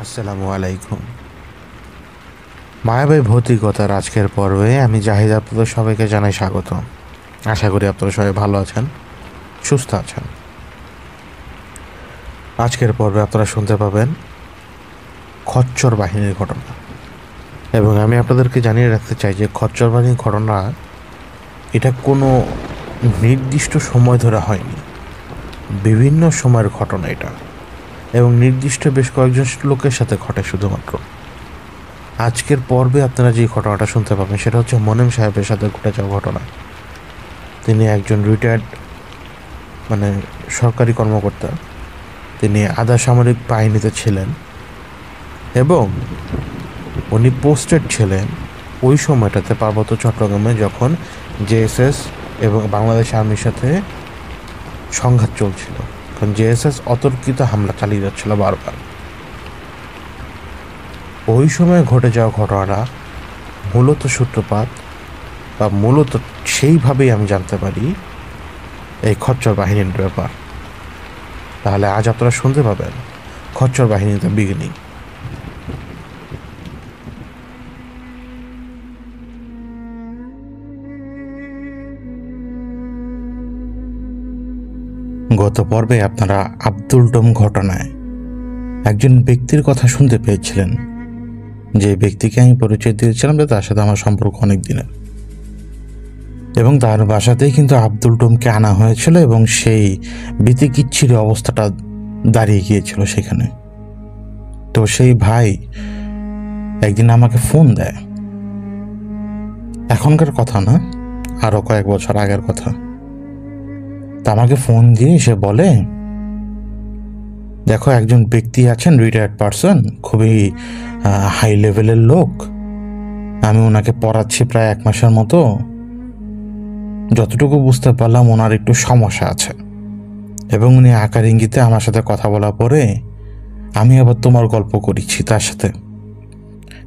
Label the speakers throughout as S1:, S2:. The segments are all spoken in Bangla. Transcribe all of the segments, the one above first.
S1: আসসালামু আলাইকুম। মায়াবী ভৌতিকতার আজকের পর্বে আমি জাহিদ আপনাদের সবাইকে জানাই স্বাগত। আশা করি আপনারা সবাই ভালো আছেন, সুস্থ আছেন। আজকের পর্বে আপনারা শুনতে পাবেন খচ্চর বাহিনীর ঘটনা, এবং আমি আপনাদেরকে জানিয়ে রাখতে চাই যে খচ্চর বাহিনীর ঘটনা এটা কোনো নির্দিষ্ট সময় ধরে হয়নি, বিভিন্ন সময়ের ঘটনা এটা, এবং নির্দিষ্ট বেশ কয়েকজন লোকের সাথে ঘটে। শুধুমাত্র আজকের পর্বে আপনারা যে ঘটনাটা শুনতে পাবেন সেটা হচ্ছে মোনেম সাহেবের সাথে ঘটে যাওয়া ঘটনা। তিনি একজন রিটায়ার্ড সরকারি কর্মকর্তা। তিনি আধা সামরিক বাহিনীতে ছিলেন এবং উনি পোস্টেড ছিলেন ওই সময়টাতে পার্বত্য চট্টগ্রামে, যখন জেএসএস এবং বাংলাদেশ আর্মির সাথে সংঘাত চলছিল। কারণ জেএসএস অতর্কিত হামলা চালিয়ে যাচ্ছিল বারবার। ওই সময় ঘটে যাওয়া ঘটনাটা মূলত সূত্রপাত বা মূলত সেইভাবেই আমি জানতে পারি এই খচ্চর বাহিনীর ব্যাপার। তাহলে আজ আপনারা শুনতে পাবেন খচ্চর বাহিনীতে বিগিনিং। গত পর্বে আপনারা আব্দুল ডোম ঘটনায় একজন ব্যক্তির কথা শুনতে পেয়েছিলেন, যে ব্যক্তিকে আমি পরিচয় দিয়েছিলাম যে তার সাথে আমার সম্পর্ক অনেক দিনের, এবং তার বাসাতেই কিন্তু আব্দুল ডোমকে আনা হয়েছিল এবং সেই বিতিকিচ্ছির অবস্থাটা দাঁড়িয়ে গিয়েছিল সেখানে। তো সেই ভাই একদিন আমাকে ফোন দেয়, এখনকার কথা না, আরো কয়েক বছর আগের কথা। তা আমাকে ফোন দিয়ে সে বলে, দেখো একজন ব্যক্তি আছেন, রিটায়ার্ড পারসন, খুবই হাই লেভেলের লোক, আমি ওনাকে পড়াচ্ছি প্রায় 1 মাসের মতো। যতটুকু বুঝতে পারলাম ওনার একটু সমস্যা আছে, এবং উনি আকার ইঙ্গিতে আমার সাথে কথা বলার পরে আমি আবার তোমার গল্প করেছি তার সাথে,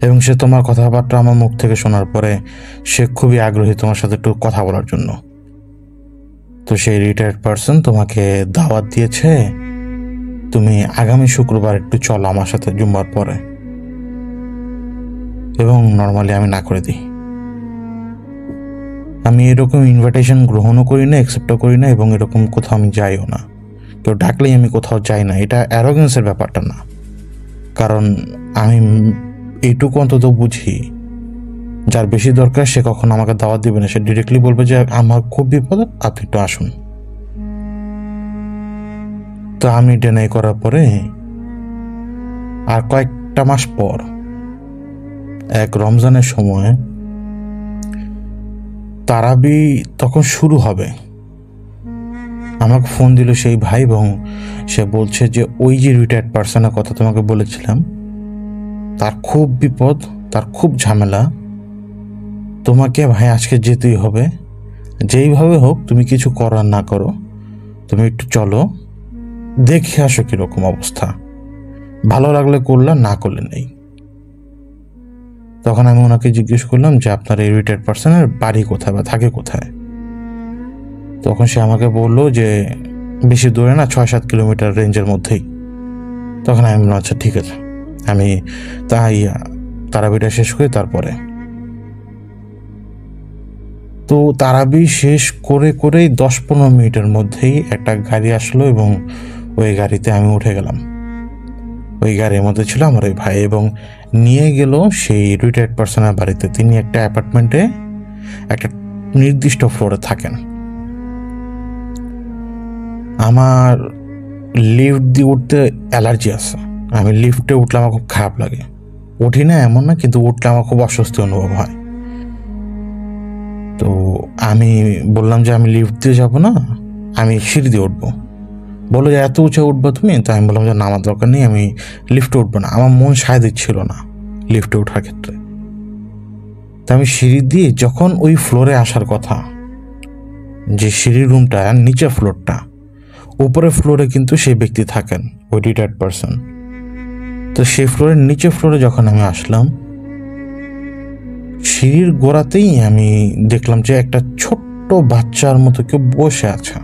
S1: এবং সে তোমার কথাবার্তা আমার মুখ থেকে শোনার পরে সে খুবই আগ্রহী তোমার সাথে একটু কথা বলার জন্য। তো সেই রিটায়ার্ড পারসন তোমাকে দাওয়াত দিয়েছে, তুমি আগামী শুক্রবার একটু চলো আমার সাথে জুম্মার পরে। এবং নর্মালি আমি না করে দিই। আমি এরকম ইনভাইটেশন গ্রহণও করি না, অ্যাকসেপ্টও করি না, এবং এরকম কোথাও আমি যাইও না। কেউ ডাকলেই আমি কোথাও যাই না। এটা অ্যারোগেন্সের ব্যাপারটা না, কারণ আমি এইটুকু অন্তত বুঝি, যার বেশি দরকার সে কখনো আমাকে দাওয়াত দিবে না। সে ডিরেক্টলি বলবে যে আমার খুব বিপদ, আপনি একটু আসুন। তো আমি ডিনাই করার পরে আর কয়েকটা মাস পর এক রমজানের সময় তারাবি তখন শুরু হবে, আমাকে ফোন দিল সেই ভাই, এবং সে বলছে যে ওই যে রিটায়ার্ড পার্সনের কথা তোমাকে বলেছিলাম, তার খুব বিপদ, তার খুব ঝামেলা, তোমাকে ভাই আজকে যেতেই হবে। যেইভাবে হোক, তুমি কিছু করার না করো, তুমি একটু চলো, দেখে আসো কিরকম অবস্থা, ভালো লাগলে করলাম, না করলে নেই। তখন আমি ওনাকে জিজ্ঞেস করলাম যে আপনার এই রিটায়ার্ড পার্সনের বাড়ি কোথায় বা থাকে কোথায়। তখন সে আমাকে বললো যে বেশি দূরে না, 6-7 কিলোমিটার রেঞ্জের মধ্যেই। তখন আমি বললাম আচ্ছা ঠিক আছে, আমি তাই তারাবিটা শেষ করি তারপরে। তো তারাবি শেষ করে করেই 10-15 মিনিটের মধ্যেই একটা গাড়ি আসলো, এবং ওই গাড়িতে আমি উঠে গেলাম। ওই গাড়ির মধ্যে ছিল আমার ওই ভাই, এবং নিয়ে গেল সেই রিটায়ার্ড পার্সনের বাড়িতে। তিনি একটা অ্যাপার্টমেন্টে একটা নির্দিষ্ট ফ্লোরে থাকেন। আমার লিফট দিয়ে উঠতে অ্যালার্জি আছে, আমি লিফটে উঠলে আমার খুব খারাপ লাগে। উঠি না এমন না, কিন্তু উঠলে আমার খুব অস্বস্তি অনুভব হয়। তো আমি বললাম যে আমি লিফট দিয়ে যাবো না, আমি সিঁড়ি দিয়ে উঠবো। বলো যে এত উঁচু উঠবো তুমি? তো আমি বললাম যে না, আমার দরকার নেই, আমি লিফটে উঠবো না। আমার মন সায় দিচ্ছিল না লিফটে ওঠার ক্ষেত্রে। তো আমি সিঁড়ি দিয়ে যখন ওই ফ্লোরে আসার কথা, যে সিঁড়ি রুমটা নিচের ফ্লোরটা, উপরের ফ্লোরে কিন্তু সেই ব্যক্তি থাকেন, ওই রিটায়ার্ড পারসন। তো সেই ফ্লোরের নিচের ফ্লোরে যখন আমি আসলাম, সিঁড়ির গোড়াতেই আমি দেখলাম যে একটা ছোট্ট বাচ্চার মতো কেউ বসে আছে।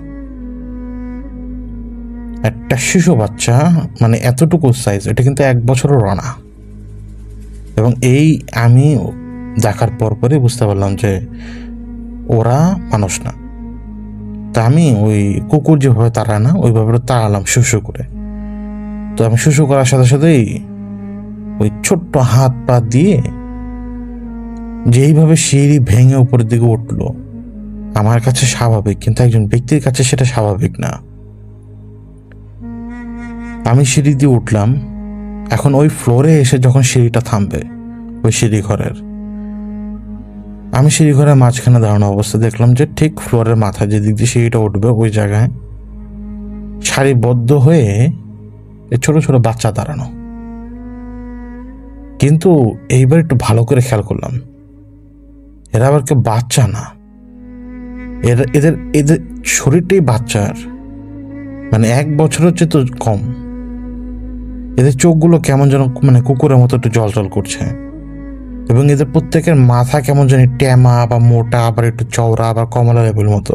S1: একটা শিশু বাচ্চা, মানে এতটুকু সাইজ, এটা কিন্তু 1 বছরের রানা। এবং এই আমি দেখার পরই বুঝতে পারলাম যে ওরা মানুষ না। তা আমি ওই কুকুর যেভাবে তাড়ায় না, ওইভাবে তাড়ালাম শুশু করে। তো আমি শুশু করার সাথে সাথেই ওই ছোট্ট হাত পা দিয়ে যেইভাবে সিঁড়ি ভেঙে উপরের দিকে উঠলো, আমার কাছে স্বাভাবিক, কিন্তু একজন ব্যক্তির কাছে সেটা স্বাভাবিক না। আমি সিঁড়ি দিয়ে উঠলাম। এখন ওই ফ্লোরে এসে যখন সিঁড়িটা থামবে, ওই সিঁড়ি ঘরের, আমি সিঁড়ি ঘরের মাঝখানে দাঁড়ানো অবস্থা দেখলাম যে ঠিক ফ্লোরের মাথায় যে দিক দিয়ে সিঁড়িটা উঠবে, ওই জায়গায় সারিবদ্ধ হয়ে ছোট ছোট বাচ্চা দাঁড়ানো। কিন্তু এইবার একটু ভালো করে খেয়াল করলাম, এরা আবার কেউ বাচ্চা না, এদের এদের শরীরটাই বাচ্চার, মানে 1 বছরের চেয়ে তো কম। এদের চোখগুলো কেমন যেন মানে কুকুরের মতো একটু জল জল করছে, এবং এদের প্রত্যেকের মাথা কেমন যেন ট্যামা বা মোটা, আবার একটু চওড়া, আবার কমলা লেবুর মতো।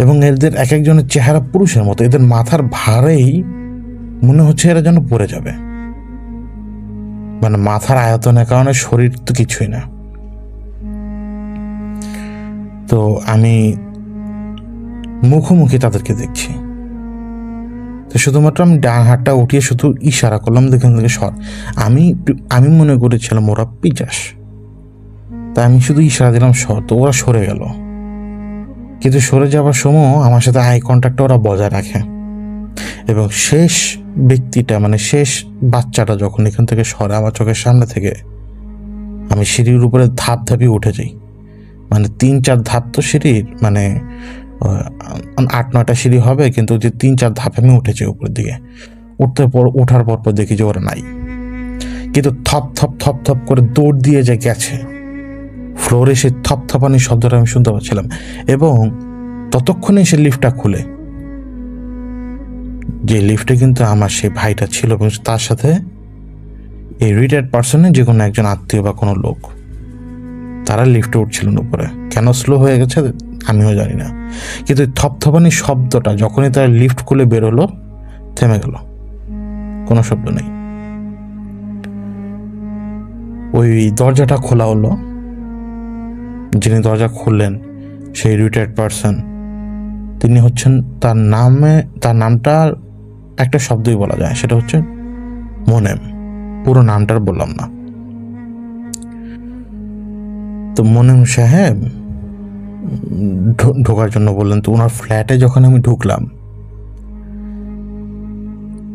S1: এবং এদের এক একজনের চেহারা পুরুষের মতো। এদের মাথার ভারেই মনে হচ্ছে এরা যেন পড়ে যাবে, মানে মাথার আয়তনের কারণে শরীর তো কিছুই না। তো আমি মুখোমুখি তাদেরকে দেখছি। তো শুধুমাত্র আমি ডান হাতটা উঠিয়ে শুধু ইশারা করলাম, দেখেন থেকে সর। আমি মনে করেছিলাম ওরা পিচাস, তা আমি শুধু ইশারা দিলাম সর, তো ওরা সরে গেল। কিন্তু সরে যাওয়ার সময় আমার সাথে আই কন্ট্যাক্টটা ওরা বজায় রাখে। এবং শেষ ব্যক্তিটা, মানে শেষ বাচ্চাটা যখন এখান থেকে সরে আমার চোখের সামনে থেকে, আমি সিঁড়ির উপরে ধাপ ধাপিয়ে উঠে যাই। মানে 3-4 ধাপ তো সিঁড়ির, মানে 8-9টা সিঁড়ি হবে, কিন্তু যে 3-4 ধাপে আমি উঠেছি উপরের দিকে। ওঠার পর দেখি যে ওরা নাই, কিন্তু থপ থপ থপ থপ করে দৌড় দিয়ে যে গেছে ফ্লোরে, সেই থপথপানির শব্দটা আমি শুনতে পাচ্ছিলাম। এবং ততক্ষণে সে লিফটটা খুলে, যে লিফটে কিন্তু আমার সেই ভাইটা ছিল এবং তার সাথে এই রিটায়ার্ড পার্সনের যে কোনো একজন আত্মীয় বা কোনো লোক, তারা লিফটে উঠছিলেন উপরে। কেন স্লো হয়ে গেছে আমিও জানি না, কিন্তু থপথপানির শব্দটা যখনই তারা লিফট খুলে বেরোলো, থেমে গেল, কোনো শব্দ নেই। ওই দরজাটা খোলা হলো, যিনি দরজা খুললেন সেই রিটায়ার্ড পার্সন, তিনি হচ্ছেন, তার নামটা একটা শব্দই বলা যায়, সেটা হচ্ছে মোনেম। পুরো নামটার বললাম না। তো মোনেম সাহেব ঢোকার জন্য বললেন। তো ওনার ফ্ল্যাটে যখন আমি ঢুকলাম,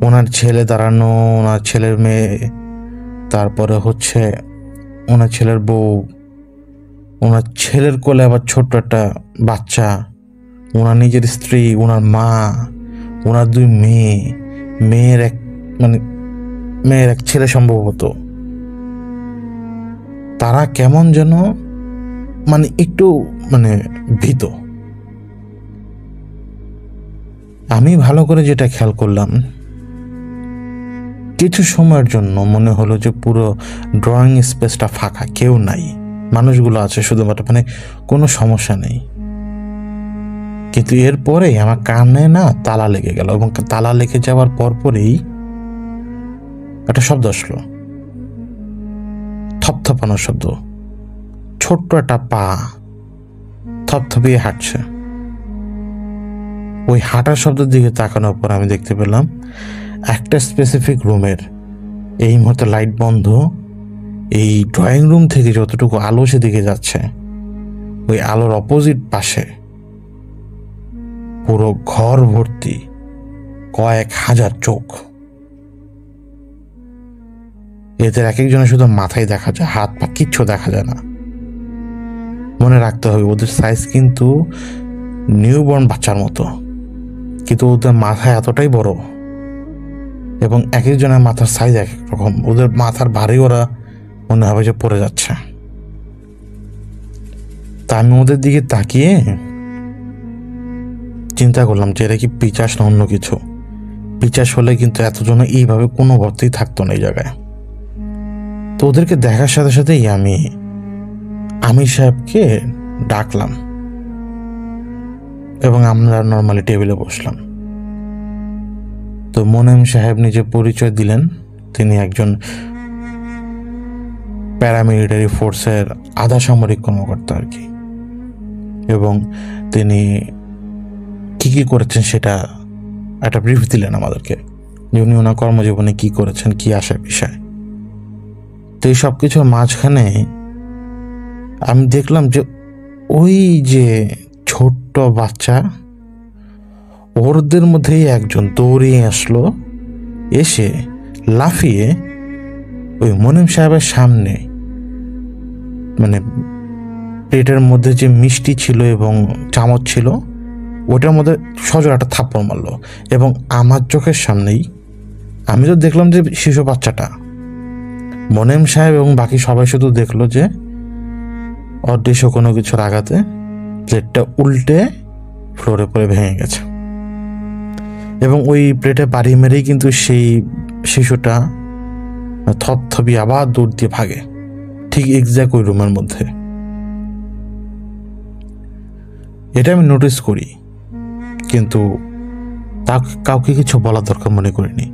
S1: ওনার ছেলে দাঁড়ানো, ওনার ছেলের মেয়ে, তারপরে হচ্ছে ওনার ছেলের বউ, ওনার ছেলের কোলে আবার ছোট্ট একটা বাচ্চা, ওনার নিজের স্ত্রী, ওনার মা, ওনার 2 মেয়ে, মেয়ের এক ছেলে সম্ভবত। তারা কেমন যেন মানে একটু ভীত। আমি ভালো করে যেটা খেয়াল করলাম, কিছু সময়ের জন্য মনে হলো যে পুরো ড্রয়িং স্পেসটা ফাঁকা, কেউ নাই, মানুষগুলো আছে শুধুমাত্র, কোনো সমস্যা নেই। কিন্তু এরপরে আমার কানে না তালা লেগে গেল, এবং তালা লেগে যাওয়ার পরপরই একটা শব্দ আসলো, থপথপানোর শব্দ। ছোট্ট একটা পা থপথপিয়ে হাঁটছে। ওই হাঁটার শব্দের দিকে তাকানোর পর আমি দেখতে পেলাম একটা স্পেসিফিক রুমের, এই মুহূর্তে লাইট বন্ধ, এই ড্রয়িং রুম থেকে যতটুকু আলো সেদিকে যাচ্ছে, ওই আলোর অপোজিট পাশে পুরো ঘর ভর্তি কয়েক হাজার চোখ। এদের এক একজনের শুধু মাথায় দেখা যায়, হাত পা কিচ্ছু দেখা যায় না। মনে রাখতে হবে ওদের সাইজ কিন্তু নিউবর্ন বাচ্চার মতো, কিন্তু ওদের মাথা এতটাই বড়, এবং এক একজনের মাথার সাইজ এক এক রকম। ওদের মাথার ভারী ওরা মনে হবে যে পড়ে যাচ্ছে। তা আমি ওদের দিকে তাকিয়ে চিন্তা করলাম যে এরা কি পিচাস না অন্য কিছু। পিচাস হলে কিন্তু এতজন এইভাবে কোনো গর্তেই থাকতো না এই জায়গায়। তো ওদেরকে দেখার সাথে সাথেই আমি আমির সাহেবকে ডাকলাম এবং আমরা নর্মালি টেবিলে বসলাম। তো মোনেম সাহেব নিজে পরিচয় দিলেন, তিনি একজন প্যারামিলিটারি ফোর্সের আধা সামরিক কর্মকর্তা আর কি, এবং তিনি কি কি করেছেন সেটা একটা ব্রিফ দিলেন আমাদেরকে, যে উনি ওনার কর্মজীবনে কি করেছেন, কি আসার বিষয়। তো এই সব কিছুর মাঝখানে আমি দেখলাম যে ওই যে ছোট্ট বাচ্চা, ওরদের মধ্যেই একজন দৌড়িয়ে আসলো, এসে লাফিয়ে ওই মোনেম সাহেবের সামনে, মানে প্লেটের মধ্যে যে মিষ্টি ছিল এবং চামচ ছিল ওটার মধ্যে সজোর একটা থাপ্পড় মারলো, এবং আমার চোখের সামনেই। আমি তো দেখলাম যে শিশু বাচ্চাটা, মোনেম সাহেব এবং বাকি সবাই শুধু দেখলো যে অদৃশ্য কোনো কিছুর আঘাতে প্লেটটা উল্টে ফ্লোরে পড়ে ভেঙে গেছে, এবং ওই প্লেটে বাড়ি মেরেই কিন্তু সেই শিশুটা থপথপি আবার দৌড় দিয়ে ভাগে, ঠিক এক্স্যাক্ট ওই রুমের মধ্যে। এটা আমি নোটিস করি, কিন্তু তা কাউকে কিছু বলার দরকার মনে করিনি,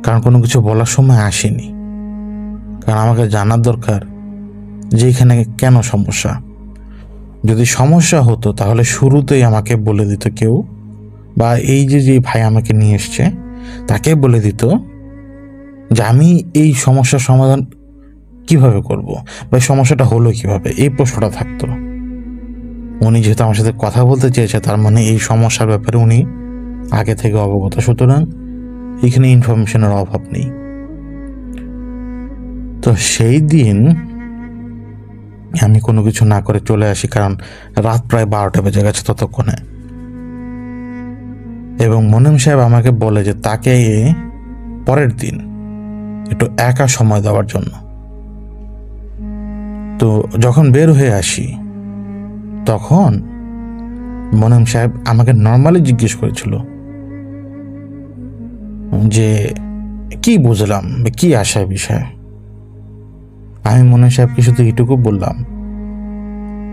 S1: কারণ কোনো কিছু বলার সময় আসেনি। কারণ আমাকে জানার দরকার যে এখানে কেন সমস্যা। যদি সমস্যা হতো তাহলে শুরুতেই আমাকে বলে দিত কেউ, বা এই যে যে ভাই আমাকে নিয়ে এসছে তাকে বলে দিত যে আমি এই সমস্যার সমাধান কিভাবে করব, বা সমস্যাটা হলো কিভাবে, এই প্রশ্নটা থাকতো। উনি যেহেতু আমার সাথে কথা বলতে চেয়েছে, তার মানে এই সমস্যার ব্যাপারে উনি আগে থেকে অবগত, সুতরাং এখানে ইনফরমেশনের অভাব নেই। তো সেই দিন আমি কোনো কিছু না করে চলে আসি, কারণ রাত প্রায় 12টা বেজে গেছে ততক্ষণে। এবং মোনেম সাহেব আমাকে বলে যে তাকে পরের দিন একটু একা সময় দেওয়ার জন্য। তো যখন বের হয়ে আসি তখন মোনেম সাহেব আমাকে নর্মালি জিজ্ঞেস করেছিল যে কি বুঝলাম বা কি আসার বিষয়। আমি মোনেম সাহেবকে শুধু এইটুকু বললাম,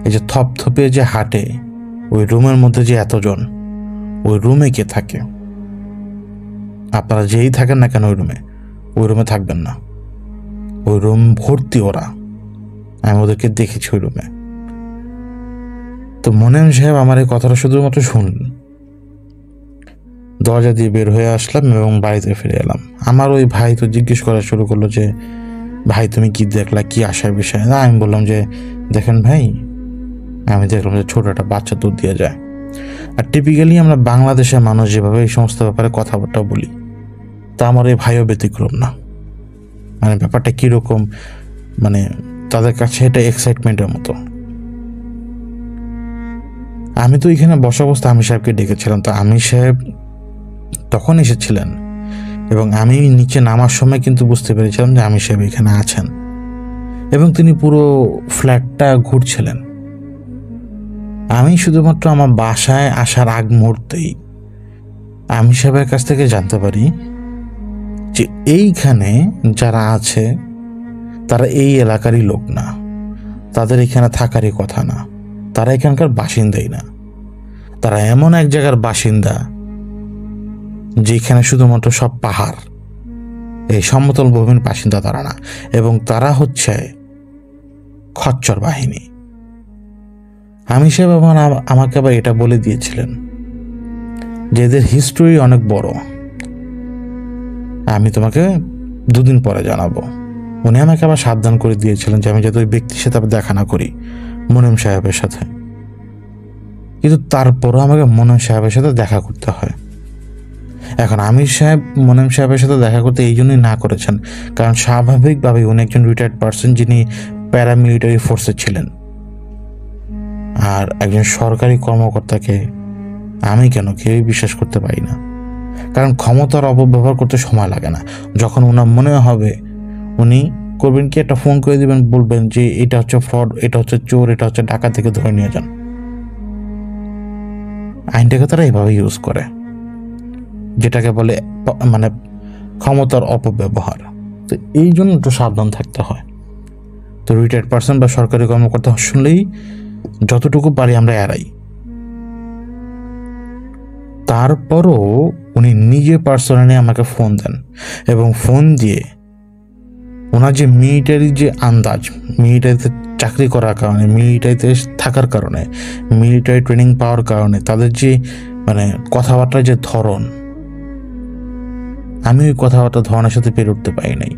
S1: এই যে থপথপে যে হাঁটে ওই রুমের মধ্যে যে এতজন, ওই রুমে কে থাকে? আপনারা যেই থাকেন না কেন ওই রুমে থাকবেন না। ওই রুম ভর্তি ওরা, আমি ওদেরকে দেখেছি ওই রুমে। তো মোনেম সাহেব আমার এই কথাটা শুধুমাত্র শুনলেন। দরজা দিয়ে বের হয়ে আসলাম এবং বাড়িতে ফিরে এলাম। আমার ওই ভাই তো জিজ্ঞেস করা শুরু করলো যে ভাই তুমি কি দেখলা, কি আসার বিষয়? না, আমি বললাম যে দেখেন ভাই, আমি দেখলাম যে ছোট একটা বাচ্চা দুধ দিয়ে যায়। আর টিপিক্যালি আমরা বাংলাদেশের মানুষ যেভাবে এই সমস্ত ব্যাপারে কথাবার্তা বলি, তা আমার এই ভাইও ব্যতিক্রম না। মানে ব্যাপারটা কীরকম, মানে তাদের কাছে এটা এক্সাইটমেন্টের মতো। আমি তো এখানে বসা অবস্থা আমির সাহেবকে ডেকেছিলাম, তো আমির সাহেব তখন এসেছিলেন, এবং আমি নিচে নামার সময় কিন্তু বুঝতে পেরেছিলাম যে আমির সাহেব এখানে আছেন, এবং তিনি পুরো ফ্ল্যাটটা ঘুরছিলেন। আমি শুধুমাত্র আমার বাসায় আসার আগ মুহূর্তেই আমির সাহেবের কাছ থেকে জানতে পারি যে এইখানে যারা আছে তারা এই এলাকারই লোক না, তাদের এখানে থাকারই কথা না, তারা এখানকার বাসিন্দাই না। তারা এমন এক জায়গার বাসিন্দা যেখানে শুধুমাত্র সব পাহাড়, এই সমতল ভূমির বাসিন্দা তারা না, এবং তারা হচ্ছে খচ্চর বাহিনী। আমির সাহেব আমাকে আবার এটা বলে দিয়েছিলেন যে এদের হিস্ট্রি অনেক বড়, আমি তোমাকে 2 দিন পরে জানাবো। উনি আমাকে আবার সাবধান করে দিয়েছিলেন যে আমি যাতে ওই ব্যক্তির সাথে আবার দেখা না করি, মোনেম সাহেবের সাথে। কিন্তু তারপরও আমাকে মোনেম সাহেবের সাথে দেখা করতে হয়। এখন আমির সাহেব মোনেম সাহেবের সাথে দেখা করতে এই জন্যই না করেছেন, কারণ স্বাভাবিকভাবেই উনি একজন রিটায়ার্ড পার্সন যিনি প্যারামিলিটারি ফোর্সে ছিলেন। আর একজন সরকারি কর্মকর্তাকে আমি কেউই বিশ্বাস করতে পারি না, কারণ ক্ষমতার অপব্যবহার করতে সময় লাগে না। যখন ওনার মনে হবে উনি করবেন কি, একটা ফোন করে দিবেন, বলবেন যে এটা হচ্ছে ফ্রড, এটা হচ্ছে চোর, এটা হচ্ছে ডাকাত, থেকে ধরে নিয়ে যান। আইনটাকে তারা এভাবে ইউজ করে, যেটাকে বলে মানে ক্ষমতার অপব্যবহার। তো এই জন্য একটু সাবধান থাকতে হয়। তো রিটায়ার্ড পার্সন বা সরকারি কর্মকর্তা শুনলেই যতটুকু পারি আমরা এড়াই। তারপরও উনি নিজে পার্সোনালি আমাকে ফোন দেন এবং ফোন দিয়ে ওনার যে মিলিটারির যে আন্দাজ, মিলিটারিতে চাকরি করার কারণে, মিলিটারিতে থাকার কারণে, মিলিটারি ট্রেনিং পাওয়ার কারণে তাদের যে মানে কথাবার্তার যে ধরন, আমি ওই কথাবার্তা ধরনের সাথে পেরে উঠতে পারি নাই।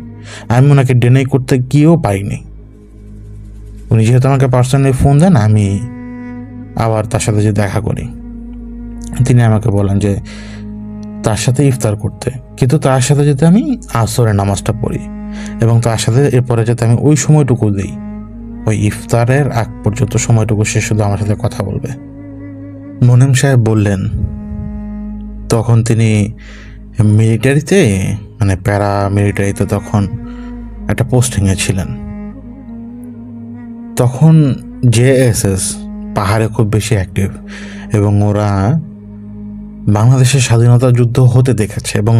S1: আমি ওনাকে ডিনাই করতে গিয়েও পারিনি। উনি যেহেতু আমাকে পার্সোনালি ফোন দেন, আমি আবার তার সাথে যে দেখা করি, তিনি আমাকে বলেন যে তার সাথে ইফতার করতে, কিন্তু তার সাথে যাতে আমি আসরের নামাজটা পড়ি এবং তার সাথে এরপরে যাতে আমি ওই সময়টুকু দিই, ওই ইফতারের আগ পর্যন্ত সময়টুকু সে শুধু আমার সাথে কথা বলবে। মোনেম সাহেব বললেন তখন তিনি মিলিটারিতে মানে প্যারা মিলিটারিতে তখন একটা পোস্টিংয়ে ছিলেন। তখন জেএসএস পাহাড়ে খুব বেশি অ্যাক্টিভ এবং ওরা বাংলাদেশের স্বাধীনতা যুদ্ধ হতে দেখেছে এবং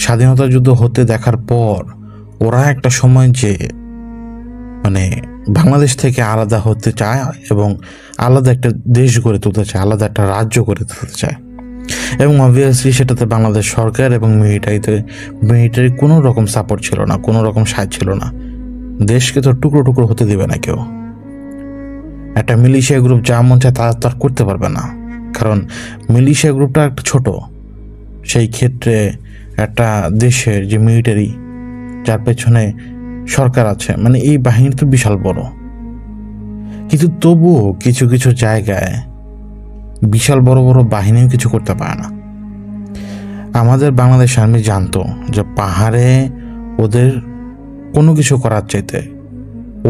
S1: স্বাধীনতা যুদ্ধ হতে দেখার পর ওরা একটা সময় যে মানে বাংলাদেশ থেকে আলাদা হতে চায় এবং আলাদা একটা দেশ গড়ে তুলতে চায়, আলাদা একটা রাজ্য গড়ে তুলতে চায়। এবং অবভিয়াসলি সেটাতে বাংলাদেশ সরকার এবং মিলিটারি কোনো রকম সাপোর্ট ছিল না, কোনো রকম সাহায্য ছিল না। দেশকে তো টুকরো টুকরো হতে দেবে না কেউ। একটা মিলিশিয়া গ্রুপ যা মন চায় তারা তো আর করতে পারবে না, কারণ মিলিশিয়া গ্রুপটা একটা ছোট। সেই ক্ষেত্রে একটা দেশের যে মিলিটারি, যার পেছনে সরকার আছে, মানে এই বাহিনী তো বিশাল বড়। কিন্তু তবুও কিছু কিছু জায়গায় বিশাল বড় বড় বাহিনীও কিছু করতে পারে না। আমাদের বাংলাদেশ আর্মি জানতো যে পাহাড়ে ওদের কোনো কিছু করার চাইতে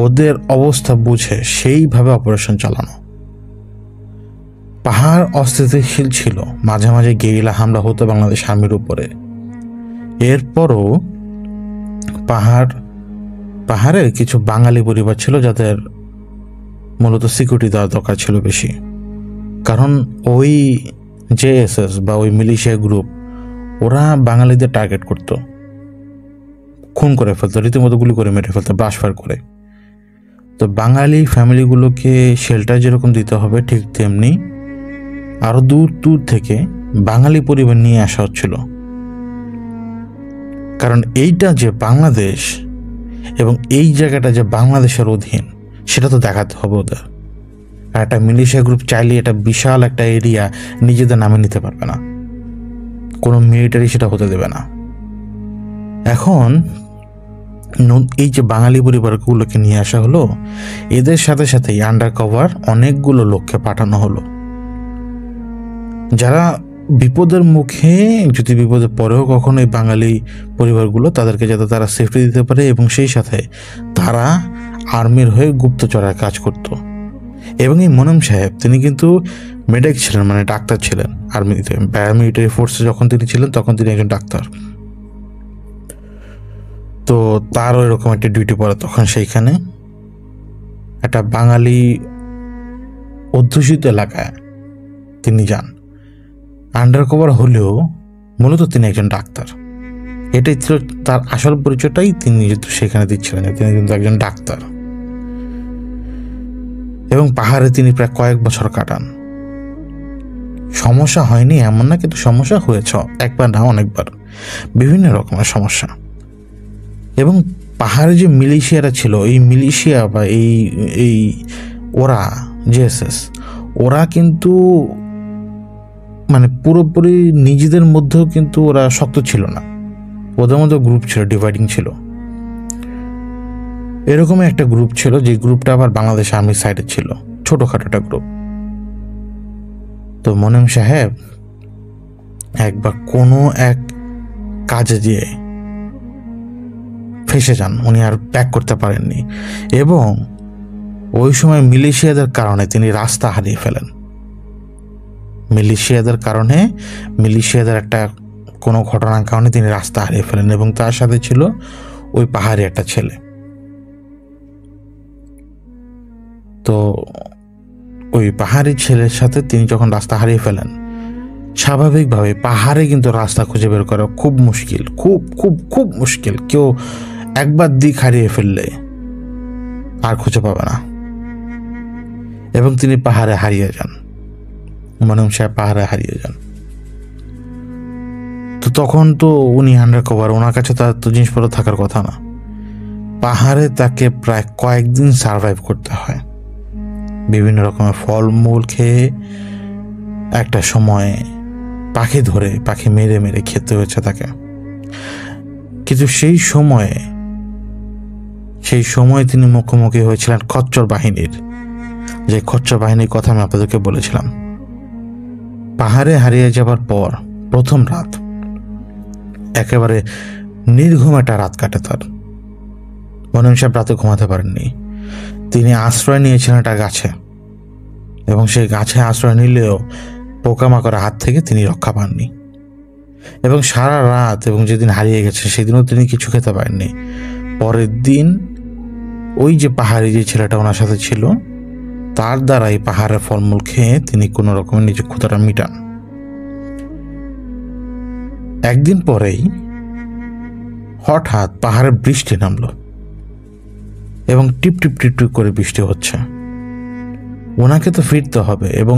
S1: ওদের অবস্থা বুঝে সেইভাবে অপারেশন চালানো। পাহাড় অস্থিতিশীল ছিল, মাঝে মাঝে গেরিলা হামলা হতো বাংলাদেশ আর্মির উপরে। এরপরও পাহাড়ে কিছু বাঙালি পরিবার ছিল যাদের মূলত সিকিউরিটি দেওয়ার দরকার ছিল বেশি, কারণ ওই জেএসএস বা ওই মিলিশিয়া গ্রুপ ওরা বাঙালিদের টার্গেট করতো, খুন করে ফেলতো, রীতিমতো গুলি করে মেরে ফেলতো, ব্রাশ ফায়ার করে। তো বাঙালি ফ্যামিলিগুলোকে শেল্টার যেরকম দিতে হবে ঠিক তেমনি আরও দূর দূর থেকে বাঙালি পরিবার নিয়ে আসা হচ্ছিল, কারণ এইটা যে বাংলাদেশ এবং এই জায়গাটা যে বাংলাদেশের অধীন সেটা তো দেখাতে হবে ওদের। আর একটা মিলিশিয়া গ্রুপ চাইলে এটা বিশাল একটা এরিয়া নিজেদের নামে নিতে পারবে না, কোনো মিলিটারি সেটা হতে দেবে না। এখন এই যে বাঙালি পরিবারগুলোকে নিয়ে আসা হলো, এদের সাথে সাথে আন্ডার কভার অনেকগুলো লোককে পাঠানো হলো, যারা বিপদের মুখে, যদি বিপদের পরেও কখনো এই বাঙালি পরিবারগুলো তাদেরকে যাতে তারা সেফটি দিতে পারে এবং সেই সাথে তারা আর্মির হয়ে গুপ্তচরের কাজ করত। এবং এই মোনেম সাহেব তিনি কিন্তু মেডিক ছিলেন, মানে ডাক্তার ছিলেন আর্মিতে, প্যারামিলিটারি ফোর্সে যখন তিনি ছিলেন তখন তিনি একজন ডাক্তার। তো তারও এরকম একটা ডিউটি পড়ে তখন সেইখানে একটা বাঙালি অধ্যুষিত এলাকায় তিনি যান। আন্ডার কভার হলেও মূলত তিনি একজন ডাক্তার, এটাই ছিল তার আসল পরিচয়টাই তিনি যেহেতু সেখানে দিচ্ছিলেন, তিনি কিন্তু একজন ডাক্তার। এবং পাহাড়ে তিনি প্রায় কয়েক বছর কাটান। সমস্যা হয়নি এমন না, কিন্তু সমস্যা হয়েছে একবার না অনেকবার, বিভিন্ন রকমের সমস্যা। এবং পাহাড়ে যে মিলিশিয়ারা ছিল, এই মিলিশিয়া বা এই ওরা জেএসএস ওরা কিন্তু মানে পুরোপুরি নিজেদের মধ্যেও কিন্তু ওরা শক্ত ছিল না, ওদের মধ্যে গ্রুপ ছিল, ডিভাইডিং ছিল। এরকমই একটা গ্রুপ ছিল যে গ্রুপটা আবার বাংলাদেশ আর্মির সাইডে ছিল, ছোটোখাটো একটা গ্রুপ। তো মোনেম সাহেব একবার কোনো এক কাজে দিয়ে ফেসে যান, উনি আর ব্যাক করতে পারেননি এবং ওই সময় মিলিশিয়াদের কারণে তিনি রাস্তা হারিয়ে ফেলেন। মিলিশিয়াদের একটা কোনো ঘটনার কারণে তিনি রাস্তা হারিয়ে ফেলেন এবং তার সাথে ছিল ওই পাহাড়ি একটা ছেলে। তো ওই পাহাড়ি ছেলের সাথে তিনি যখন রাস্তা হারিয়ে ফেলেন, স্বাভাবিকভাবে পাহাড়ে কিন্তু রাস্তা খুঁজে বের করা খুব মুশকিল, খুব খুব খুব মুশকিল। কেউ একবার দিক হারিয়ে ফেললে আর খুঁজে পাবে না। এবং তিনি পাহাড়ে হারিয়ে যান, মোনেম সাহেব পাহাড়ে হারিয়ে যান। তো তখন তো উনি আন্ডার কভার, ওনার কাছে তার তো জিনিসপত্র থাকার কথা না। পাহাড়ে তাকে প্রায় কয়েকদিন সার্ভাইভ করতে হয়, বিভিন্ন রকমের ফলমূল খেয়ে, একটা সময় পাখি ধরে পাখি মেরে মেরে খেতে হয়েছে তাকে। কিন্তু সেই সময়ে তিনি মুখোমুখি হয়েছিলেন খচ্চর বাহিনীর, যে খচ্চর বাহিনীর কথা আমি আপনাদেরকে বলেছিলাম। পাহাড়ে হারিয়ে যাবার পর প্রথম রাত একেবারে নির্ঘুম একটা রাত কাটে তার। মনিম সাহেব রাতে ঘুমাতে পারেননি। তিনি আশ্রয় নিয়েছিলেন একটা গাছে, এবং সেই গাছে আশ্রয় নিলেও পোকামাকড়ের হাত থেকে তিনি রক্ষা পাননি। এবং সারা রাত এবং যেদিন হারিয়ে গেছে সেদিনও তিনি কিছু খেতে পারেননি। পরের দিন ওই যে পাহাড়ি যে ছেলেটা ওনার সাথে ছিল, তার দ্বারাই পাহাড়ের ফলমূল খেয়ে তিনি কোনো রকমের নিজের ক্ষুধাটা মিটান। একদিন পরেই হঠাৎ পাহাড়ে বৃষ্টি নামলো, এবং টিপ টিপ টিপ টিপ করে বৃষ্টি হচ্ছে। ওনাকে তো ফিরতে হবে, এবং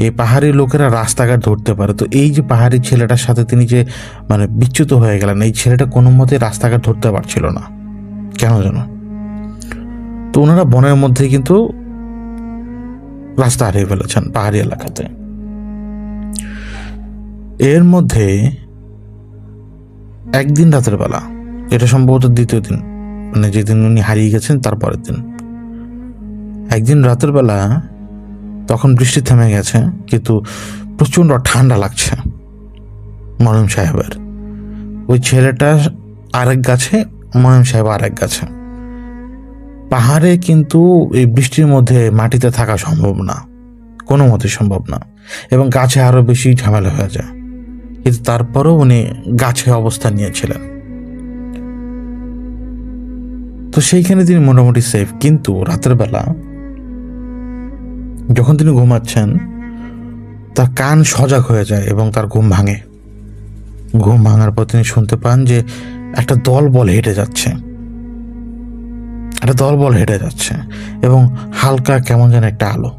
S1: এই পাহাড়ি লোকেরা রাস্তাঘাট ধরতে পারে। তো এই যে পাহাড়ি ছেলেটার সাথে তিনি যে বিচ্যুত হয়ে গেলেন, এই ছেলেটা কোনো মতে রাস্তাঘাট ধরতে পারছিল না, কেন যেন। তো ওনারা বনের মধ্যে কিন্তু রাস্তা হারিয়ে ফেলেছেন পাহাড়ি এলাকাতে। এর মধ্যে একদিন রাতের বেলা, এটা সম্ভবত দ্বিতীয় দিন, যেদিন উনি হারিয়ে গেছেন তারপরের দিন, একদিন রাতের বেলা, তখন বৃষ্টি থেমে গেছে, কিন্তু প্রচণ্ড ঠান্ডা লাগছে মনিম সাহেবের। ওই ছেলেটা আরেক গাছে, মনিম সাহেব আরেক গাছে। পাহাড়ে কিন্তু এই বৃষ্টির মধ্যে মাটিতে থাকা সম্ভব না, কোনো মতে সম্ভব না, এবং গাছে আরো বেশি ঝামেলা হয়ে যায়। কিন্তু তারপরও উনি গাছে অবস্থান নিয়েছিলেন। তো সেইখানে তিনি মোটামুটি সেফ। কিন্তু রাতের বেলা যখন তিনি ঘুমাচ্ছেন, তার কান সজাগ হয়ে যায় এবং তার ঘুম ভাঙে। ঘুম ভাঙার পর তিনি শুনতে পান যে একটা দলবল হেঁটে যাচ্ছে, এবং হালকা কেমন যেন একটা আলো।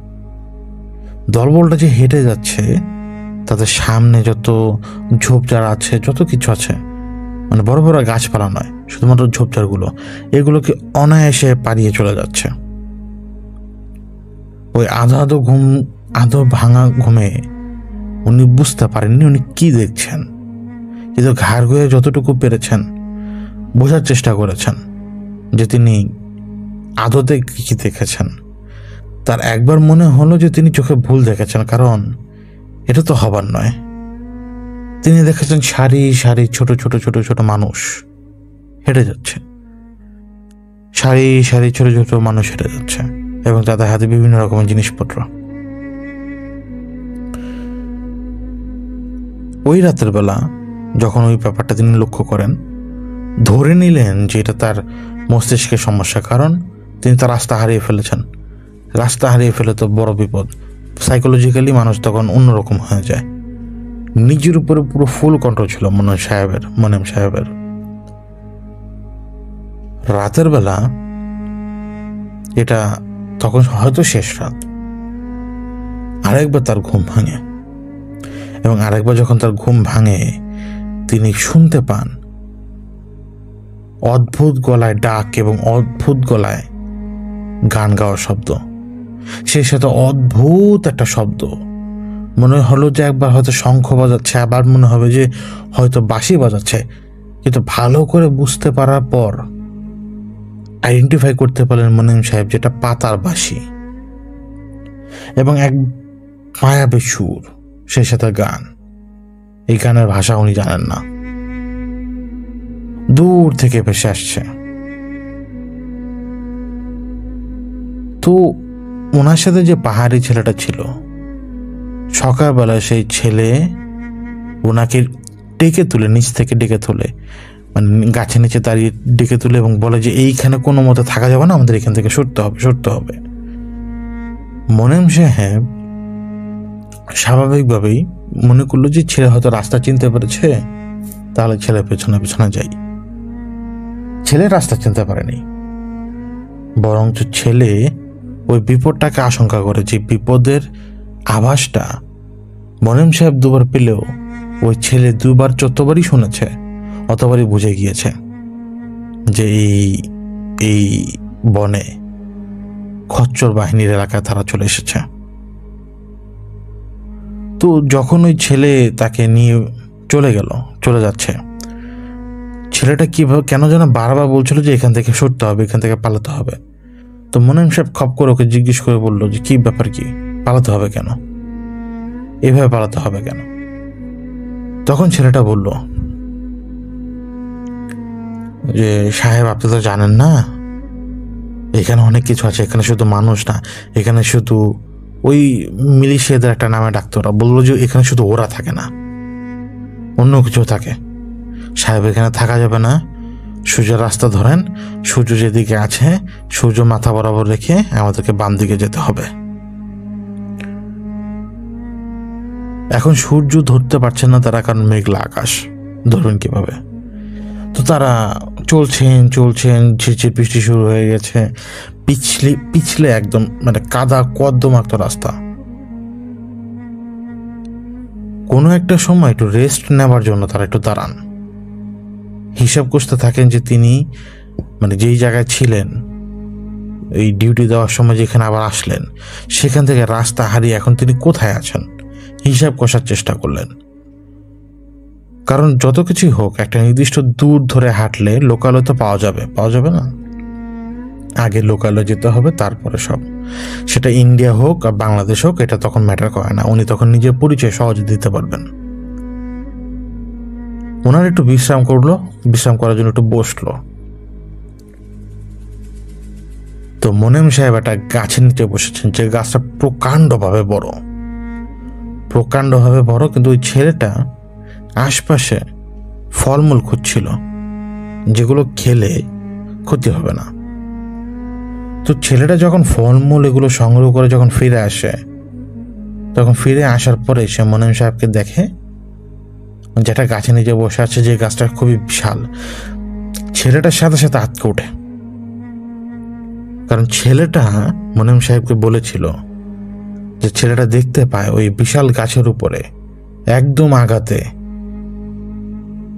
S1: দলবলটা যে হেঁটে যাচ্ছে, তাদের সামনে যত ঝোপঝাড় আছে, যত কিছু আছে, বড় বড় গাছপালা নয়, শুধুমাত্র ঝোপঝাড়গুলো, এগুলোকে অনায়াসে পাড়িয়ে চলে যাচ্ছে। ওই আধো ভাঙা ঘুমে উনি বুঝতে পারেননি উনি কি দেখছেন, কিন্তু ঘাড় ঘুরে যতটুকু পেরেছেন বোঝার চেষ্টা করেছেন যে তিনি আদতে কি দেখেছেন। তার একবার মনে হলো যে তিনি চোখে ভুল দেখেছেন, কারণ এটা তো হবার নয়। তিনি দেখেছেন সারি সারি ছোট ছোট ছোট ছোট মানুষ হেঁটে যাচ্ছে, সারি সারি ছোট ছোট মানুষ হেঁটে যাচ্ছে, এবং তাদের হাতে বিভিন্ন রকমের জিনিসপত্র। ওই রাতের বেলা যখন ওই ব্যাপারটা তিনি লক্ষ্য করেন, ধরে নিলেন যে এটা তার মস্তিষ্কের সমস্যা, কারণ তিনি তার রাস্তা হারিয়ে ফেলেছেন। রাস্তা হারিয়ে ফেলে তো বড় বিপদ। সাইকোলজিক্যালি মানুষ তখন অন্যরকম হয়ে যায়। নিজের উপরে পুরো ফুল কন্ট্রোল ছিল মনিম সাহেবের। রাতের বেলা, এটা তখন হয়তো শেষ রাত, আরেকবার তার ঘুম ভাঙে, এবং আরেকবার যখন তার ঘুম ভাঙে, তিনি শুনতে পান অদ্ভুত গলায় ডাক এবং অদ্ভুত গলায় গান গাওয়ার শব্দ। সেই সাথে অদ্ভুত একটা শব্দ, মনে হলো যে একবার হয়তো শঙ্খ বাজাচ্ছে, আবার মনে হবে যে হয়তো বাঁশি বাজাচ্ছে, কিন্তু ভালো করে বুঝতে পারার পর আইডেন্টিফাই করতে পারলেন মনিম সাহেব যেটা পাতার বাঁশি, এবং এক মায়াবী সুর, সেই সাথে গান। এই গানের ভাষা উনি জানেন না, দূর থেকে ভেসে আসছে। তো ওনার সাথে যে পাহাড়ি ছেলেটা ছিল, সকালবেলা সেই ছেলে ওনাকে ডেকে তুলে, নিচ থেকে ডেকে তুলে, গাছের নিচে দাঁড়িয়ে ডেকে তুলে এবং বলে যে এইখানে কোনো মতে থাকা যাবে না, আমাদের এখান থেকে সরতে হবে। মনিম সাহেব স্বাভাবিকভাবেই মনে করলো যে ছেলে হয়তো রাস্তা চিনতে পেরেছে, তাহলে ছেলে পেছনে পেছনে যাই। ছেলে রাস্তা চিনতে পারেনি, বরঞ্চ ছেলে ওই বিপদটাকে আশঙ্কা করে, যে বিপদের আভাসটা মনিম সাহেব দুবার পেলেও ওই ছেলে দুবার যতবারই শুনেছে অতবারই বুঝে গিয়েছে যে এই বনে খচ্চর বাহিনীর এলাকায় তারা চলে এসেছে। তো যখন ওই ছেলে তাকে নিয়ে চলে যাচ্ছে, ছেলেটা কিভাবে কেন যেন বারবার বলছিল যে এখান থেকে সরতে হবে, এখান থেকে পালাতে হবে। তো মোনেম সাহেব খপ করে ওকে জিজ্ঞেস করে বলল যে কি ব্যাপার, কি পালাতে হবে কেন, এভাবে পালাতে হবে কেন? তখন ছেলেটা বলল যে সাহেব, আপনি তো জানেন না এখানে অনেক কিছু আছে, এখানে শুধু মানুষ না, এখানে শুধু ওই মিলিশিয়াদের একটা নামে ডাকতো। ওরা বললো যে এখানে শুধু ওরা থাকে না, অন্য কিছু থাকে। সাহেব, এখানে থাকা যাবে না, সূর্যের রাস্তা ধরেন, সূর্য যেদিকে আছে সূর্য মাথা বরাবর রেখে আমাদেরকে বাম দিকে যেতে হবে। এখন সূর্য ধরতে পারছেন না তারা, কারণ মেঘলা আকাশ, ধরবেন কিভাবে? তো তারা চলছেন, ঝিরঝির বৃষ্টি শুরু হয়ে গেছে, পিছলে একদম মানে কাদা কর্দমাক্ত রাস্তা। কোনো একটা সময় একটু রেস্ট নেওয়ার জন্য তারা একটু দাঁড়ান, হিসাব করতে থাকেন যে তিনি মানে যেই জায়গায় ছিলেন এই ডিউটি দেওয়ার সময়, যেখানে আবার আসলেন সেখান থেকে রাস্তা হারিয়ে এখন তিনি কোথায় আছেন হিসাব কষার চেষ্টা করলেন। কারণ যত কিছুই হোক একটা নির্দিষ্ট দূর ধরে হাঁটলে লোকালয় তো পাওয়া যাবে না, আগে লোকালয় যেতে হবে, তারপরে সব। সেটা ইন্ডিয়া হোক আর বাংলাদেশ হোক, এটা তখন ম্যাটার করে না, উনি তখন নিজের পরিচয় সহজে দিতে পারবেন। ওনার একটু বিশ্রাম করার জন্য একটু বসলো। তো মোনেম সাহেব একটা গাছের নিচে বসেছেন, যে গাছটা প্রকাণ্ডভাবে বড়, কিন্তু ওই ছেলেটা আশপাশে ফলমূল খুঁজছিল যেগুলো খেলে ক্ষতি হবে না। তো ছেলেটা যখন ফলমূল এগুলো সংগ্রহ করে যখন ফিরে আসে, তখন ফিরে আসার পরে সে মোনেম সাহেবকে দেখে যেটা গাছে নিচে বসে আছে, যে গাছটা খুবই বিশাল। ছেলেটার সাথে সাথে আটকে ওঠে, কারণ ছেলেটা মোনেম সাহেবকে বলেছিল যে ছেলেটা দেখতে পায় ওই বিশাল গাছের উপরে একদম আগাতে,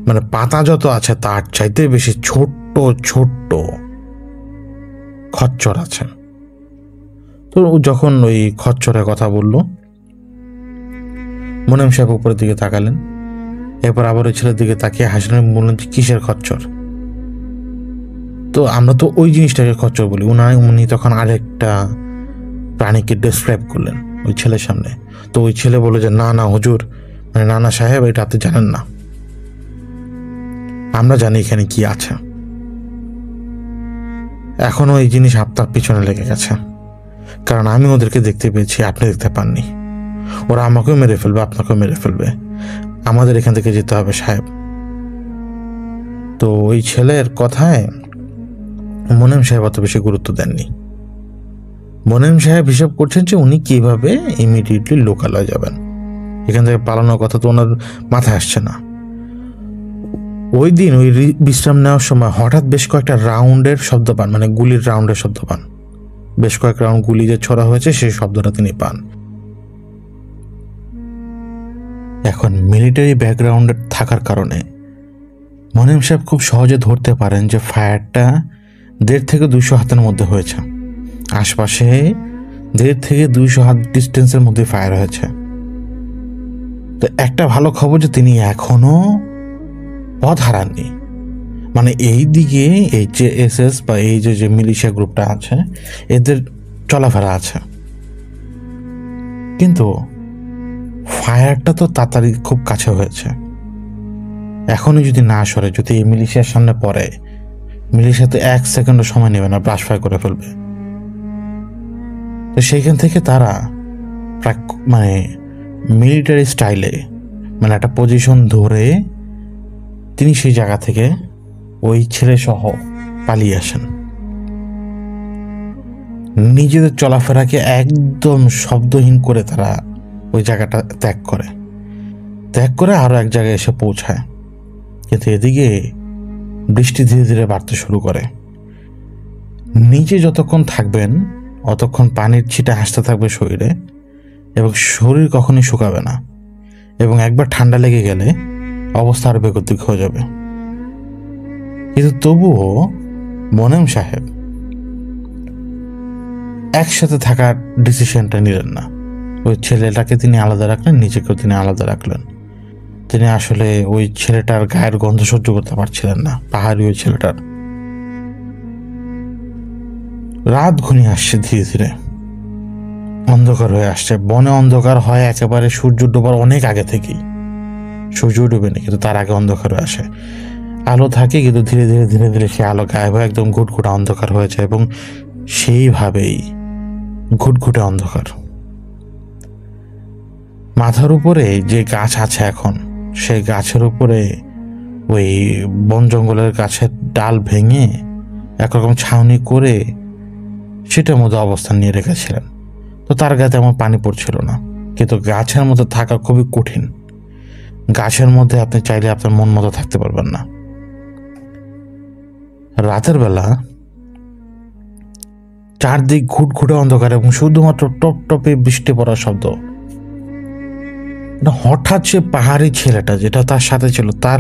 S1: মানে পাতা যত আছে তার চাইতে বেশি ছোট্ট ছোট্ট খচ্চর আছে। তো যখন ওই খচ্চরের কথা বলল, মোনেম সাহেব উপরের দিকে তাকালেন, এরপর আবার ওই ছেলের দিকে তাকিয়ে হাসলেন, বললেন যে কিসের খচ্চর? তো আমরা তো ওই জিনিসটাকে খচ্চর বলি। উনি তখন আরেকটা প্রাণীকে ডেসক্রাইব করলেন ওই ছেলের সামনে। তো ওই ছেলে বলল যে না হুজুর, মানে না সাহেব, এটা আপনি জানেন না, আমরা জানি এখানে কি আছে। এখনো এই জিনিস আপনার পিছনে লেগে গেছে, কারণ আমি ওদেরকে দেখতে পেয়েছি, আপনি দেখতে পাননি। ওরা আমাকেও মেরে ফেলবে, আপনাকেও মেরে ফেলবে, আমাদের এখান থেকে যেতে হবে সাহেব। তো ওই ছেলের কথায় মোনেম সাহেব অত বেশি গুরুত্ব দেননি। মোনেম সাহেব হিসাব করছেন যে উনি কিভাবে ইমিডিয়েটলি লোকালয় যাবেন, এখান থেকে পালানোর কথা তো ওনার মাথায় আসছে না। ওই দিন ওই বিশ্রাম নেওয়ার সময় হঠাৎ বেশ কয়েকটা রাউন্ডের শব্দ পান, মানে গুলির রাউন্ডের শব্দ পান। বেশ কয়েক রাউন্ড গুলি যে ছোড়া হয়েছে সেই শব্দটা তিনি পান। এখন মিলিটারি ব্যাকগ্রাউন্ডে থাকার কারণে মোনেম সাহেব খুব সহজে ধরতে পারেন যে ফায়ারটা 1.5 থেকে 200 হাতের মধ্যে হয়েছে, আশপাশে 1.5 থেকে 200 হাত ডিস্টেন্সের মধ্যে ফায়ার হয়েছে। তো একটা ভালো খবর যে তিনি এখনো পথ হারাননি, মানে এই দিকে এই যে এসএস বা এই যে মিলিশিয়া গ্রুপটা আছে এদের চলাফেরা আছে, কিন্তু ফায়ারটা তো তাড়াতাড়ি খুব কাছে হয়েছে। এখনই যদি না সরে, যদি এই মিলিশিয়ার সামনে পড়ে, মিলিশিয়াতে 1 সেকেন্ডও সময় নেবে না, ব্রাশ ফায়ার করে ফেলবে। তো সেইখান থেকে তারা মানে মিলিটারি স্টাইলে, মানে একটা পজিশন ধরে তিনি সেই জায়গা থেকে ওই ছেলে সহ পালিয়ে আসেন। নিজেদের চলাফেরাকে একদম শব্দহীন করে তারা ওই জায়গাটা ত্যাগ করে আরো এক জায়গায় এসে পৌঁছায়। কিন্তু এদিকে বৃষ্টি ধীরে ধীরে বাড়তে শুরু করে। নিচে যতক্ষণ থাকবেন অতক্ষণ পানির ছিটা আসতে থাকবে শরীরে, এবং শরীর কখনই শুকাবে না। এবং একবার ঠান্ডা লেগে গেলে অবস্থা আরো বেগতিক হয়ে যাবে। কিন্তু তবুও মোনেম সাহেব একসাথে থাকার ডিসিশনটা নিলেন না। ওই ছেলেটাকে তিনি আলাদা রাখলেন, নিজেকেও তিনি আলাদা রাখলেন। তিনি আসলে ওই ছেলেটার গায়ের গন্ধ সহ্য করতে পারছিলেন না, পাহাড়ি ওই ছেলেটার। রাত ঘনিয়ে আসছে, ধীরে ধীরে অন্ধকার হয়ে আসছে। বনে অন্ধকার হয় একেবারে সূর্য ডোবার অনেক আগে থেকেই। সূর্য ডুবে না, কিন্তু তার আগে অন্ধকার হয়ে আসে। আলো থাকে, কিন্তু ধীরে ধীরে ধীরে ধীরে সে আলো গায়েব হয়ে একদম ঘুটঘুটে অন্ধকার হয়ে যায়, এবং সেইভাবেই ঘুটঘুটে অন্ধকার। মাথার উপরে যে গাছ আছে এখন, সেই গাছের উপরে ওই বন জঙ্গলের গাছের ডাল ভেঙে একরকম ছাউনি করে সেটার মধ্যে অবস্থান নিয়ে রেখেছিলেন। তো তার গায়ে তেমন পানি পড়ছিল না, কিন্তু গাছের মধ্যে থাকা খুবই কঠিন। গাছের মধ্যে আপনি চাইলে আপনার মন মতো থাকতে পারবেন না। রাতের বেলা চারদিক ঘুটঘুটে অন্ধকার এবং শুধুমাত্র টপ টপে বৃষ্টি পড়ার শব্দ। হঠাৎ সে পাহাড়ি ছেলেটা যেটা তার সাথে ছিল, তার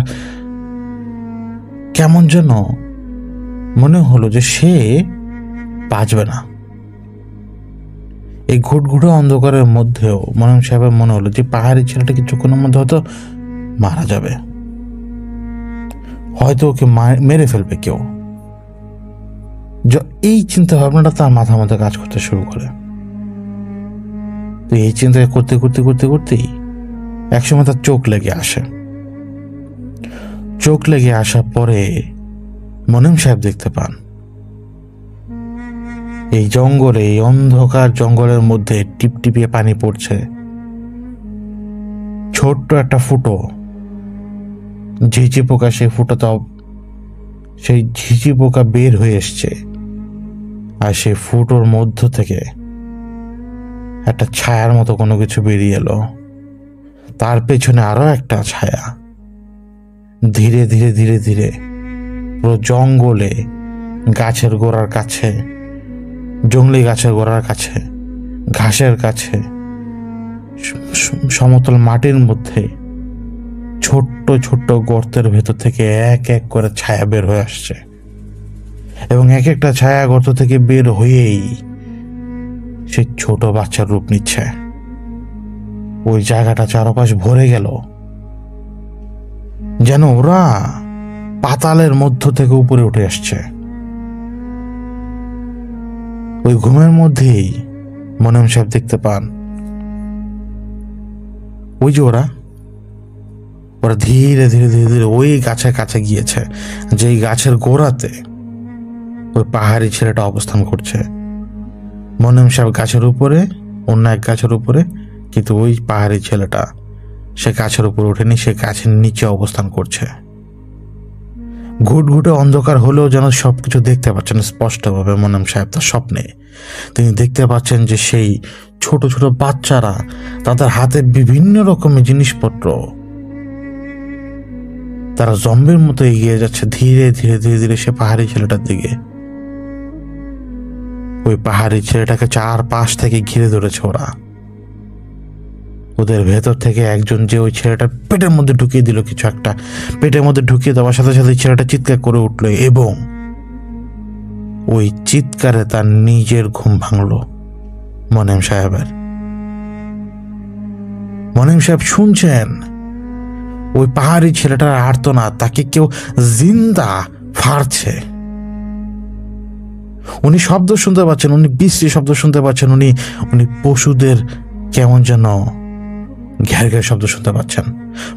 S1: কেমন যেন মনে হলো যে সে বাঁচবে না। এই ঘুটঘুটে অন্ধকারের মধ্যেও মোনেম সাহেবের মনে হলো যে পাহাড়ি ছেলেটা কিছুক্ষণের মধ্যে হয়তো মারা যাবে, হয়তো ওকে মেরে ফেলবে কেউ। এই চিন্তা ভাবনাটা তার মাথার মধ্যে কাজ করতে শুরু করে। তো এই চিন্তা করতে করতে করতে করতেই একসময় তার চোখ লেগে আসে। চোখ লেগে আসার পরে মোনেম সাহেব দেখতে পান এই জঙ্গলে, এই অন্ধকার জঙ্গলের মধ্যে টিপটিপিয়ে পানি পড়ছে। ছোট্ট একটা ফুটো, ঝিঝি পোকা, সেই ফুটোটা, সেই ঝিঝি পোকা বের হয়ে এসছে। আর সেই ফুটোর মধ্য থেকে একটা ছায়ার মতো কোনো কিছু বেরিয়ে এলো। তার পেছনে আরো একটা ছায়া। ধীরে ধীরে ধীরে ধীরে পুরো জঙ্গলে, গাছের গোড়ার কাছে, জঙ্গলি গাছের গোড়ার কাছে, ঘাসের কাছে, সমতল মাটির মধ্যে ছোট্ট ছোট্ট গর্তের ভেতর থেকে এক এক করে ছায়া বের হয়ে আসছে। এবং এক একটা ছায়া গর্ত থেকে বের হয়েই সে ছোট বাচ্চার রূপ নিচ্ছে। ওই জায়গাটা চারপাশ ভরে গেল, যেন ওরা পাতালের মধ্য থেকে উপরে উঠে আসছে। ওই ঘুমের মধ্যেই মোনেম সাহেব দেখতে পান ওই যে ওরা ধীরে ধীরে ধীরে ধীরে ওই গাছের কাছে গিয়েছে, যেই গাছের গোড়াতে ওই পাহাড়ি ছেলেটা অবস্থান করছে। মোনেম সাহেব গাছের উপরে, অন্য এক গাছের উপরে, কিন্তু ওই পাহাড়ি ছেলেটা সে গাছের উপরে ওঠেনি, সে গাছের নিচে অবস্থান করছে। ঘুটঘুটে অন্ধকার হলেও যেন সবকিছু দেখতে পাচ্ছেন স্পষ্টভাবে মোনেম সাহেব তার স্বপ্নে। তিনি দেখতে পাচ্ছেন যে সেই ছোট ছোট বাচ্চারা, তাদের হাতে বিভিন্ন রকমের জিনিসপত্র, তারা জম্বির মতো এগিয়ে যাচ্ছে ধীরে ধীরে ধীরে ধীরে সে পাহাড়ি ছেলেটার দিকে। ওই পাহাড়ি ছেলেটাকে চারপাশ থেকে ঘিরে ধরেছে ওরা। ওদের ভেতর থেকে একজন যে ওই ছেলেটার পেটের মধ্যে ঢুকিয়ে দিল কিছু একটা। পেটের মধ্যে ঢুকিয়ে দেওয়ার সাথে সাথে ছেলেটা চিৎকার করে উঠল, এবং ওই চিৎকারে তার নিজের ঘুম ভাঙল মোনেম সাহেবের। মোনেম সাহেব শুনছেন ওই পাহাড়ি ছেলেটার আর্তনাদ, তাকে কেউ জিন্দা ফাড়ছে। উনি শব্দ শুনতে পাচ্ছেন, উনি বিশ্রী শব্দ শুনতে পাচ্ছেন, উনি পশুদের কেমন যেন ঘের ঘের শব্দ শুনতে পাচ্ছেন।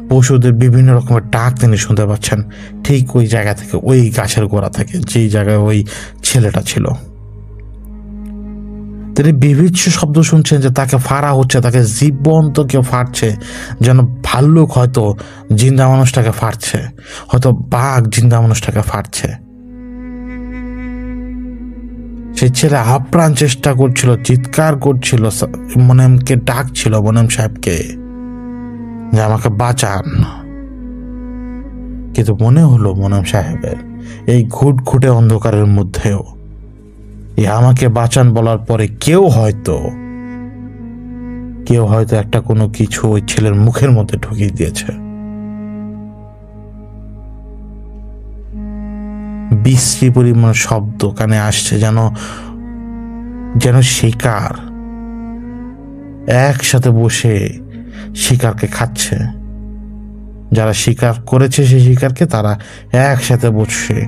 S1: পশুদের বিভিন্ন রকমের ডাক তিনি শুনতে পাচ্ছেন, ঠিক ওই জায়গা থেকে, ওই গাছের গোড়া থেকে, যেই জায়গায় ওই ছেলেটা ছিল। তিনি বিভৎস শব্দ শুনছেন যে তাকে ফাড়া হচ্ছে, তাকে জীবন্ত কেউ ফাড়ছে, যেন ভাল্লুক হয়তো জিন্দা মানুষটাকে ফাড়ছে, হয়তো বাঘ জিন্দা মানুষটাকে ফাড়ছে। সেই ছেলে আপ্রাণ চেষ্টা করছিল, চিৎকার করছিল, মোনেমকে ডাকছিল, মোনেম সাহেবকে, যে আমাকে বাঁচান। কিন্তু মনে হলো মোনেম সাহেবের এই ঘুটঘুটে অন্ধকারের মধ্যেও আমাকে বাঁচান বলার পরে কেউ হয়তো কেউ হয়তো একটা কোনো কিছু ওই ছেলের মুখের মধ্যে ঢুকিয়ে দিয়েছে। বিশ্রী পরিমাণ শব্দ কানে আসছে, যেন যেন শিকার একসাথে বসে শিকারকে খাচ্ছে। যারা শিকার করেছে সেই শিকারকে তারা একসাথে বসে,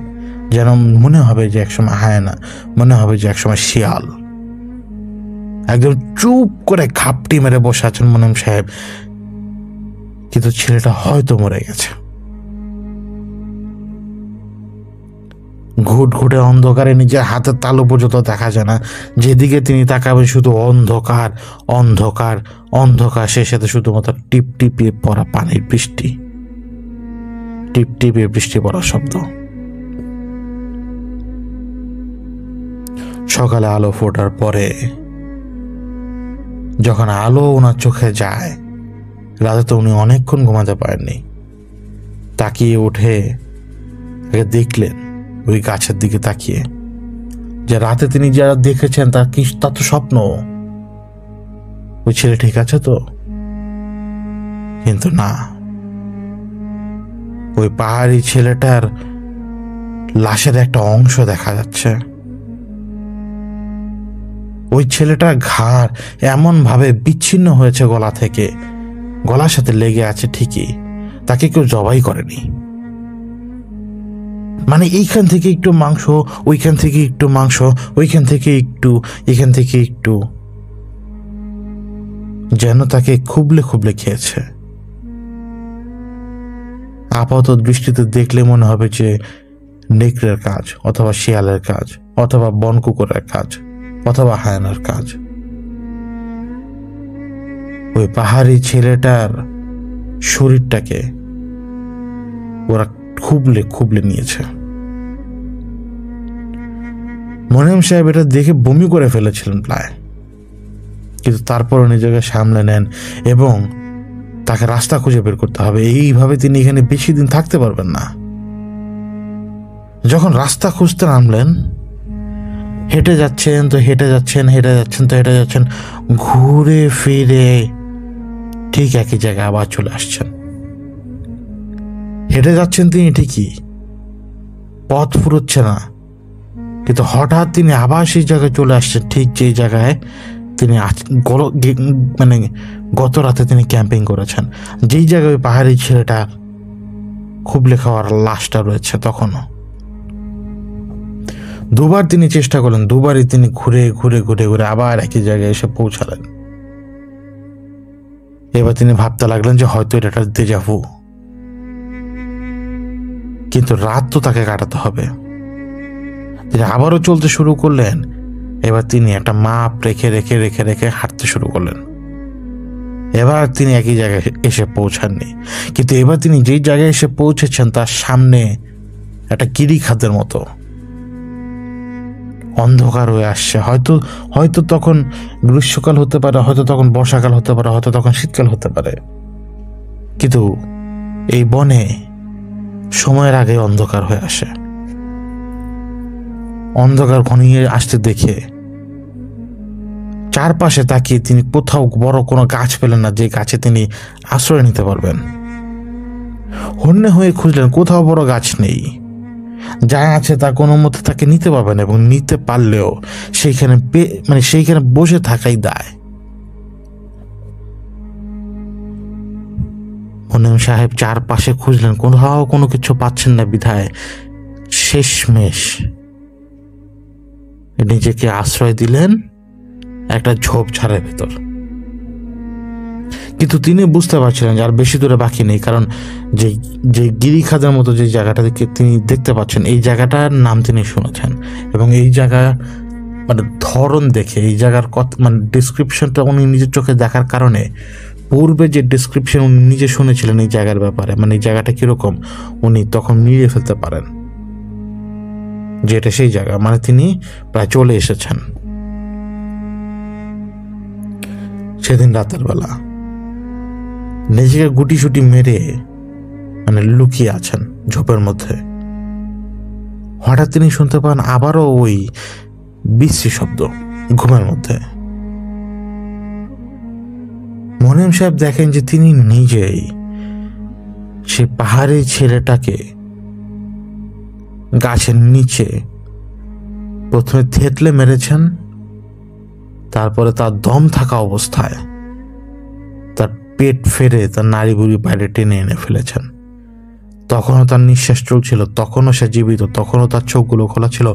S1: যেন মনে হবে যে একসময় হায়না, মনে হবে যে একসময় শিয়াল। একদম চুপ করে ঘাপটি মেরে বসে আছেন মোনেম সাহেব, কিন্তু ছেলেটা হয়তো মরে গেছে। ঘুটঘুটে অন্ধকারে নিজের হাতের তালু পর্যন্ত দেখা যায় না। যেদিকে তিনি তাকাবেন শুধু অন্ধকার, অন্ধকার, অন্ধকার। সে সাথে শুধুমাত্র টিপ টিপিয়ে পড়া পানির বৃষ্টি, টিপ টিপিয়ে বৃষ্টি পড়ার শব্দ। সকালে আলো ফোটার পরে যখন আলো ওনার চোখে যায়, রাতে তো উনি অনেকক্ষণ ঘুমাতে পারেননি। তাকিয়ে উঠে দেখলেন ওই গাছের দিকে তাকিয়ে যে রাতে তিনি যারা দেখেছেন তা তো স্বপ্ন। ওই ছেলে ঠিক আছে তো? কিন্তু না, ওই পাহাড়ি ছেলেটার লাশের একটা অংশ দেখা যাচ্ছে। ওই ছেলেটার ঘাড় এমন ভাবে বিচ্ছিন্ন হয়েছে গলা থেকে, গলার সাথে লেগে আছে ঠিকই, তাকে কেউ জবাই করেনি। মানে এইখান থেকে একটু মাংস, ওইখান থেকে একটু মাংস, ওইখান থেকে একটু, এখান থেকে একটু, যেন তাকে খুবলে খুবলে খেয়েছে। আপাতত দৃষ্টিতে দেখলে মনে হবে যে নেকড়ের কাজ, অথবা শিয়ালের কাজ, অথবা বন কুকুরের কাজ, অথবা হায়নার কাজ। ওই পাহাড়ি ছেলেটার শরীরটাকে ওরা খুবলে খুবলে নিয়েছে। মোনেম সাহেব এটা দেখে বমি করে ফেলেছিলেন প্রায়, কিন্তু তারপরও নিজেকে সামলে নেন এবং তাকে রাস্তা খুঁজে বের করতে হবে। এইভাবে তিনি এখানে বেশি দিন থাকতে পারবেন না। যখন রাস্তা খুঁজতে নামলেন, হেঁটে যাচ্ছেন তো হেঁটে যাচ্ছেন, হেঁটে যাচ্ছেন তো হেঁটে যাচ্ছেন, ঘুরে ফিরে ঠিক একই জায়গায় আবার চলে আসছেন। হেঁটে যাচ্ছেন তিনি ঠিকই, পথ ফুরোচ্ছে না, কিন্তু হঠাৎ তিনি আবার সেই জায়গায় চলে আসছেন, ঠিক যেই জায়গায় তিনি মানে গত রাতে তিনি ক্যাম্পিং করেছেন, যেই জায়গায় ওই পাহাড়ি ছেলেটা খুবলে খাওয়ার লাশটা রয়েছে। তখনও দুবার তিনি চেষ্টা করলেন, দুবারই তিনি ঘুরে ঘুরে ঘুরে ঘুরে আবার একই জায়গায় এসে পৌঁছালেন। এবার তিনি ভাবতে লাগলেন যে হয়তো এটা একটা দেজাভু, কিন্তু রাত তো তাকে কাটাতে হবে। তিনি আবারও চলতে শুরু করলেন। এবার তিনি একটা মাপ রেখে রেখে রেখে রেখে হাঁটতে শুরু করলেন। এবার তিনি একই জায়গায় এসে পৌঁছাননি, কিন্তু এবার তিনি যেই জায়গায় এসে পৌঁছেছেন তার সামনে একটা গিরিখাতের মতো অন্ধকার হয়ে আসছে। হয়তো হয়তো তখন গ্রীষ্মকাল হতে পারে, হয়তো তখন বর্ষাকাল হতে পারে, হয়তো তখন শীতকাল হতে পারে, কিন্তু এই বনে সময়ের আগে অন্ধকার হয়ে আসে। অন্ধকার ঘনিয়ে আসতে দেখে চারপাশে তাকিয়ে তিনি কোথাও বড় কোনো গাছ পেলেন না যে গাছে তিনি আশ্রয় নিতে পারবেন। হন্যে হয়ে খুঁজলেন, কোথাও বড় গাছ নেই। যা আছে তা কোনো মতে তাকে নিতে পারবেন, এবং নিতে পারলেও সেইখানে বসে থাকাই দায়। মোনেম সাহেব চারপাশে খুঁজলেন, কোথাও কোনো কিছু পাচ্ছেন না বিধায় শেষমেশ নিজেকে আশ্রয় দিলেন একটা ঝোপঝাড়ের ভেতর। কিন্তু তিনি বুঝতে পারছিলেন যে আর বেশি দূরে বাকি নেই, কারণ যে গিরিখাদের মতো যে জায়গাটাকে তিনি দেখতে পাচ্ছেন, এই জায়গাটার নাম তিনি শুনেছেন, এবং এই জায়গা মানে ধরন দেখে এই জায়গার মানে ডিসক্রিপশনটা উনি নিজের চোখে দেখার কারণে পূর্বে যে ডিসক্রিপশন উনি নিজে শুনেছিলেন এই জায়গার ব্যাপারে, মানে এই জায়গাটা কিরকম, উনি তখন মিলিয়ে ফেলতে পারেন যে এটা সেই জায়গা। মানে তিনি প্রায় চলে এসেছেন। সেদিন রাতের বেলা নিজেকে গুটি সুটি মেরে মানে লুকিয়ে আছেন ঝোপের মধ্যে। হঠাৎ তিনি শুনতে পান আবারও ওই বিশ্রী শব্দ ঘুমের মধ্যে। মোনেম সাহেব দেখেন যে তিনি নিজেই সে পাহাড়ি ছেলেটাকে গাছের নিচে প্রথমে থেতলে মেরেছেন, তারপরে তার দম থাকা অবস্থায় তার পেট ফেরে তার নাড়ি বুড়ি বাইরে টেনে এনে ফেলেছেন। তখনও তার নিঃশ্বাস চলছিল, তখনও সে জীবিত, তখনও তার চোখগুলো খোলা ছিল,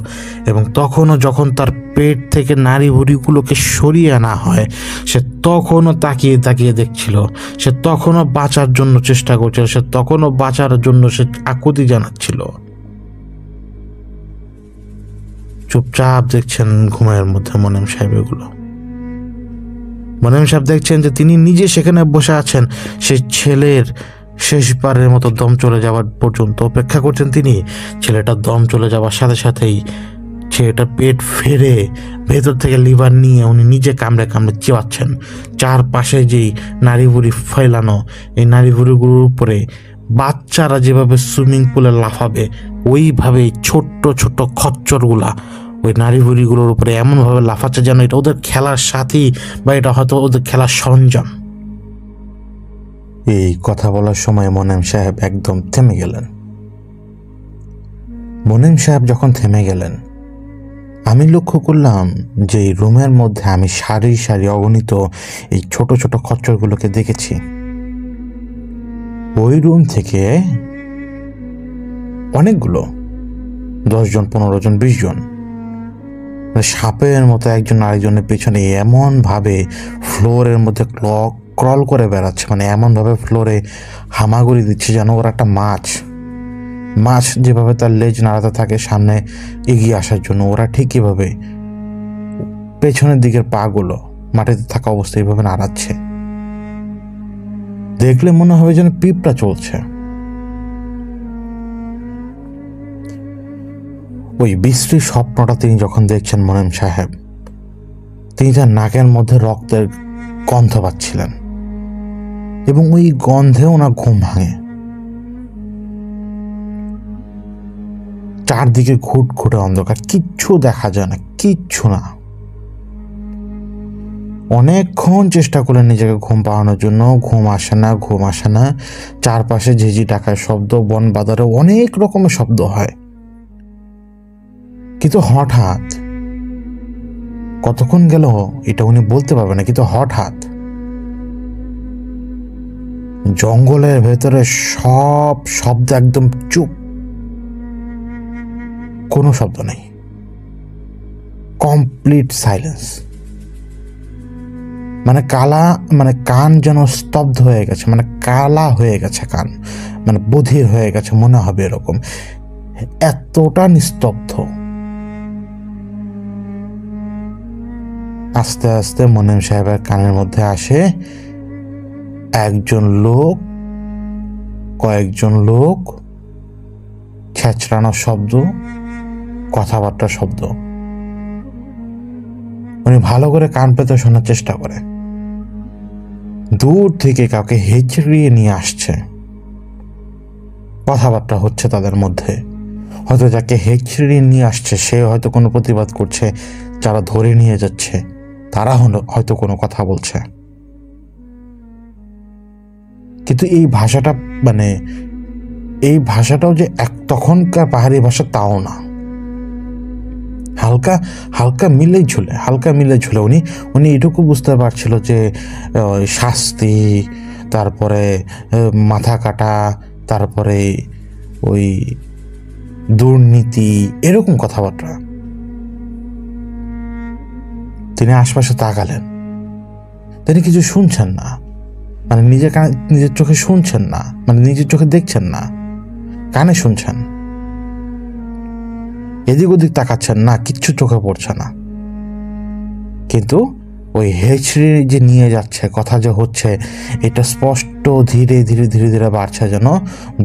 S1: এবং তখনও যখন তার পেট থেকে নাড়ি ভুড়িগুলোকে সরিয়ে আনা হয় সে তখনও তাকিয়ে তাকিয়ে দেখছিল, সে তখনও বাঁচার জন্য চেষ্টা করছিল, সে তখনও বাঁচার জন্য সে আকুতি জানাচ্ছিল। চুপচাপ দেখছেন ঘুমের মধ্যে মোনেম সাহেব এগুলো। মোনেম সাহেব দেখছেন যে তিনি নিজে সেখানে বসে আছেন, সে ছেলের শেষবারের মতো দম চলে যাওয়ার পর্যন্ত অপেক্ষা করছেন তিনি। ছেলেটার দম চলে যাওয়ার সাথে সাথেই ছেলেটার পেট ফেরে ভেতর থেকে লিভার নিয়ে উনি নিজে কামড়ে কামড়ে চিবাচ্ছেন। চারপাশে যেই নাড়ি ভুড়ি ফেলানো, এই নাড়ি ভুড়িগুলোর উপরে বাচ্চারা যেভাবে সুইমিং পুলে লাফাবে ওইভাবেই ছোট্ট ছোট্ট খচ্চরগুলা ওই নাড়ি ভুড়িগুলোর উপরে এমনভাবে লাফাচ্ছে যেন এটা ওদের খেলার সাথী বা এটা হয়তো ওদের খেলার সরঞ্জাম। এই কথা বলার সময় মোনেম সাহেব একদম থেমে গেলেন। মোনেম সাহেব যখন থেমে গেলেন, আমি লক্ষ্য করলাম যে এই রুমের মধ্যে আমি সারি সারি অগণিত এই ছোট ছোট খচ্চরগুলোকে দেখেছি। ওই রুম থেকে অনেকগুলো, 10 জন, 15 জন, 20 জন সাপের মতো একজন আরেকজনের পেছনে এমন ভাবে ফ্লোরের মধ্যে ক্রল করে বেড়াচ্ছে, মানে এমন ভাবে ফ্লোরে হামাগুড়ি দিচ্ছে যেন ওরা একটা মাছ যেভাবে তার লেজ নাড়াতে থাকে সামনে এগিয়ে আসার জন্য, ওরা ঠিক এভাবে পেছনের দিকের পা গুলো মাটিতে থাকা অবস্থায় এইভাবে নাড়াচ্ছে। দেখলে মনে হবে যেন পিঁপড়া চলছে। ওই বিশ্রী স্বপ্নটা তিনি যখন দেখছেন মোনেম সাহেব, তিনি তার নাকের মধ্যে রক্তের গন্ধ পাচ্ছিলেন এবং ওই গন্ধে ওনার ঘুম ভাঙে। চারদিকে ঘুটঘুটে অন্ধকার, কিচ্ছু দেখা যায় না, কিচ্ছু না। অনেকক্ষণ চেষ্টা করলেন নিজেকে ঘুম পাওয়ানোর জন্য, ঘুম আসে না। চারপাশে ঝিঝি ডাকার শব্দ, বন বাজারে অনেক রকমের শব্দ হয়, কিন্তু হঠাৎ, কতক্ষণ গেল এটা উনি বলতে পারবেন না, কিন্তু হঠাৎ জঙ্গলের ভেতরে সব শব্দ একদম চুপ, কোনো শব্দ নেই, কমপ্লিট সাইলেন্স। মানে কান যেন স্তব্ধ হয়ে গেছে, মানে কালা হয়ে গেছে কান, মানে বধির হয়ে গেছে মনে হবে এরকম, এতটা নিস্তব্ধ। আস্তে আস্তে মোনেম সাহেবের কানের মধ্যে আসে কয়েকজন লোক, ছেঁচড়ানোর শব্দ, কথাবার্তার শব্দ। উনি ভালো করে কান পেতে শোনার চেষ্টা করে। দূর থেকে কাউকে হেঁচড়িয়ে নিয়ে আসছে, কথাবার্তা হচ্ছে তাদের মধ্যে। হয়তো যাকে হেঁচড়িয়ে নিয়ে আসছে সে হয়তো কোনো প্রতিবাদ করছে, যারা ধরে নিয়ে যাচ্ছে তারা হয়তো কোনো কথা বলছে। কিন্তু এই ভাষাটাও যে তখনকার পাহাড়ি ভাষা তাও না, হালকা মিলে ঝুলে। উনি এটুকু বুঝতে পারছিল যে শাস্তি, তারপরে মাথা কাটা, তারপরে ওই দুর্নীতি, এরকম কথাবার্তা। তিনি আশপাশে তাকালেন, তিনি কিছু শুনছেন না, মানে নিজের চোখে শুনছেন না, মানে নিজের চোখে দেখছেন না, কানে শুনছেন, এদিক ওদিক তাকাচ্ছেন না, কিচ্ছু চোখে পড়ছে না। কিন্তু ওই হেঁচড়ে যে নিয়ে যাচ্ছে, কথা যে হচ্ছে, এটা স্পষ্ট ধীরে ধীরে ধীরে ধীরে বাড়ছে, যেন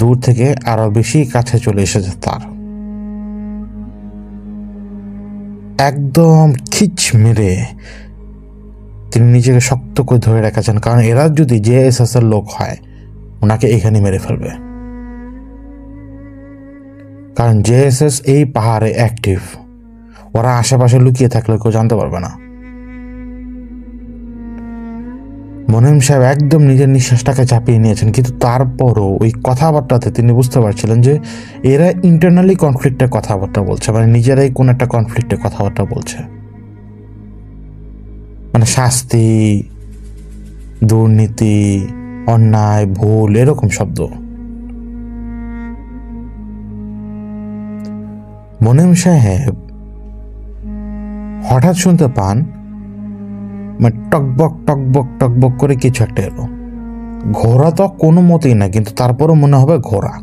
S1: দূর থেকে আরো বেশি কাছে চলে এসেছে তার। একদম খিচ মেরে তিনি নিজেকে শক্ত করে ধরে রেখেছেন, কারণ এরা যদি জেএসএস এর লোক হয় ওনাকে এখানে মেরে ফেলবে, কারণ জেএসএস এই পাহাড়ে অ্যাক্টিভ। ওরা আশেপাশে লুকিয়ে থাকলে কেউ জানতে পারবে না। মোনেম সাহেব একদম নিজের নিঃশ্বাসটাকে চাপিয়ে নিয়েছেন, কিন্তু তারপরও ওই কথাবার্তাতে তিনি বুঝতে পারছিলেন যে এরা ইন্টারনালি কনফ্লিক্টের কথাবার্তা বলছে, মানে নিজেরাই কোন একটা কনফ্লিক্টের কথাবার্তা বলছে, মানে শাস্তি, দুর্নীতি, অন্যায়, ভুল, এরকম শব্দ। মোনেম সাহেব হঠাৎ শুনতে পান মানে টকবক টকবক টকবক করে কিছু একটা এলো। ঘোড়া তো কোনো মতেই না, কিন্তু তারপরও মনে হবে ঘোড়া,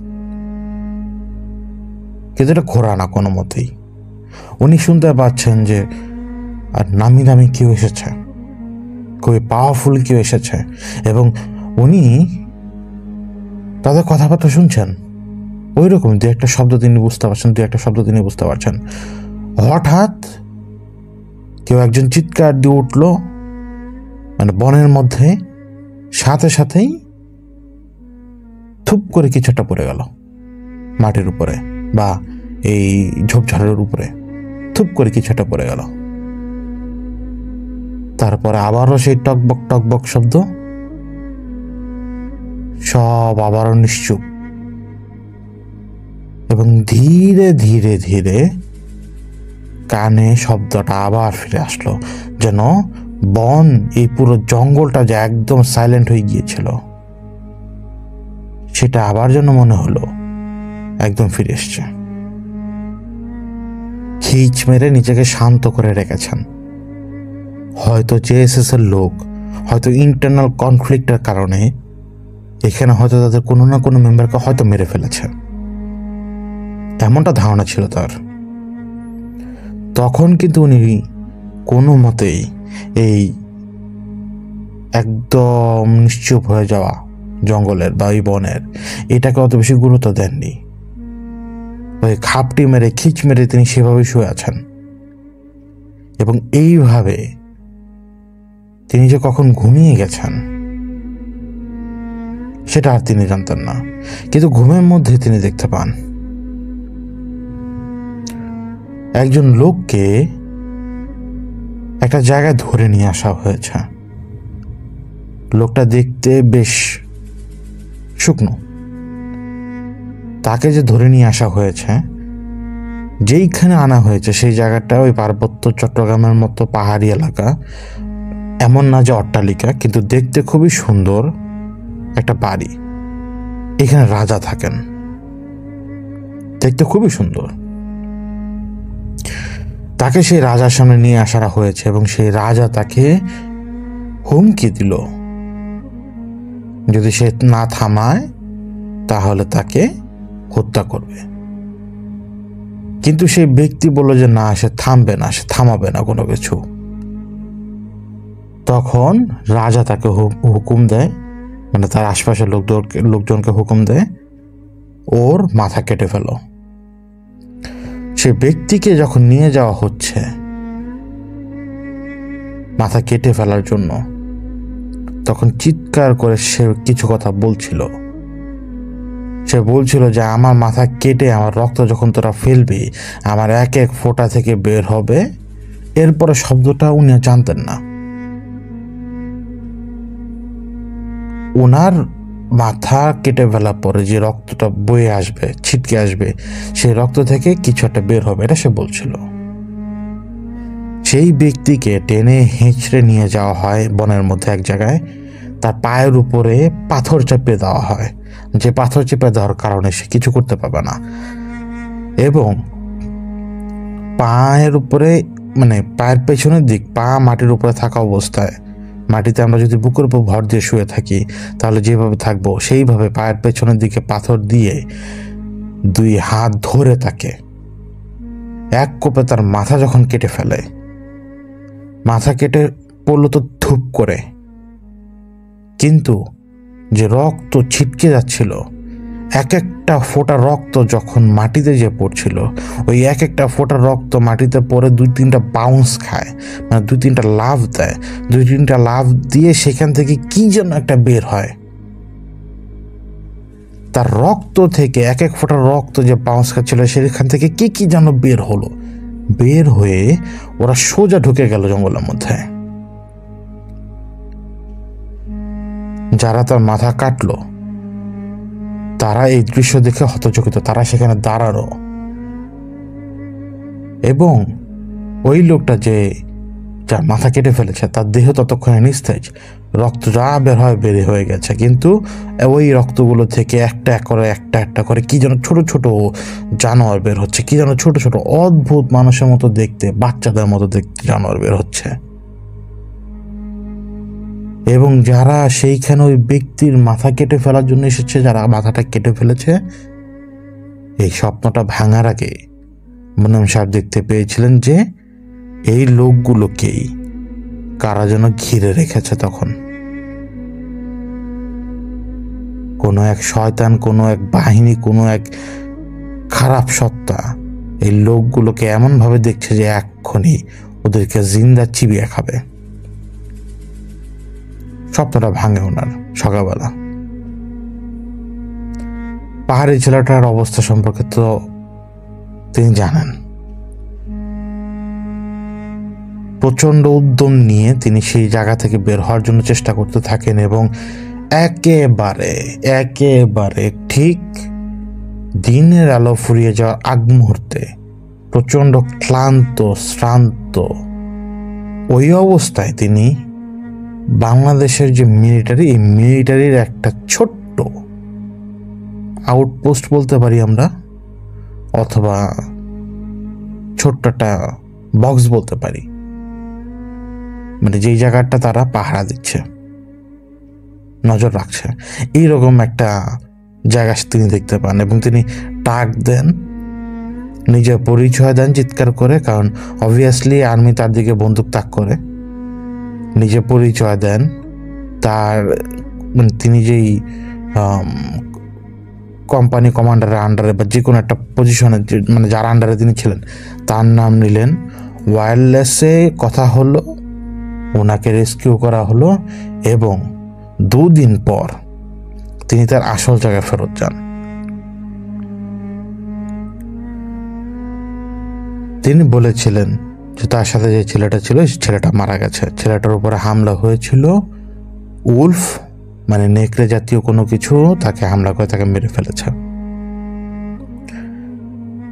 S1: কিন্তু এটা ঘোড়া না কোনো মতেই। উনি শুনতে পাচ্ছেন যে আর নামি দামি কেউ এসেছে, খুবই পাওয়ারফুল কেউ এসেছে, এবং উনি তাদের কথাবার্তা শুনছেন। ওই রকম দু একটা শব্দ তিনি বুঝতে পারছেন। হঠাৎ কেউ একজন চিৎকার দিয়ে উঠল, মানে বনের মধ্যে, সাথে সাথেই থুপ করে কিছু একটা পড়ে গেল মাটির উপরে বা এই ঝোপঝাড়ের উপরে, থুপ করে কিছু একটা পড়ে গেল। তারপরে আবারও সেই টকবক টকবক শব্দ, সব আবারও নিশ্চুপ, এবং ধীরে ধীরে ধীরে কানে শব্দটা আবার ফিরে আসলো, যেন বন, এই পুরো জঙ্গলটা যে একদম সাইলেন্ট হয়ে গিয়েছিল সেটা আবার যেন মনে হলো একদম ফিরে এসছে। খিচ মেরে নিজেকে শান্ত করে রেখেছেন। হয়তো জেএসএস এর লোক, হয়তো ইন্টারনাল কনফ্লিক্টের কারণে এখানে হয়তো তাদের কোনো না কোনো মেম্বারকে হয়তো মেরে ফেলেছে, এমনটা ধারণা ছিল তার। তখন কিন্তু উনি কোনো মতেই এই একদম নিশ্চুপ হয়ে যাওয়া জঙ্গলের বা এই বনের এটাকে অত বেশি গুরুত্ব দেননি। ওই খাপটি মেরে, খিচ মেরে তিনি সেভাবে শুয়ে আছেন, এবং এইভাবে তিনি যে কখন ঘুমিয়ে গেছেন সেটা আর তিনি জানতেন না। কিন্তু ঘুমের মধ্যে তিনি দেখতে পান একজন লোককে একটা জায়গায় ধরে নিয়ে আসা হয়েছে। লোকটা দেখতে বেশ শুকনো। তাকে যে ধরে নিয়ে আসা হয়েছে, যেইখানে আনা হয়েছে সেই জায়গাটা ওই পার্বত্য চট্টগ্রামের মতো পাহাড়ি এলাকা, এমন না যে অট্টালিকা, কিন্তু দেখতে খুবই সুন্দর একটা বাড়ি। এখানে রাজা থাকেন, দেখতে খুবই সুন্দর। তাকে সেই রাজার সামনে নিয়ে আসা হয়েছে, এবং সেই রাজা তাকে হুমকি দিল যদি সে না থামায় তাহলে তাকে হত্যা করবে। কিন্তু সেই ব্যক্তি বলল যে না, সে থামবে না, সে থামাবে না কোনো কিছু। তখন রাজা তাকে হুকুম দেয়, মানে তার আশপাশের লোকজনকে হুকুম দেয়, ওর মাথা কেটে ফেলো। সে ব্যক্তিকে যখন নিয়ে যাওয়া হচ্ছে মাথা কেটে ফেলার জন্য, তখন চিৎকার করে সে কিছু কথা বলছিল। সে বলছিল যে আমার মাথা কেটে আমার রক্ত যখন তোরা ফেলবি, আমার এক এক ফোঁটা থেকে বের হবে। এরপরে শব্দটা উনি জানতেন না। ওনার মাথা কেটে ফেলার পরে যে রক্তটা বয়ে আসবে, ছিটকে আসবে, সেই রক্ত থেকে কিছু একটা বের হবে, এটা সে বলছিল। সেই ব্যক্তিকে টেনে হেঁচড়ে নিয়ে যাওয়া হয় বনের মধ্যে এক জায়গায়। তার পায়ের উপরে পাথর চেপে দেওয়া হয়, যে পাথর চেপে দেওয়ার কারণে সে কিছু করতে পারবে না। এবং পায়ের উপরে, মানে পায়ের পেছনের দিক, পা মাটির উপরে থাকা অবস্থায়, মাটিতে আমরা যদি বুকের উপর ভর দিয়ে শুয়ে থাকি তাহলে যেভাবে থাকবো সেইভাবে পায়ের পেছনের দিকে পাথর দিয়ে দুই হাত ধরে তাকে এক কোপে তার মাথা যখন কেটে ফেলে, মাথা কেটে পড়লো তো ধূপ করে, কিন্তু যে রক্ত ছিটকে যাচ্ছিল, এক একটা ফোঁটা রক্ত যখন মাটিতে যে পড়ছিল, ওই এক একটা ফোঁটা রক্ত মাটিতে পড়ে দুই তিনটা বাউন্স খায়, মানে দুই তিনটা লাফ দেয়। দুই তিনটা লাফ দিয়ে সেখান থেকে কি যেন একটা বের হয়। তার রক্ত থেকে, এক এক ফোঁটা রক্ত যে বাউন্স খাচ্ছিল সেখান থেকে কি যেন বের হলো। বের হয়ে ওরা সোজা ঢুকে গেল জঙ্গলের মধ্যে। যারা তার মাথা কাটলো তারা এই দৃশ্য দেখে হতচকিত, তারা সেখানে দাঁড়ালো এবং ওই লোকটা যে যার মাথা কেটে ফেলেছে তার দেহ ততক্ষণে নিস্তেজ, রক্ত যা বের হয় বেরিয়ে হয়ে গেছে, কিন্তু ওই রক্তগুলো থেকে একটা একটা করে কি যেন ছোট ছোট জানোয়ার বের হচ্ছে, কি যেন ছোট ছোট অদ্ভুত মানুষের মতো দেখতে, বাচ্চাদের মতো দেখতে জানোয়ার বের হচ্ছে। এবং যারা সেইখানে ওই ব্যক্তির মাথা কেটে ফেলার জন্য এসেছে, যারা মাথাটা কেটে ফেলেছে, এই স্বপ্নটা ভাঙার আগে মুনিম সাহেব দেখতে পেয়েছিলেন যে এই লোকগুলোকেই কারা যেন ঘিরে রেখেছে। তখন কোনো এক শয়তান, কোনো এক বাহিনী, কোনো এক খারাপ সত্তা এই লোকগুলোকে এমনভাবে দেখছে যে এক্ষুনি ওদেরকে জিন্দা চিবিয়ে খাবে। স্বপ্নটা ভাঙে ওনার সকালবেলা। পাহাড়ি ছেলেটার অবস্থা সম্পর্কে তো তিনি জানেন। প্রচন্ড উদ্যম নিয়ে তিনি সেই জায়গা থেকে বের হওয়ার জন্য চেষ্টা করতে থাকেন এবং একেবারে ঠিক দিনের আলো ফুরিয়ে যাওয়ার আগ মুহূর্তে প্রচন্ড ক্লান্ত শ্রান্ত ওই অবস্থায় তিনি বাংলাদেশের যে মিলিটারি, এই মিলিটারির একটা ছোট্ট আউটপোস্ট বলতে পারি আমরা, অথবা ছোট্ট একটা বক্স বলতে পারি, মানে যেই জায়গাটা তারা পাহারা দিচ্ছে, নজর রাখছে, এইরকম একটা জায়গা তিনি দেখতে পান। এবং তিনি ডাক দেন, নিজের পরিচয় দেন চিৎকার করে, কারণ অবভিয়াসলি আর্মি তার দিকে বন্দুক তাক করে। নিজে পরিচয় দেন, তার মানে তিনি যেই কোম্পানি কমান্ডারের আন্ডারে বা যে কোনো একটা পজিশনে, মানে যার আন্ডারে তিনি ছিলেন, তার নাম নিলেন। ওয়্যারলেসে কথা হলো, ওনাকে রেস্কিউ করা হলো এবং 2 দিন পর তিনি তার আসল জায়গায় ফেরত যান। তিনি বলেছিলেন যে তার সাথে যে ছেলেটা ছিল, সেই ছেলেটা মারা গেছে। ছেলেটার উপরে হামলা হয়েছিল, উলফ মানে নেকড়ে জাতীয় কোনো কিছু তাকে হামলা করে তাকে মেরে ফেলেছে।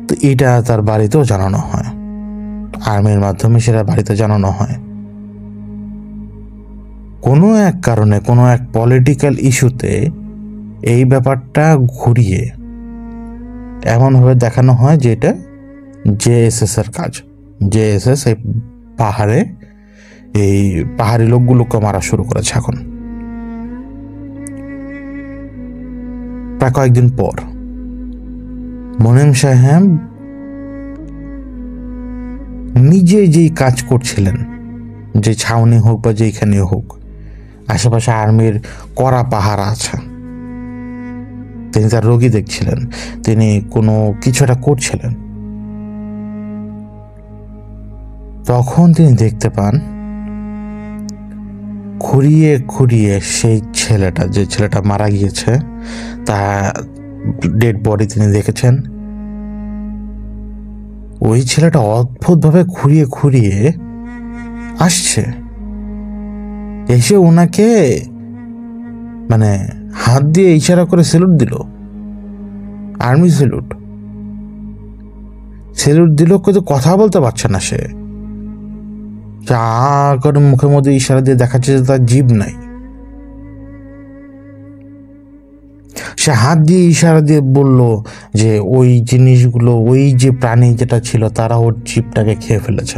S1: তো এটা তার বাড়িতেও জানানো হয়, আর্মির মাধ্যমে সেটা বাড়িতে জানানো হয়। কোনো এক কারণে, কোনো এক পলিটিক্যাল ইস্যুতে এই ব্যাপারটা ঘুরিয়ে এমনভাবে দেখানো হয় যে এটা জেএসএস এর কাজ। জেএসএস এই পাহাড়ে এই পাহাড়ি লোকগুলোকে মারা শুরু করেছে। এখন প্রায় কয়েকদিন পর মুনিম সাহেব নিজে যেই কাজ করছিলেন, যে ছাউনি হোক বা যেখানে হোক, আশেপাশে আর্মির কড়া পাহারা আছে, তিনি তার রোগী দেখছিলেন, তিনি কোনো কিছু একটা করছিলেন। তখন তিনি দেখতে পান খুঁড়িয়ে খুঁড়িয়ে সেই ছেলেটা, যে ছেলেটা মারা গিয়েছে, তার ডেড বডি তিনি দেখেছেন। ওই ছেলেটা অদ্ভুতভাবে খুঁড়িয়ে খুঁড়িয়ে আসছে, এসে ওনাকে মানে হাত দিয়ে ইশারা করে স্যালুট দিল, আর্মি স্যালুট দিল, কিন্তু কথা বলতে পারছে না। সে যা করে মুখের মধ্যে ইশারা দিয়ে দেখাচ্ছে যে তার জিভ নাই। সে হাত দিয়ে ইশারা দিয়ে বলল যে ওই জিনিসগুলো, ওই যে প্রাণী যেটা ছিল, তারা ওর জিভটাকে খেয়ে ফেলেছে।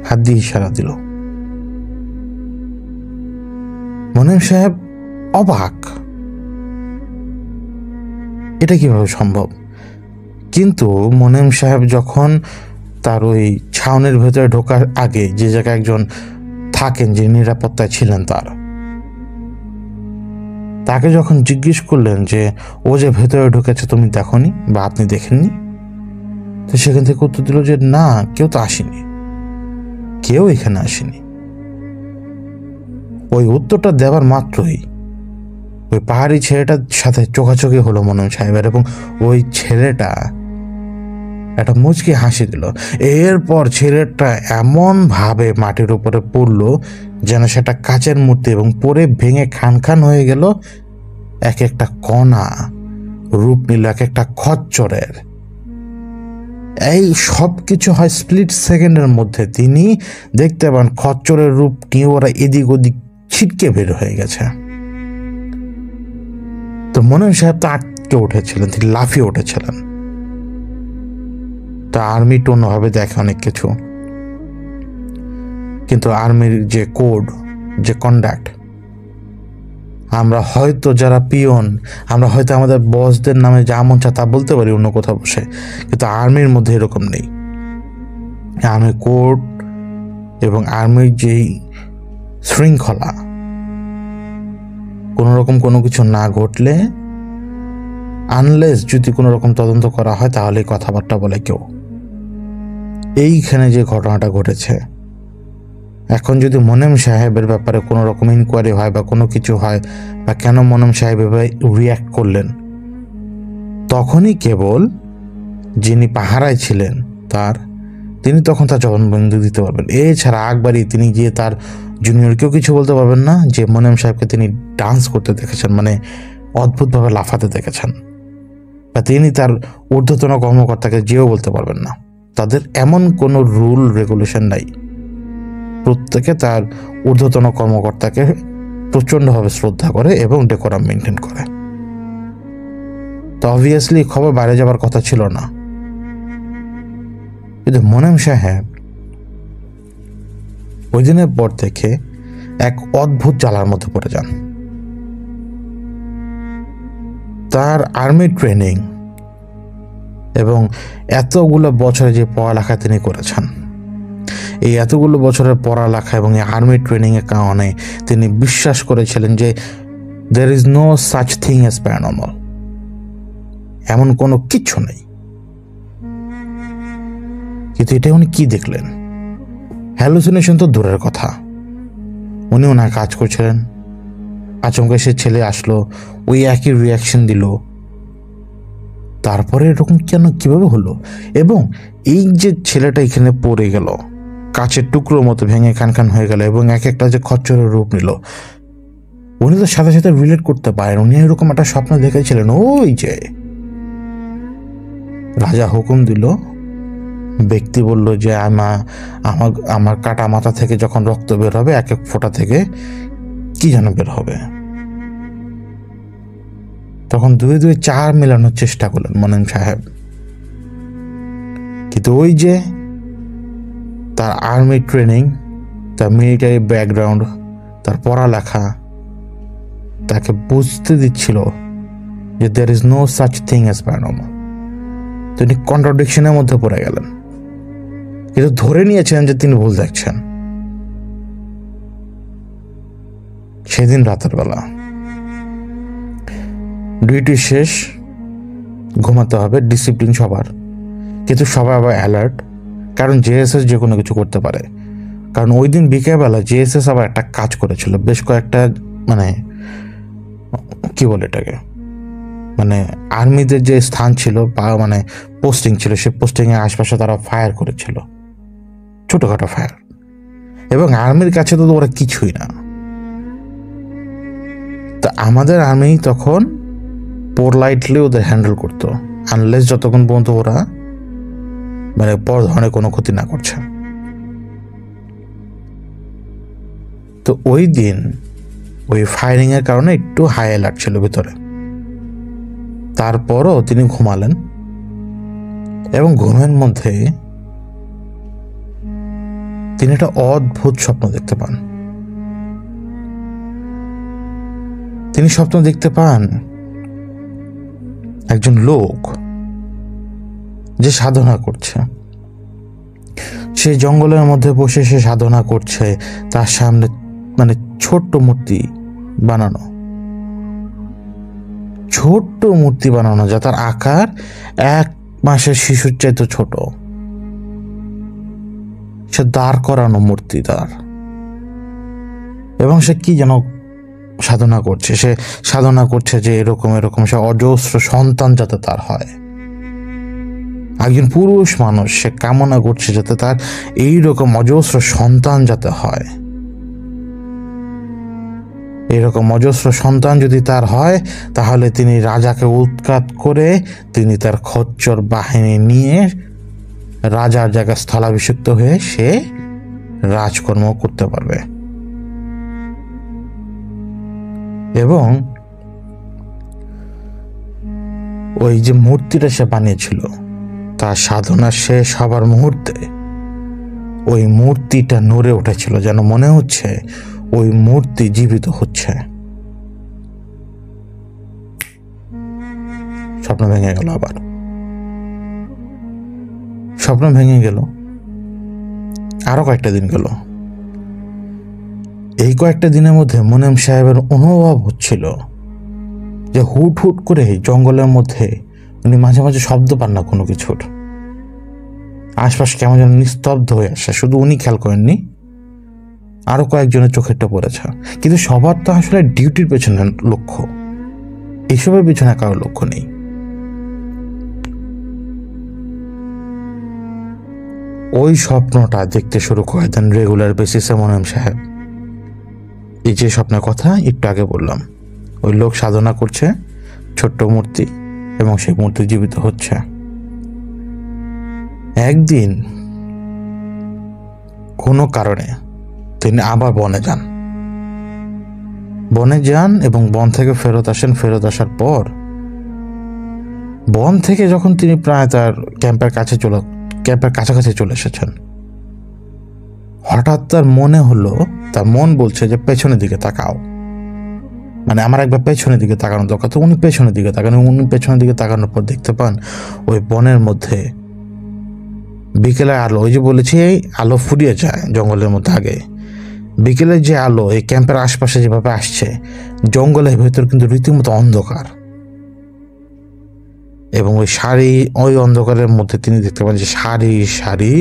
S1: হাত দিয়ে ইশারা দিল। মুনিম সাহেব অবাক, এটা কিভাবে সম্ভব? কিন্তু মুনিম সাহেব যখন তার ওই ছাউনির ভেতরে ঢোকার আগে যে জায়গায় একজন থাকেন, যে নিরাপত্তায় ছিলেন, তাকে যখন জিজ্ঞেস করলেন যে ও যে ভেতরে ঢুকেছে তুমি দেখনি বা আপনি দেখেননি, তো সেখান থেকে উত্তর দিল যে না, কেউ তো আসেনি, কেউ এখানে আসেনি। ওই উত্তরটা দেওয়ার মাত্রই ওই পাহাড়ি ছেলেটার সাথে চোখাচোখি হলো মুনিম সাহেবের, এবং ওই ছেলেটা একটা মুচকি হাসি দিল। এরপর ছেলেটা এমন ভাবে মাটির উপরে পড়ল যেন সেটা কাচের মূর্তি, এবং পরে ভেঙে খান খান হয়ে গেল। এক একটা কণা রূপ নিল এক একটা খচ্চরের। এই সব কিছু হয় স্প্লিট সেকেন্ডের মধ্যে। তিনি দেখতে পান খচ্চরের রূপ নিয়ে ওরা এদিক ওদিক ছিটকে বের হয়ে গেছে। তো মোনেম সাহেব তো আটকে উঠেছিলেন, তিনি লাফিয়ে উঠেছিলেন। তা আর্মি তো অন্যভাবে দেখে অনেক কিছু, কিন্তু আর্মির যে কোড, যে কন্ডাক্ট, আমরা হয়তো যারা পিয়ন, আমরা হয়তো আমাদের বসদের নামে যা মন চায় তা বলতে পারি অন্য কোথাও বসে, কিন্তু আর্মির মধ্যে এরকম নেই। আর্মির কোড এবং আর্মির যেই শৃঙ্খলা, কোনো রকম কোনো কিছু না ঘটলে, আনলেস যদি কোনো রকম তদন্ত করা হয়, তাহলে কথাবার্তা বলে কেউ। এইখানে যে ঘটনাটা ঘটেছে, এখন যদি মোনেম সাহেবের ব্যাপারে কোনো রকম ইনকোয়ারি হয় বা কোনো কিছু হয়, বা কেন মোনেম সাহেব এভাবে রিয়্যাক্ট করলেন, তখনই কেবল যিনি পাহারায় ছিলেন তিনি তখন তার জবানবন্দি দিতে পারবেন। এছাড়া আকবরী তিনি গিয়ে তার জুনিয়রকেও কিছু বলতে পারবেন না যে মোনেম সাহেবকে তিনি ডান্স করতে দেখেছেন, মানে অদ্ভুতভাবে লাফাতে দেখেছেন, বা তিনি তার ঊর্ধ্বতন কর্মকর্তাকে যেও বলতে পারবেন না। তাদের এমন কোনো রুল রেগুলেশন নাই। প্রত্যেকে তার ঊর্ধ্বতন কর্মকর্তাকে প্রচণ্ডভাবে শ্রদ্ধা করে এবং ডেকোরাম মেনটেন করে। তো অবভিয়াসলি খবর বাইরে যাবার কথা ছিল না, কিন্তু মোনেম সাহেব ওই দিনের পর থেকে এক অদ্ভুত জ্বালার মধ্যে পড়ে যান। তার আর্মি ট্রেনিং এবং এতগুলো বছরে যে পড়ালেখা তিনি করেছেন, এই এতগুলো বছরের পড়ালেখা এবং এই আর্মি ট্রেনিংয়ের কারণে তিনি বিশ্বাস করেছিলেন যে there is no such thing as paranormal, এমন কোনো কিচ্ছু নেই। কিন্তু এটা উনি কি দেখলেন? হ্যালুসিনেশন তো দূরের কথা, উনি ওনার কাজ করছিলেন, আচমকা সে ছেলে আসলো, ওই একই রিয়াকশন দিল, তারপরে এরকম কেন কিভাবে হলো? এবং এই যে ছেলেটা এখানে পড়ে গেল, কাচের টুকরোর মতো ভেঙে খান খান হয়ে গেল, এবং এক একটা যে খচ্চরের রূপ নিল, উনি তো সাথে সাথে রিলেট করতে পারেন। উনি এরকম একটা স্বপ্ন দেখেছিলেন, ওই যে রাজা হুকুম দিল, ব্যক্তি বলল যে আমার কাটা মাথা থেকে যখন রক্ত বের হবে, এক এক ফোঁটা থেকে কি যেন বের হবে, তখন দুই দুই চার মেলানোর চেষ্টা করলেন মোনেম সাহেব। কিন্তু ওই যে তার আর্মি ট্রেনিং, তার মিলিটারি ব্যাকগ্রাউন্ড, তার পড়ালেখা তাকে বুঝতে দিচ্ছিল যে there is no such thing as paranormal। তিনি কন্ট্রাডিকশনের মধ্যে পড়ে গেলেন, কিন্তু ধরে নিয়েছেন যে তিনি ভুল দেখছেন। সেদিন রাতের বেলা ডিউটি শেষ, ঘুমাতে হবে, ডিসিপ্লিন সবার, কিন্তু সবাই আবার অ্যালার্ট, কারণ জেএসএস যে কোনো কিছু করতে পারে। কারণ ওই দিন বিকেলবেলা জেএসএস আবার একটা কাজ করেছিল, বেশ কয়েকটা মানে কি বলে এটাকে, মানে আর্মিদের যে স্থান ছিল বা মানে পোস্টিং ছিল, সে পোস্টিংয়ের আশপাশে তারা ফায়ার করেছিল, ছোটোখাটো ফায়ার, এবং আর্মির কাছে তো ওরা কিছুই না। তা আমাদের আর্মি তখন পোলাইটলি ওদের হ্যান্ডেল করতো, আনলেস যতক্ষণ পর্যন্ত ওরা মানে বড় ধরনের কোনো ক্ষতি না করছে। তো ওই দিন ওই ফায়ারিংয়ের কারণে একটু হাই অ্যালার্ট ছিল ভিতরে। তারপরও তিনি ঘুমালেন, এবং ঘুমের মধ্যে তিনি একটা অদ্ভুত স্বপ্ন দেখতে পান। তিনি স্বপ্ন দেখতে পান একজন লোক যে সাধনা করছে, সে জঙ্গলের মধ্যে বসে সে সাধনা করছে, তার সামনে মানে ছোট্ট মূর্তি বানানো, ছোট্ট মূর্তি বানানো, যা তার আকার 1 মাসের শিশুর চাইতে ছোট। সে দাঁড় করানো মূর্তি তার, এবং সে কি যেন সাধনা করছে। সে সাধনা করছে যে এরকম এরকম সে অজস্র সন্তান যাতে তার হয়। একজন পুরুষ মানুষ সে কামনা করছে যাতে তার এইরকম অজস্র সন্তান যাতে হয়, এরকম অজস্র সন্তান যদি তার হয় তাহলে তিনি রাজাকে উৎখাত করে তিনি তার খচ্চর বাহিনী নিয়ে রাজার জায়গায় স্থলাভিষিক্ত হয়ে সে রাজকর্ম করতে পারবে। এবং ওই যে মূর্তিটা সে বানিয়েছিল তার সাধনা শেষ হবার মুহূর্তে ওই মূর্তিটা নড়ে উঠেছিল, যেন মনে হচ্ছে ওই মূর্তি জীবিত হচ্ছে। স্বপ্ন ভেঙে গেল, আবার স্বপ্ন ভেঙে গেল। আরো কয়েকটা দিন গেল। এই কয়েকটা দিনের মধ্যে মোনেম সাহেবের অনুভব হচ্ছিল যে হুট হুট করে জঙ্গলের মধ্যে উনি মাঝে মাঝে শব্দ পান না কোনো কিছুর, আশপাশ কেমন যেন নিস্তব্ধ হয়ে আসে। শুধু উনি খেয়াল করেননি, আরো কয়েকজনের চোখেরটা পড়েছে। কিন্তু সবার তো আসলে ডিউটির পেছনে লক্ষ্য, এসবের পেছনে কারো লক্ষ্য নেই। ওই স্বপ্নটা দেখতে শুরু করে দেন রেগুলার বেসিসে মোনেম সাহেব। এই যে স্বপ্নের কথা একটু আগে বললাম, ওই লোক সাধনা করছে ছোট্ট মূর্তি এবং সেই মূর্তি জীবিত হচ্ছে। একদিন কোনো কারণে তিনি আবার বনে যান এবং বন থেকে ফেরত আসেন। ফেরত আসার পর বন থেকে যখন তিনি প্রায় তার ক্যাম্পের কাছাকাছি চলে এসেছেন, হঠাৎ তার মনে হলো, তার মন বলছে যে পেছনের দিকে তাকাও, মানে আমার একবার পেছনের দিকে তাকানো দরকার। তো উনি পেছনের দিকে তাকানোর পর দেখতে পান ওই বনের মধ্যে বিকেলের আলো, ওই যে বলেছি আলো ফুরিয়ে যায় জঙ্গলের মধ্যে আগে, বিকেলের যে আলো এই ক্যাম্পের আশপাশে যেভাবে আসছে, জঙ্গলের ভেতর কিন্তু রীতিমতো অন্ধকার। এবং ওই অন্ধকারের মধ্যে তিনি দেখতে পান যে সারি সারি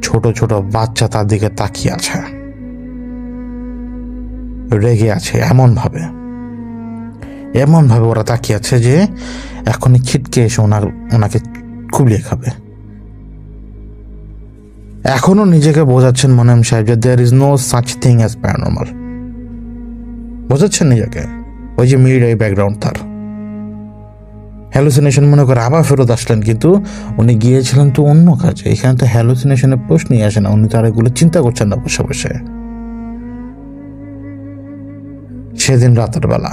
S1: ছোট ছোট বাচ্চা তার দিকে তাকিয়ে আছে, রেগে আছে। এমন ভাবে ওরা তাকিয়ে আছে যে এখনই ছিটকে এসে ওনাকে খুবলিয়ে খাবে। এখনো নিজেকে বোঝাচ্ছেন মোনেম সাহেব যে there is no such thing as paranormal, বোঝাচ্ছেন নিজেকে। ওই যে মিডিয়ায় ব্যাকগ্রাউন্ড তার হ্যালুসিনেশন মনে করে আবার ফেরত আসলেন, কিন্তু উনি গিয়েছিলেন তো অন্য কাজে। এখানে তো হ্যালুসিনেশনের প্রশ্নই আসে না, উনি তো আর এগুলো চিন্তা করছেন না বসে বসে। সেদিন রাতের বেলা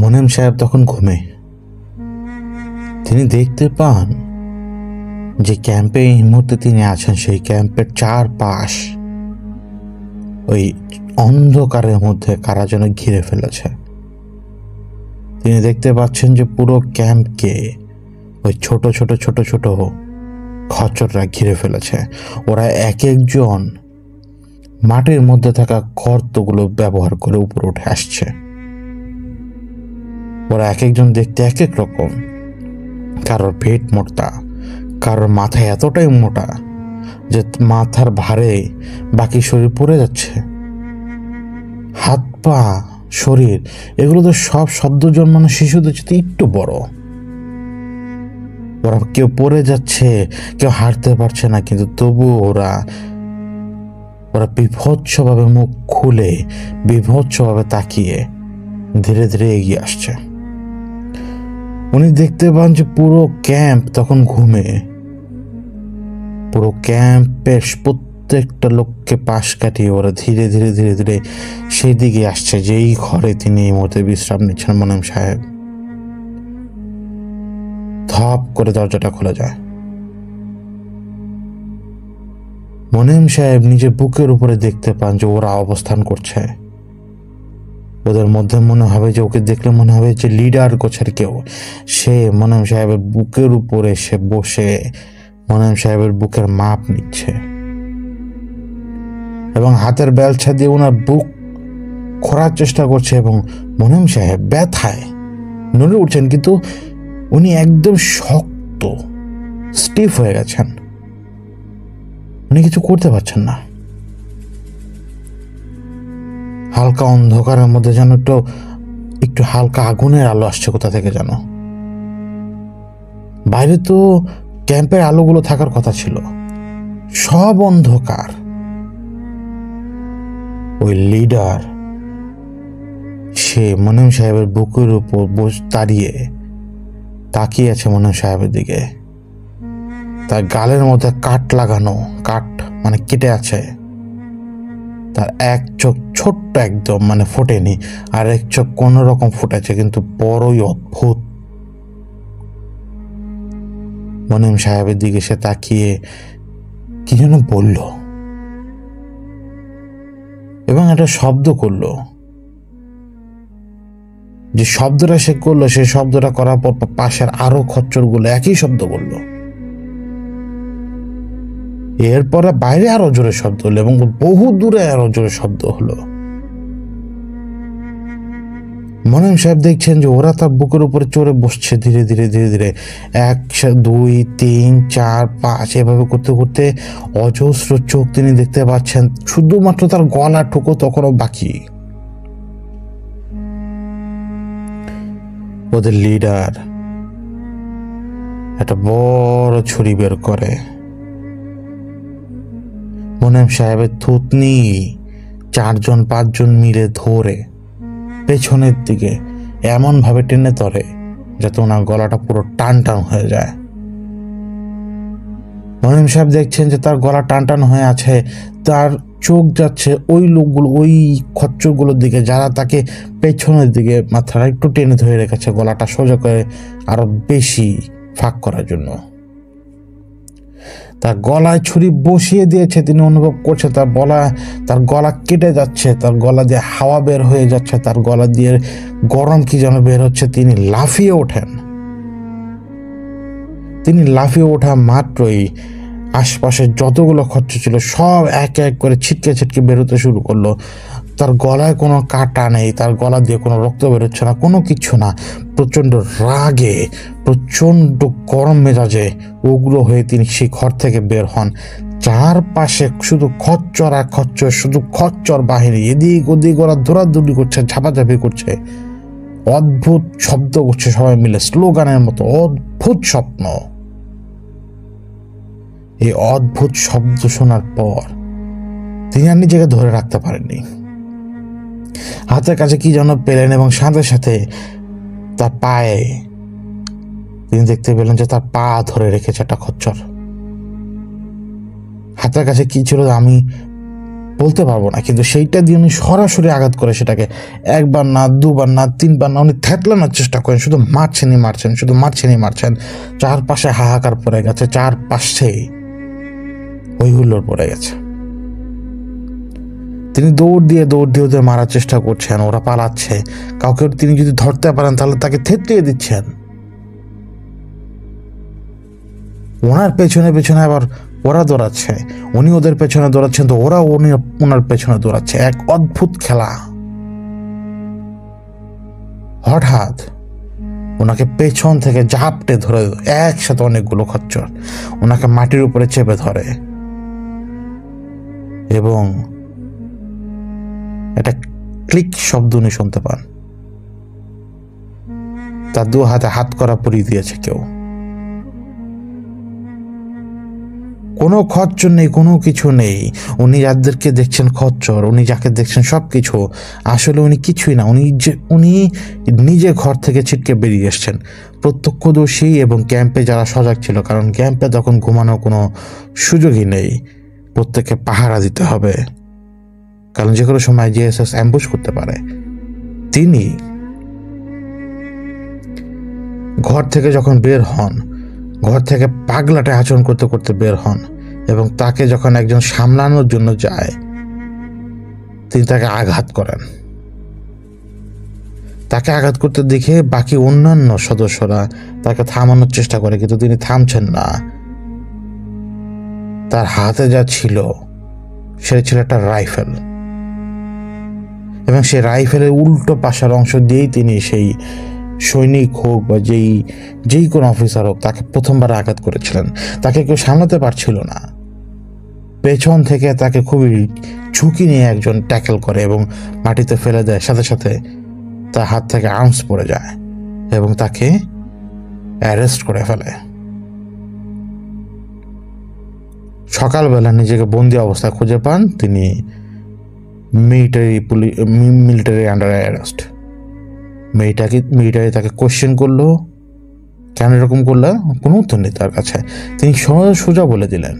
S1: মোনেম সাহেব তখন ঘুমে। তিনি দেখতে পান যে ক্যাম্পে এই মুহূর্তে তিনি আছেন সেই ক্যাম্পের চারপাশ ওই অন্ধকারের মধ্যে কারা যেন ঘিরে ফেলেছে। তিনি দেখতে পাচ্ছেন যে পুরো ক্যাম্পকে ওই ছোট ছোট খচ্চররা ঘিরে ফেলেছে। ওরা এক একজন মাটির মধ্যে থাকা গর্তগুলো ব্যবহার করে উপরে উঠে আসছে। ওরা এক একজন দেখতে এক এক রকম, কারোর পেট মোটা, কারোর মাথা এতটাই মোটা যে মাথার ভারে বাকি শরীর পড়ে যাচ্ছে, হাত পা শরীর এগুলো তো সব সদ্য জন্মানো শিশুদের চেয়ে একটু বড়। ওরা কেউ পড়ে যাচ্ছে, কেউ হাঁটতে পারছে না, কিন্তু তবুও ওরা বীভৎসভাবে মুখ খুলে বীভৎসভাবে তাকিয়ে ধীরে ধীরে এগিয়ে আসছে। উনি দেখতে পান যে পুরো ক্যাম্প তখন ঘুমে। পুরো ক্যাম্পের প্রত্যেকটা লোককে পাশ কাটিয়ে ওরা ধীরে ধীরে ধীরে ধীরে সেই দিকে আসছে যেই ঘরে তিনি এই মুহূর্তে বিশ্রাম নিচ্ছেন মোনেম সাহেব। ধপ করে দরজাটা খোলা যায়। মোনেম সাহেব নিজে বুকের উপরে দেখতে পান যে ওরা অবস্থান করছে। ওদের মধ্যে মনে হবে যে ওকে দেখলে মনে হবে যে লিডার গোছের কেউ। সে মোনেম সাহেবের বুকের উপরে সে বসে মোনেম সাহেবের বুকের মাপ নিচ্ছে এবং হাতের বেলছা দিয়ে ওনার বুক খোঁড়ার চেষ্টা করছে। এবং মোনেম সাহেব ব্যথায় নড়ে উঠছেন, কিন্তু উনি একদম শক্ত স্টিফ হয়ে গেছেন, উনি কিছু করতে পারছেন না। হালকা অন্ধকারের মধ্যে যেন একটু হালকা আগুনের আলো আসছে কোথা থেকে যেন। বাইরে তো ক্যাম্পের আলোগুলো থাকার কথা ছিল, সব অন্ধকার। ওই লিডার সে মনিম সাহেবের বুকের উপর দাঁড়িয়ে তাকিয়ে আছে মনিম সাহেবের দিকে। তার গালের মধ্যে কাট লাগানো, কাট মানে কেটে আছে। তার এক চোখ ছোট্ট একদম মানে ফোটেনি, আর এক চোখ কোনো রকম ফুটেছে, কিন্তু বড়ই অদ্ভুত। মনিম সাহেবের দিকে সে তাকিয়ে কি যেন বলল এবং একটা শব্দ করলো। যে শব্দটা সে করলো, সেই শব্দটা করার পর পাশের আরো খচ্চরগুলো একই শব্দ করলো। এরপরে বাইরে আরো জোরে শব্দ হলো এবং বহু দূরে আরো জোরে শব্দ হলো। মনিম সাহেব দেখছেন যে ওরা তার বুকের উপরে চড়ে বসছে ধীরে ধীরে ধীরে ধীরে, 1 2 3 4 5 এভাবে করতে করতে অজস্র চোখ তিনি দেখতে পাচ্ছেন। শুধুমাত্র তার গলাটুকু তখনও বাকি। ওদের লিডার একটা বড় ছুরি বের করে। মনিম সাহেবের থুতনি 4 5 জন মিলে ধরে পেছনের দিকে এমন ভাবে টেনে ধরে যাতে ওনার গলাটা পুরো টান টান হয়ে যায়। মনিম সাহেব দেখছেন যে তার গলা টান টান হয়ে আছে, তার চোখ যাচ্ছে ওই লোকগুলো, ওই খচ্চরগুলোর দিকে যারা তাকে পেছনের দিকে মাথাটা একটু টেনে ধরে রেখেছে, গলাটা সোজা করে আরো বেশি ফাঁক করার জন্য। তার গলায় ছুরি বসিয়ে দিয়েছে। তিনি অনুভব করছে তার গলা কেটে যাচ্ছে, তার গলা দিয়ে হাওয়া বের হয়ে যাচ্ছে, তার গলা দিয়ে গরম কি যেন বের হচ্ছে। তিনি লাফিয়ে ওঠেন। তিনি লাফিয়ে ওঠা মাত্রই আশপাশে যতগুলো খচ্চর ছিল সব এক এক করে ছিটকে ছিটকে বেরোতে শুরু করলো। তার গলায় কোনো কাটা নেই, তার গলা দিয়ে কোনো রক্ত বেরোচ্ছে না, কোনো কিছু না। প্রচণ্ড রাগে, প্রচণ্ড গরম মেজাজে উগ্র হয়ে তিনি সেই ঘর থেকে বের হন। চারপাশে শুধু খচ্চর আর খচ্চর, শুধু খচ্চর বাহিনী, এদিক ওদিক ওরা দৌড়াদৌড়ি করছে, ঝাপাঝাপি করছে, অদ্ভুত শব্দ করছে সবাই মিলে, স্লোগানের মতো অদ্ভুত স্বপ্ন। এই অদ্ভুত শব্দ শোনার পর তিনি আর নিজেকে ধরে রাখতে পারেননি। হাতের কাছে কি যেন পেলেন এবং সাথে সাথে তার পায়ে তিনি দেখতে পেলেন যে তার পা ধরে রেখেছে একটা খচ্চর। হাতের কাছে কি ছিল আমি বলতে পারবো না, কিন্তু সেইটা দিয়ে উনি সরাসরি আঘাত করে সেটাকে 1 বার না 2 বার না 3 বার না, উনি থেতলানোর চেষ্টা করেন, শুধু মারছেন। চারপাশে হাহাকার পড়ে গেছে, চারপাশে ওই হুল্লোড় পড়ে গেছে। তিনি দৌড় দিয়ে ওদের মারার চেষ্টা করছেন, ওরা পালাচ্ছে। কাউকে তিনি যদি ধরতে পারেন তাহলে তাকে থেতলিয়ে দিচ্ছেন। ওনার পেছনে পেছনে আবার ওরা দৌড়াচ্ছে, উনি ওদের পেছনে দৌড়াচ্ছেন, তো ওরা ওনার পেছনে দৌড়াচ্ছে। এক অদ্ভুত খেলা। হঠাৎ ওনাকে পেছন থেকে ঝাপটে ধরে একসাথে অনেকগুলো খচ্চর ওনাকে মাটির উপরে চেপে ধরে এবং একটা ক্লিক শব্দ উনি শুনতে পান। তার 2 হাতে হাত করা পরিয়ে দিয়েছে কেউ। কোনো খচ্চর নেই, কোনো কিছু নেই। উনি যাদেরকে দেখছেন খচ্চর, উনি যাকে দেখছেন সবকিছু, আসলে উনি কিছুই না। উনি নিজে ঘর থেকে ছিটকে বেরিয়ে এসছেন। প্রত্যক্ষদর্শী এবং ক্যাম্পে যারা সজাগ ছিল, কারণ ক্যাম্পে তখন ঘুমানোর কোনো সুযোগই নেই, প্রত্যেককে পাহারা দিতে হবে, কারণ যে কোনো সময় জিএসএস অ্যাম্বুশ করতে পারে। তিনি ঘর থেকে যখন বের হন, ঘর থেকে পাগলাটে আচরণ করতে করতে বের হন এবং তাকে যখন একজন সামলানোর জন্য যায়, তিনি তাকে আঘাত করেন। তাকে আঘাত করতে দেখে বাকি অন্যান্য সদস্যরা তাকে থামানোর চেষ্টা করে, কিন্তু তিনি থামছেন না। তার হাতে যা ছিল সেটা ছিল একটা রাইফেল, এবং সেই রাইফেলের উল্টো পাশের অংশ দিয়েই তিনি সেই সৈনিক হোক বা যেই কোনো অফিসার হোক তাকে প্রথমবার আঘাত করেছিলেন। তাকে কেউ সামলাতে পারছিল না। পেছন থেকে তাকে খুবই ঝুঁকি নিয়ে একজন ট্যাকেল করে এবং মাটিতে ফেলে দেয়। সাথে সাথে তার হাত থেকে আর্মস পড়ে যায় এবং তাকে অ্যারেস্ট করে ফেলে। সকালবেলা নিজেকে বন্দি অবস্থায় খুঁজে পান তিনি মিলিটারি আন্ডার অ্যারেস্ট। মিলিটারি তাকে কোশ্চেন করলো, কেন এরকম করলো, কোনো উত্তর নেই তার কাছে। তিনি সোজা বলে দিলেন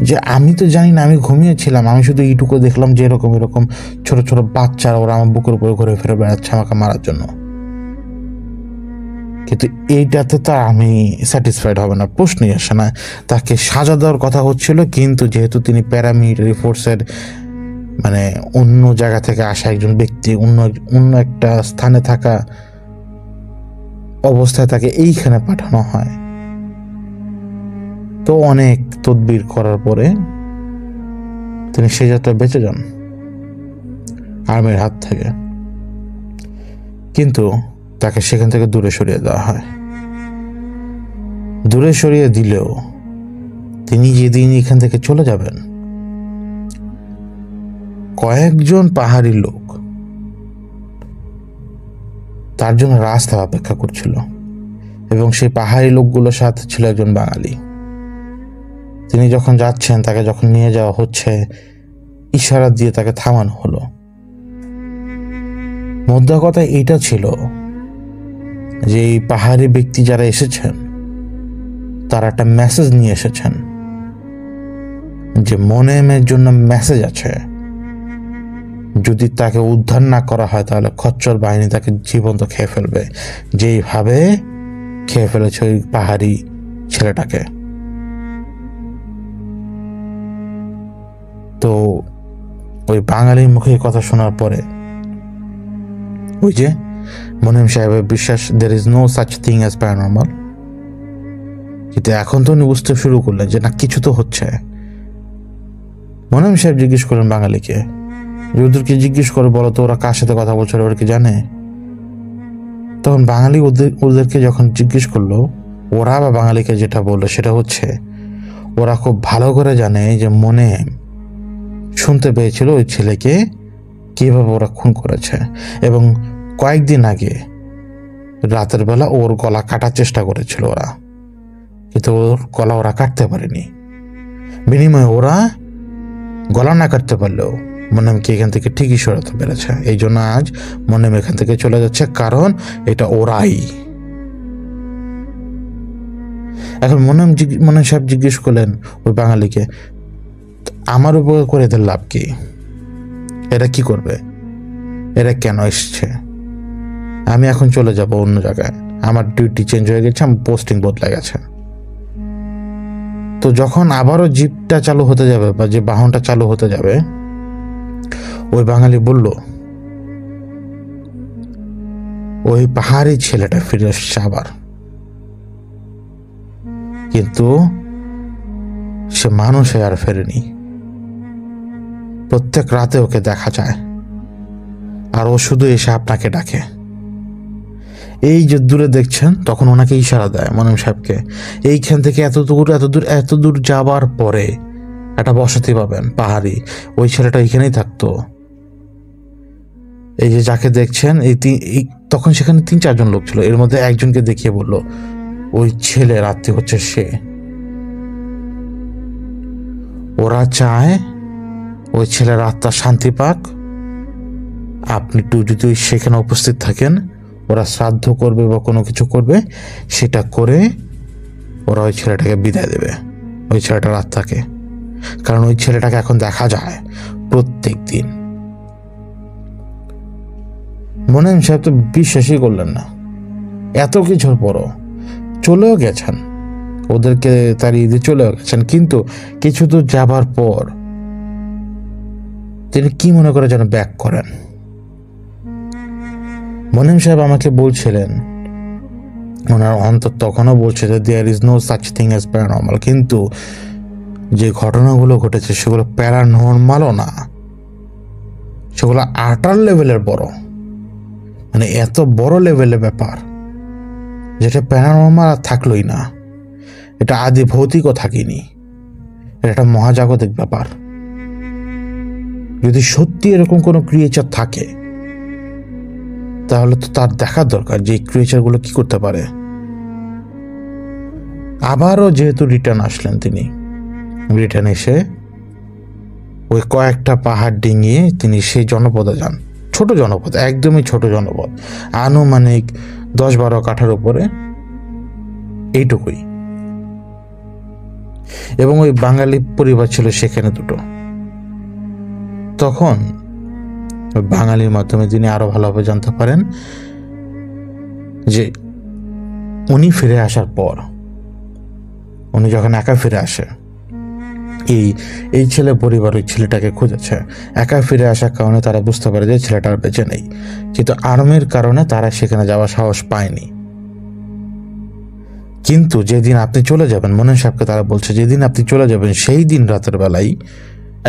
S1: যে আমি তো জানি না, আমি ঘুমিয়েছিলাম, আমি শুধু এইটুকু দেখলাম যে এরকম ছোট ছোট বাচ্চারা ওরা আমার বুকের উপরে ঘুরে ফিরে বেড়াচ্ছে আমাকে মারার জন্য। কিন্তু এইটাতে তো আমি স্যাটিসফাইড হবে না, প্রশ্নই আসে না। তাকে সাজা দেওয়ার কথা হচ্ছিল, কিন্তু যেহেতু তিনি প্যারামিলিটারি ফোর্সের মানে অন্য জায়গা থেকে আসা একজন ব্যক্তি, অন্য একটা স্থানে থাকা অবস্থায় তাকে এইখানে পাঠানো হয়, তো অনেক তদবির করার পরে তিনি সেই যাত্রা বেঁচে যান আর্মির হাত থেকে। কিন্তু তাকে সেখান থেকে দূরে সরিয়ে দেওয়া হয়। দূরে সরিয়ে দিলেও তিনি যেদিন এখান থেকে চলে যাবেন, কয়েকজন পাহাড়ি লোক তার জন্য রাস্তা অপেক্ষা করছিল, এবং সেই পাহাড়ি লোকগুলোর সাথে ছিল একজন বাঙালি। তিনি যখন যাচ্ছেন, তাকে যখন নিয়ে যাওয়া হচ্ছে, ইশারা দিয়ে তাকে থামানো হলো। মোদ্দা কথা এইটা ছিল যে এই পাহাড়ি ব্যক্তি যারা এসেছেন তারা একটা মেসেজ নিয়ে এসেছেন, যে মোনেমের জন্য মেসেজ আছে, যদি তাকে উদ্ধার না করা হয় তাহলে খচ্চর বাহিনী তাকে জীবন্ত খেয়ে ফেলবে, যেইভাবে খেয়ে ফেলেছে ওই পাহাড়ি ছেলেটাকে। তো ওই বাঙালির মুখে কথা শোনার পরে ওই যে মোনেম সাহেবের বিশ্বাস, there is no such thing as paranormal. কিন্তু এখন তো উনি বুঝতে শুরু করলেন যে না, কিছু তো হচ্ছে। মোনেম সাহেব জিজ্ঞেস করলেন বাঙালিকে, ওদেরকে জিজ্ঞেস করে বলো তো ওরা কার সাথে কথা বলছিল, ওরা কি জানে? তখন বাঙালি ওদেরকে যখন জিজ্ঞেস করলো, ওরা বা বাঙালিকে যেটা বললো সেটা হচ্ছে ওরা খুব ভালো করে জানে যে মোনেম শুনতে পেয়েছিল ওই ছেলেকে কিভাবে ওরা খুন করেছে, এবং কয়েকদিন আগে রাতের বেলা ওর গলা কাটার চেষ্টা করেছিল ওরা, কিন্তু ওর গলা ওরা কাটতে পারেনি। বিনিময়ে ওরা গলা না কাটতে পারলেও মোনেমকে এখান থেকে ঠিকই সরাতে পেরেছে। এই জন্য আজ মোনেম এখান থেকে চলে যাচ্ছে, কারণ এটা ওরাই। এখন মোনেম সাহেব জিজ্ঞেস করলেন ওই বাঙালিকে, আমার উপকার করে এদের লাভ কি? এরা কি করবে? এরা কেন এসছে? আমি এখন চলে যাব অন্য জায়গায়, আমার ডিউটি চেঞ্জ হয়ে গেছে, আমার পোস্টিং বদলে গেছে। তো যখন আবারও জিপটা চালু হতে যাবে বা যে বাহনটা চালু হতে যাবে, ওই বাঙালি বলল ওই পাহাড়ি ছেলেটা ফিরে আসছে আবার, কিন্তু সে মানুষে আর ফেরেনি। প্রত্যেক রাতে ওকে দেখা যায়, আর ও শুধু এসে আপনাকে ডাকে। এই যে দূরে দেখছেন, তখন ওনাকে ইশারা দেয় মোনেম সাহেবকে, এইখান থেকে এত দূর যাবার পরে একটা বসতি পাবেন পাহাড়ি, ওই ছেলেটা এখানেই থাকতো। এই যে যাকে দেখছেন, তখন সেখানে 3-4 জন লোক ছিল, এর মধ্যে একজনকে দেখিয়ে বলল ওই ছেলে রাত্রি হচ্ছে সে। ওরা চায় ওই ছেলের আত্মা শান্তি পাক। আপনি যদি সেখানে উপস্থিত থাকেন, ওরা শ্রাদ্ধ করবে বা কোনো কিছু করবে, সেটা করে ওরা ওই ছেলেটাকে বিদায় দেবে, ওই ছেলেটার আত্মাকে। কারণ ওই ছেলেটাকে এখন দেখা যায় প্রত্যেক দিন। মোনেম সাহেব তো বিশ্বাসই করলেন না, এত কিছুর পরও চলেও গেছেন, ওদেরকে তাড়িয়ে দিয়ে চলেও গেছেন, কিন্তু কিছু দূর যাবার পর তিনি কি মনে করে যেন ব্যাক করেন। মোনেম সাহেব আমাকে বলছিলেন, ওনার অন্তর তখনও বলছে যে there is no such thing as paranormal, কিন্তু যে ঘটনাগুলো ঘটেছে সেগুলো প্যারানর্মালও না, সেগুলো আটার লেভেলের বড়, মানে এত বড় লেভেলের ব্যাপার যেটা প্যারানর্মাল আর থাকলোই না, এটা আদি ভৌতিকও থাকেনি, এটা একটা মহাজাগতিক ব্যাপার। যদি সত্যি এরকম কোনো ক্রিয়েচার থাকে তাহলে তো তার দেখার দরকার যে এই ক্রিয়েচারগুলো কি করতে পারে। আবারও যেহেতু রিটার্ন আসলেন তিনি, ব্রিটেন এসে ওই কয়েকটা পাহাড় ডিঙিয়ে তিনি সেই জনপদে যান। ছোট জনপদ, একদমই ছোট জনপদ, আনুমানিক 10-12 কাঠার উপরে, এইটুকুই। এবং ওই বাঙালি পরিবার ছিল সেখানে দুটো। তখন বাঙালির মাধ্যমে তিনি আরো ভালোভাবে জানতে পারেন যে উনি ফিরে আসার পর, উনি যখন একা ফিরে আসে, এই ছেলে পরিবার ওই ছেলেটাকে খুঁজেছে। একা ফিরে আসার কারণে তারা বুঝতে পারে যে ছেলেটা আর বেঁচে নেই, কিন্তু আর্মির কারণে তারা সেখানে যাওয়ার সাহস পায়নি। কিন্তু যেদিন আপনি চলে যাবেন, মোনেম সাহেবকে তারা বলছে যেদিন আপনি চলে যাবেন সেই দিন রাতের বেলায়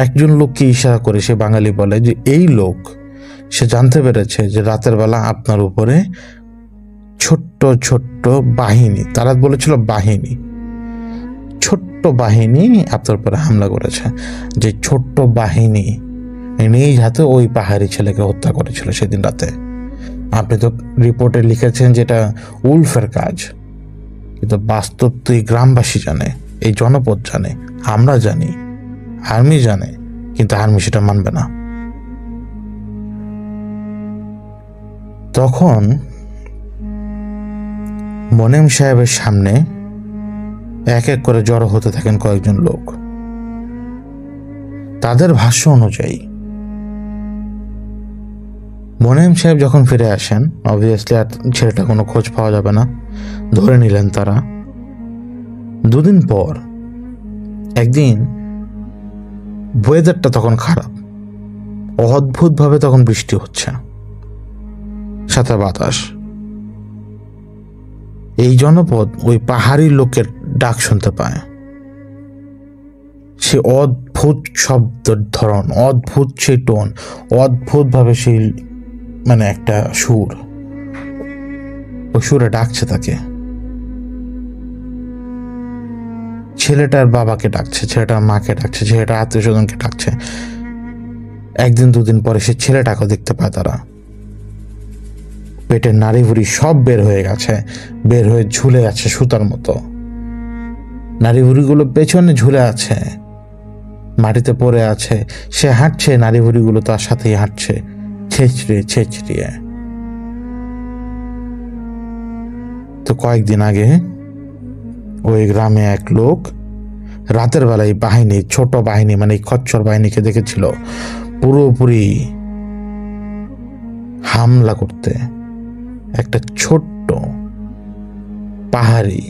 S1: একজন লোককে ইশারা করে সে বাঙালি বলে যে এই লোক, সে জানতে পেরেছে যে রাতের বেলা আপনার উপরে ছোট্ট ছোট্ট বাহিনী, তারা বলেছিল বাহিনী, ছোট্ট বাহিনী আপনার উপরে হামলা করেছে। যে ছোট্ট বাহিনী নিজ হাতে ওই পাহাড়ি ছেলেকে হত্যা করেছিল সেদিন রাতে। আপনি তো রিপোর্টে লিখেছেন যেটা উলফের কাজ, কিন্তু বাস্তব তো এই গ্রামবাসী জানে, এই জনপদ জানে, আমরা জানি, আর্মি জানে, কিন্তু আর্মি সেটা মানবে না। তখন মোনেম সাহেবের সামনে এক এক করে জড়ো হতে থাকেন কয়েকজন লোক। তাদের ভাষ্য অনুযায়ী মোনেম সাহেব যখন ফিরে আসেন, অবভিয়াসলি আর ছেলেটা কোনো খোঁজ পাওয়া যাবে না, ধরে নিলেন তারা। দুদিন পর একদিন ওয়েদারটা তখন খারাপ, অদ্ভুতভাবে তখন বৃষ্টি হচ্ছে, সাথে বাতাস। এই জনপদ ওই পাহাড়ি লোকের ডাক শুনতে পায়। সে অদ্ভুত শব্দের ধরন, অদ্ভুত সেই টোন, অদ্ভুতভাবে সেই মানে একটা সুর, ওই সুরে ডাকছে তাকে। ছেলেটার বাবাকে ডাকছে, ছেলেটার মাকে ডাকছে, ছেলেটার আত্মীয় স্বজনকে ডাকছে। একদিন দুদিন পরে সে ছেলেটাকে দেখতে পায় তারা। পেটের নাড়িভুড়ি সব বের হয়ে গেছে, বের হয়ে ঝুলে আছে সুতার মতো। নাড়িভুড়িগুলো পেছনে ঝুলে আছে, মাটিতে পড়ে আছে। সে হাঁটছে, নাড়িভুড়িগুলো তার সাথেই হাঁটছে, ছেঁচড়িয়ে ছেঁচড়িয়ে। তো কয়েকদিন আগে ওই গ্রামে এক লোক রাতের বেলায় বাহিনী, ছোট বাহিনী মানে খচ্চর বাহিনীকে দেখেছিল পুরোপুরি হামলা করতে। একটা ছোট্ট পাহাড়ি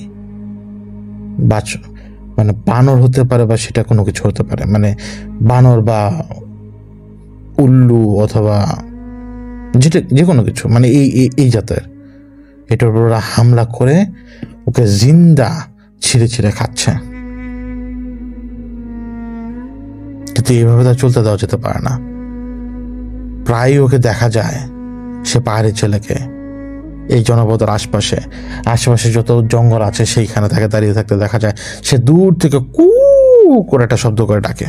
S1: মানে বানর হতে পারে, বা সেটা কোনো কিছু হতে পারে, মানে বানর বা উল্লু অথবা যেটা যে কোনো কিছু, মানে এই জাতের, এটার উপর ওরা হামলা করে ওকে জিন্দা ছিঁড়ে ছিঁড়ে খাচ্ছে। কিন্তু এইভাবে তা চলতে দেওয়া যেতে পারে না। প্রায় ওকে দেখা যায়, সে পাহাড়ি ছেলেকে এই জনপদের আশেপাশে যত জঙ্গল আছে সেইখানে তাকে দাঁড়িয়ে থাকতে দেখা যায়। সে দূর থেকে কু করে একটা শব্দ করে ডাকে।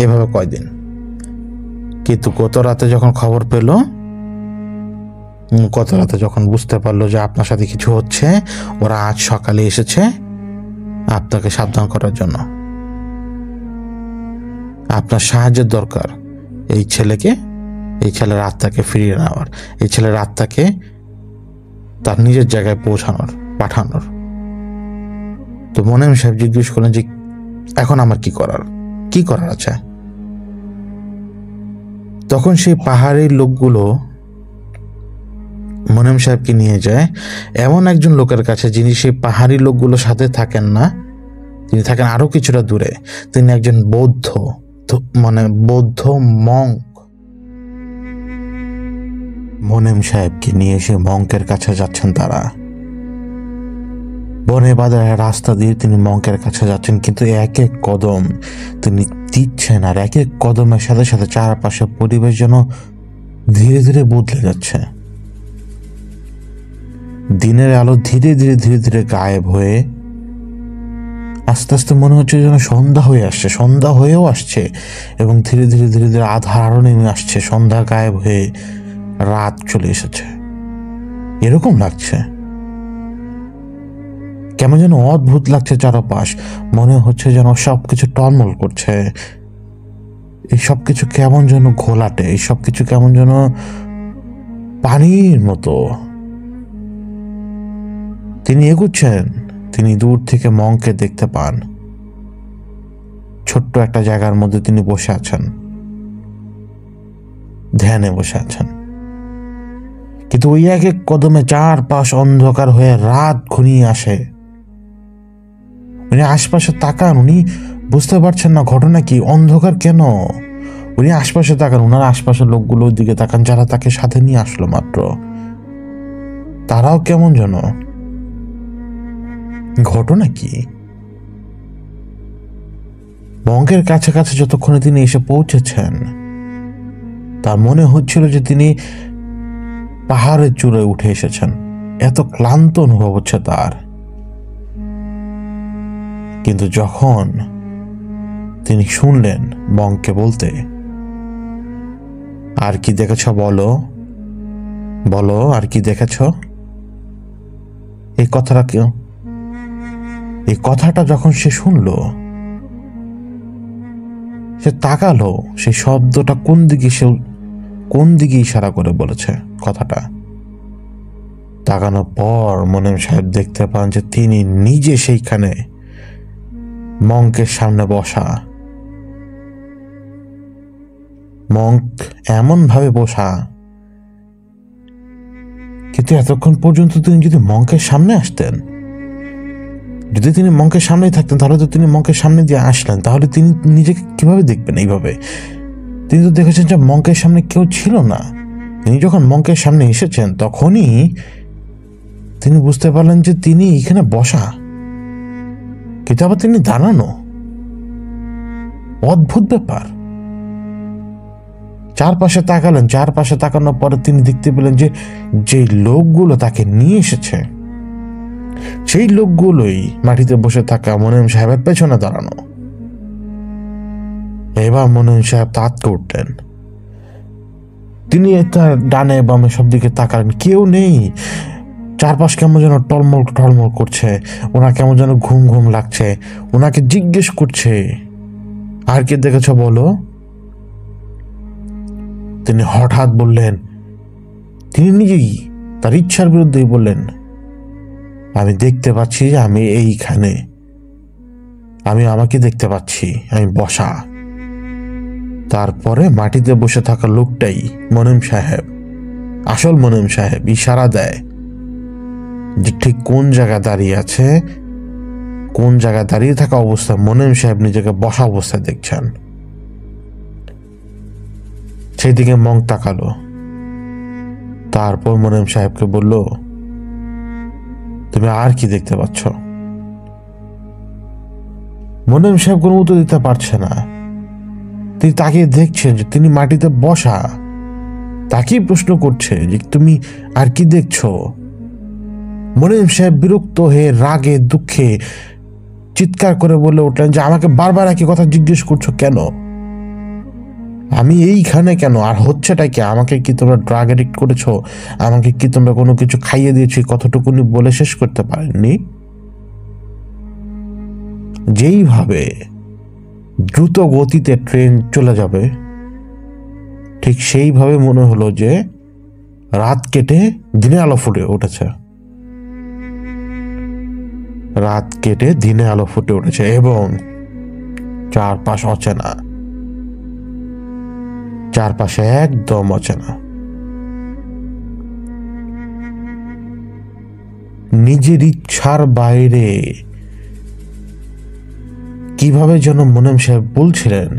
S1: এভাবে কয়দিন। কিন্তু গত রাতে যখন খবর পেল, গত রাতে যখন বুঝতে পারলো যে আপনার সাথে কিছু হচ্ছে, ওরা আজ সকালে এসেছে আপনাকে সাবধান করার জন্য। আপনার সাহায্যের দরকার এই ছেলের আত্মাকে ফিরিয়ে নেওয়ার, এই ছেলের আত্মাকে তার নিজের জায়গায় পাঠানোর। তো মোনেম সাহেব জিজ্ঞেস করলেন যে এখন আমার কি করার আছে? তখন সেই পাহাড়ি লোকগুলো মোনেম সাহেবকে নিয়ে যায় এমন একজন লোকের কাছে, যিনি সেই পাহাড়ি লোকগুলোর সাথে থাকেন না, তিনি থাকেন আরো কিছুটা দূরে। তিনি একজন বৌদ্ধ মঙ্ক। মোনেম সাহেবকে নিয়ে সে মঙ্কের কাছে যাচ্ছেন তারা। বনে বাঁধা রাস্তা দিয়ে তিনি মঙ্কের কাছে যাচ্ছেন, কিন্তু এক এক কদম তিনি দিচ্ছেন, আর এক এক কদমের সাথে সাথে চারপাশে পরিবেশ যেন ধীরে ধীরে বদলে যাচ্ছে। দিনের আলো ধীরে ধীরে ধীরে ধীরে গায়েব হয়ে আস্তে আস্তে মনে হচ্ছে যেন সন্ধ্যা হয়েও আসছে, এবং ধীরে ধীরে ধীরে ধীরে আধার আরো নেমে আসছে, সন্ধ্যা গায়েব হয়ে রাত চলে এসেছে, এরকম লাগছে। কেমন যেন অদ্ভুত লাগছে চারপাশ, মনে হচ্ছে যেন সবকিছু টলমল করছে, এই সবকিছু কেমন যেন ঘোলাটে, এই সবকিছু কেমন যেন পানির মতো। তিনি এগুচ্ছেন, তিনি দূর থেকে মংকে দেখতে পান। ছোট্ট একটা জায়গার মধ্যে তিনি বসে আছেন, ধ্যানে বসে আছেন, কিন্তু ওই এক এক কদমে চারপাশ অন্ধকার হয়ে রাত ঘনিয়ে আসে। উনি আশপাশে তাকান, উনি বুঝতে পারছেন না ঘটনা কি, অন্ধকার কেন। উনি আশপাশে তাকান, ওনার আশপাশের লোকগুলো ওই দিকে তাকান যারা তাকে সাথে নিয়ে আসলো মাত্র, তারাও কেমন যেন। ঘটনা কি? মঙ্কের কাছাকাছি যতক্ষণে তিনি এসে পৌঁছেছেন, তার মনে হচ্ছিল যে তিনি পাহাড়ের চূড়ায় উঠে এসেছেন, এত ক্লান্ত অনুভব হচ্ছে তার। কিন্তু যখন তিনি শুনলেন মঙ্ককে বলতে, আর কি দেখেছ বলো, বলো আর কি দেখেছ, এই কথাটা যখন সে শুনল, সে তাকালো সেই শব্দটা কোন দিকে ইশারা করে বলেছে কথাটা। তাকানোর পর মোনেম সাহেব দেখতে পান যে তিনি নিজে সেইখানে মঙ্কের সামনে বসা। মঙ্ক এমন ভাবে বসা, কিন্তু এতক্ষণ পর্যন্ত তিনি যদি মঙ্কের সামনে আসতেন, যদি তিনি মঙ্কের সামনেই থাকতেন, তাহলে তো তিনি মঙ্কের সামনে দিয়ে আসলেন, তাহলে তিনি নিজেকে কিভাবে দেখবেন এইভাবে? তিনি তো দেখেছেন যে মঙ্কের সামনে কেউ ছিল না। তিনি যখন মঙ্কের সামনে এসেছেন তখনই তিনি বুঝতে পারলেন যে তিনি এখানে বসা, কিন্তু আবার তিনি দাঁড়ানো। অদ্ভুত ব্যাপার। চারপাশে তাকালেন, চারপাশে তাকানোর পরে তিনি দেখতে পেলেন যে যে লোকগুলো তাকে নিয়ে এসেছে, সেই লোকগুলোই মাটিতে বসে থাকা মোনেম সাহেবের পেছনে দাঁড়ানো। এবার মোনেম সাহেব তাৎকে উঠলেন। তিনি তার ডানে বামে সব দিকে তাকালেন, কেউ নেই। চারপাশ কেমন যেন টলমল টলমল করছে, ওনার কেমন যেন ঘুম ঘুম লাগছে। ওনাকে জিজ্ঞেস করছে, আর কি দেখেছ বলো। তিনি হঠাৎ বললেন, তিনি নিজেই তার ইচ্ছার বিরুদ্ধেই বললেন, আমি দেখতে পাচ্ছি যে আমি এইখানে, আমি আমাকে দেখতে পাচ্ছি, আমি বসা। তারপরে মাটিতে বসে থাকা লোকটাই মোনেম সাহেব, আসল মোনেম সাহেব, ইশারা দেয় যে ঠিক কোন জায়গায় দাঁড়িয়ে আছে, কোন জায়গায় দাঁড়িয়ে থাকা অবস্থায় মোনেম সাহেব নিজেকে বসা অবস্থায় দেখছেন। সেই দিকে মঙ্ক তাকালো, তারপর মোনেম সাহেবকে বলল, তুমি আর কি দেখতে পাচ্ছ? মোনেম সাহেব কোনো উত্তর দিতে পারছে না। তিনি তাকিয়ে দেখছেন যে তিনি মাটিতে বসা, তাকেই প্রশ্ন করছে যে তুমি আর কি দেখছো। মোনেম সাহেব বিরক্ত হয়ে রাগে দুঃখে চিৎকার করে বলে উঠলেন যে আমাকে বারবার একই কথা জিজ্ঞেস করছো কেন, আমি এইখানে কেন, আর হচ্ছেটা কি, আমাকে কি তোমরা ড্রাগ এডিক্ট করেছো, আমাকে কি তোমরা কোনো কিছু খাইয়ে দিয়েছো, কতটুকুনি বলে শেষ করতে পারেননি। যেইভাবে দ্রুত গতিতে ট্রেন চলে যাবে, ঠিক সেইভাবে মনে হলো যে রাত কেটে দিনে আলো ফুটে উঠেছে, রাত কেটে দিনে আলো ফুটে উঠেছে এবং চারপাশ অচেনা, চারপাশে একদম অচেনা। নিজের ইচ্ছার বাইরে কিভাবে যেন মোনেম সাহেব বলছিলেন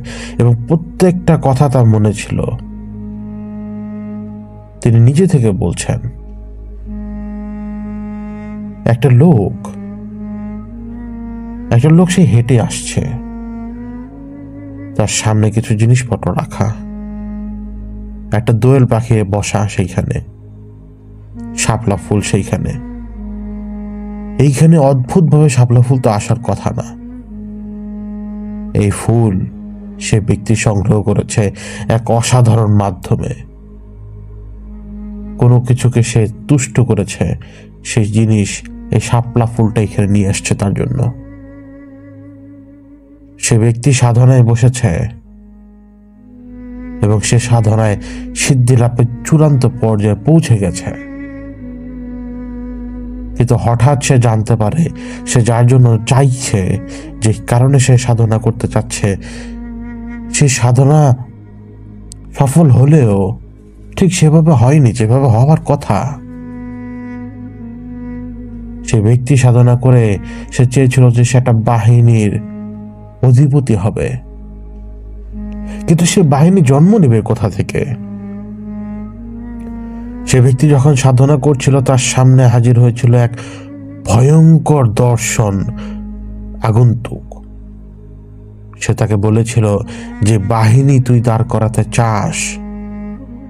S1: এবং প্রত্যেকটা কথা তার মনে ছিল। তিনি নিজে থেকে বলছেন, একটা লোক সে হেঁটে আসছে, তার সামনে কিছু জিনিসপত্র রাখা, একটা দোয়েল পাখি বসা সেইখানে, শাপলা ফুল সেইখানে। এইখানে অদ্ভুতভাবে শাপলা ফুল তো আসার কথা না। এই ফুল সে ব্যক্তি সংগ্রহ করেছে এক অসাধারণ মাধ্যমে, কোনো কিছুকে সে তুষ্ট করেছে, সেই জিনিস এই শাপলা ফুলটা এখানে নিয়ে আসছে তার জন্য। সে ব্যক্তি সাধনায় বসেছে এবং সে সাধনায় সিদ্ধি লাভের চূড়ান্ত পর্যায়ে পৌঁছে গেছে, কিন্তু হঠাৎ সে জানতে পারে সে যার জন্য চাইছে, যে কারণে সে সাধনা করতে চাচ্ছে, সে সাধনা সফল হলেও ঠিক সেভাবে হয়নি যেভাবে হওয়ার কথা। সে ব্যক্তি সাধনা করে সে চেয়েছিল যে সে একটা বাহিনীর অধিপতি হবে, কিন্তু সে বাহিনী জন্ম নেবে কোথা থেকে? সে ব্যক্তি যখন সাধনা করছিল তার সামনে হাজির হয়েছিল এক ভয়ঙ্কর দর্শন, আগন্তুক। সে তাকে বলেছিল যে বাহিনী তুই দাঁড় করাতে চাস,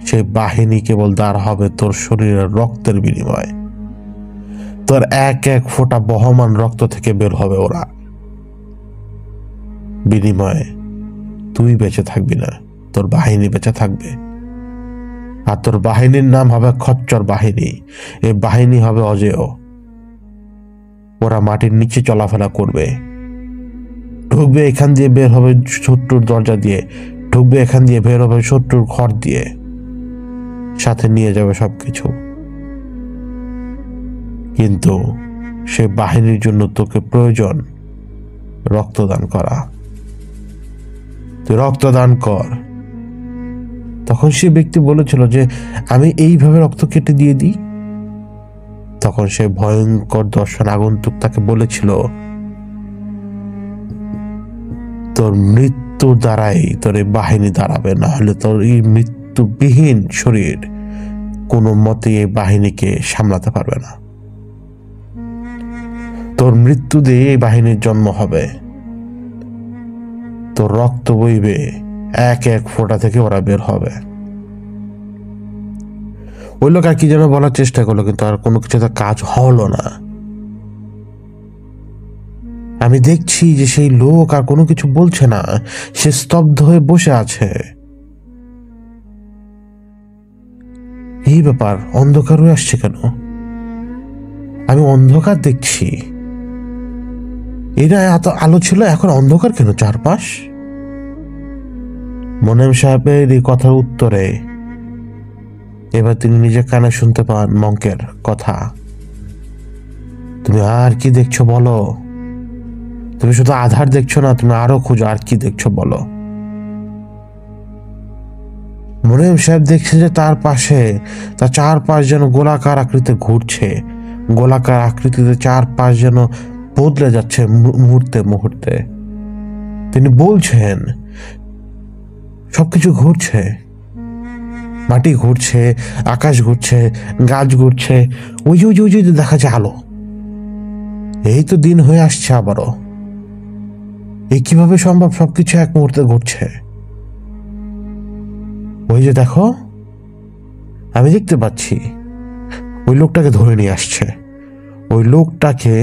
S1: সেই বাহিনী কেবল দাঁড় হবে তোর শরীরের রক্তের বিনিময়ে। তোর এক এক ফোঁটা বহমান রক্ত থেকে বের হবে ওরা, বিনিময়ে তুই বেঁচে থাকবি না, তোর বাহিনী বেঁচে থাকবে। আর তোর বাহিনীর নাম হবে খচ্চর বাহিনী। এই বাহিনী হবে অজেয়। ওরা মাটির নিচে চলাফেরা করবে, ঢুকবে এখান দিয়ে, বের হবে শত্রুর দরজা দিয়ে, ঢুকবে এখান দিয়ে, বের হবে শত্রুর ঘর দিয়ে, সাথে নিয়ে যাবে সবকিছু। কিন্তু সে বাহিনীর জন্য তোকে প্রয়োজন রক্তদান করা। তুই রক্তদান কর। তখন সে ব্যক্তি বলেছিল যে আমি এইভাবে রক্ত কেটে দিয়ে দিই। তখন সে ভয়ঙ্কর দর্শন আগন্তুক তাকে বলেছিল, তোর মৃত্যুর দ্বারাই তোর এই বাহিনী দাঁড়াবে, না হলে তোর এই মৃত্যুবিহীন শরীর কোনো মতে এই বাহিনীকে সামলাতে পারবে না। তোর মৃত্যু দিয়ে এই বাহিনীর জন্ম হবে, তোর রক্ত বইবে, এক এক ফোঁটা থেকে ওরা বের হবে। ওই লোক আর কি যেন বলার চেষ্টা করলো, কিন্তু আর কোনো কিছুতে কাজ হলো না। আমি দেখছি যে সেই লোক আর কোনো কিছু বলছে না, সে স্তব্ধ হয়ে বসে আছে। এই ব্যাপার, অন্ধকার হয়ে আসছে কেন? আমি অন্ধকার দেখছি। এরা এত আলো ছিল, এখন অন্ধকার কেন চারপাশ? মোনেম সাহেবের এই কথার উত্তরে এবার তিনি নিজের কানে শুনতে পান মঙ্কের কথা। তুমি আর কি দেখছো বলো? তুমি শুধু আধার দেখছো না, তুমি আরো খুঁজো, আর কি দেখছো বলো? মোনেম সাহেব দেখছে যে তার পাশে, তার চারপাশ যেন গোলাকার আকৃতিতে ঘুরছে, গোলাকার আকৃতিতে চারপাশ যেন বদলে যাচ্ছে মুহূর্তে মুহূর্তে। তিনি বলছেন সবকিছু ঘুরছে, মাটি ঘুরছে, আকাশ ঘুরছে, গাছ ঘুরছে, ওই যে ওই যে ওই যে দেখা যায় আলো। এই তো দিন হয়ে আসছে আবারও। এই কিভাবে সম্ভব? সবকিছু এক মুহূর্তে ঘুরছে। ওই যে দেখো, আমি দেখতে পাচ্ছি ওই লোকটাকে ধরে নিয়ে আসছে। ওই লোকটাকে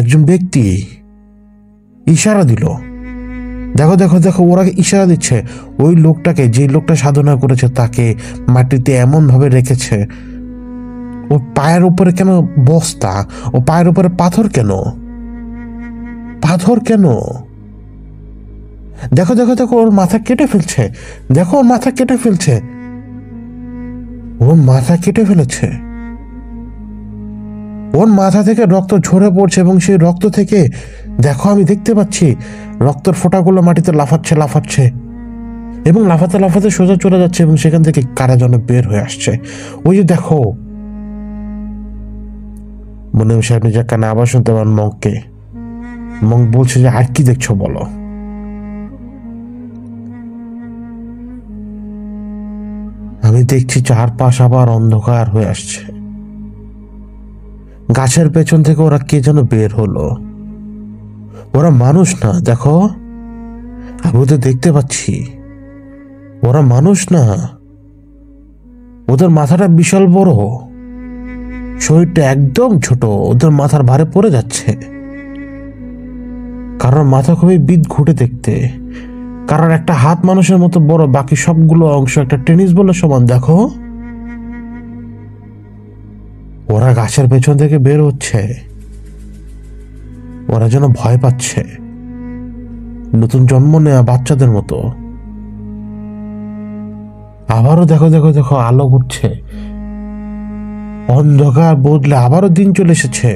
S1: একজন ব্যক্তি ইশারা দিল। দেখো দেখো দেখো, ওরা ইশারা দিচ্ছে। ওই লোকটাকে, যে লোকটা সাধনা করেছে, তাকে মাটিতে এমন ভাবে রেখেছে। ও পায়ের উপরে কেন বস্তা? ও পায়ের উপরে পাথর কেন? পাথর কেন? দেখো দেখো দেখো, ওর মাথা কেটে ফেলছে। দেখো, ওর মাথা কেটে ফেলছে। ওর মাথা কেটে ফেলেছে। ওর মাথা থেকে রক্ত ঝরে পড়ছে এবং সেই রক্ত থেকে, দেখো আমি দেখতে পাচ্ছি রক্তের ফোঁটাগুলো মাটিতে লাফাচ্ছে লাফাচ্ছে এবং লাফাতে লাফাতে সোজা চলে যাচ্ছে এবং সেখান থেকে কারা যেন বের হয়ে আসছে। ওই যে দেখো। মোনেম সাহেব নিজের কানে আবার শুনতে পান মঙ্ককে। মঙ্ক বলছে যে আর কি দেখছো বলো? আমি দেখছি চারপাশ আবার অন্ধকার হয়ে আসছে। গাছের পেছন থেকে ওরা কে যেন বের হলো। ওরা মানুষ না, দেখো আমি ওদের দেখতে পাচ্ছি। ওরা মানুষ না, ওদের মাথাটা বিশাল বড়, শরীরটা একদম ছোট, ওদের মাথার ভারে পড়ে যাচ্ছে। কারণ মাথা খুবই বিদঘুটে দেখতে, কারণ একটা হাত মানুষের মতো বড়, বাকি সবগুলো অংশ একটা টেনিস বলের সমান। দেখো, ওরা ওরা গাছের পেছন থেকে বের হচ্ছে, ওরা যেন ভয় পাচ্ছে, নতুন জন্ম নেওয়া বাচ্চাদের মতো। আবারও দেখো দেখো দেখো আলো উঠছে, অন্ধকার বদলে আবারও দিন চলে এসেছে।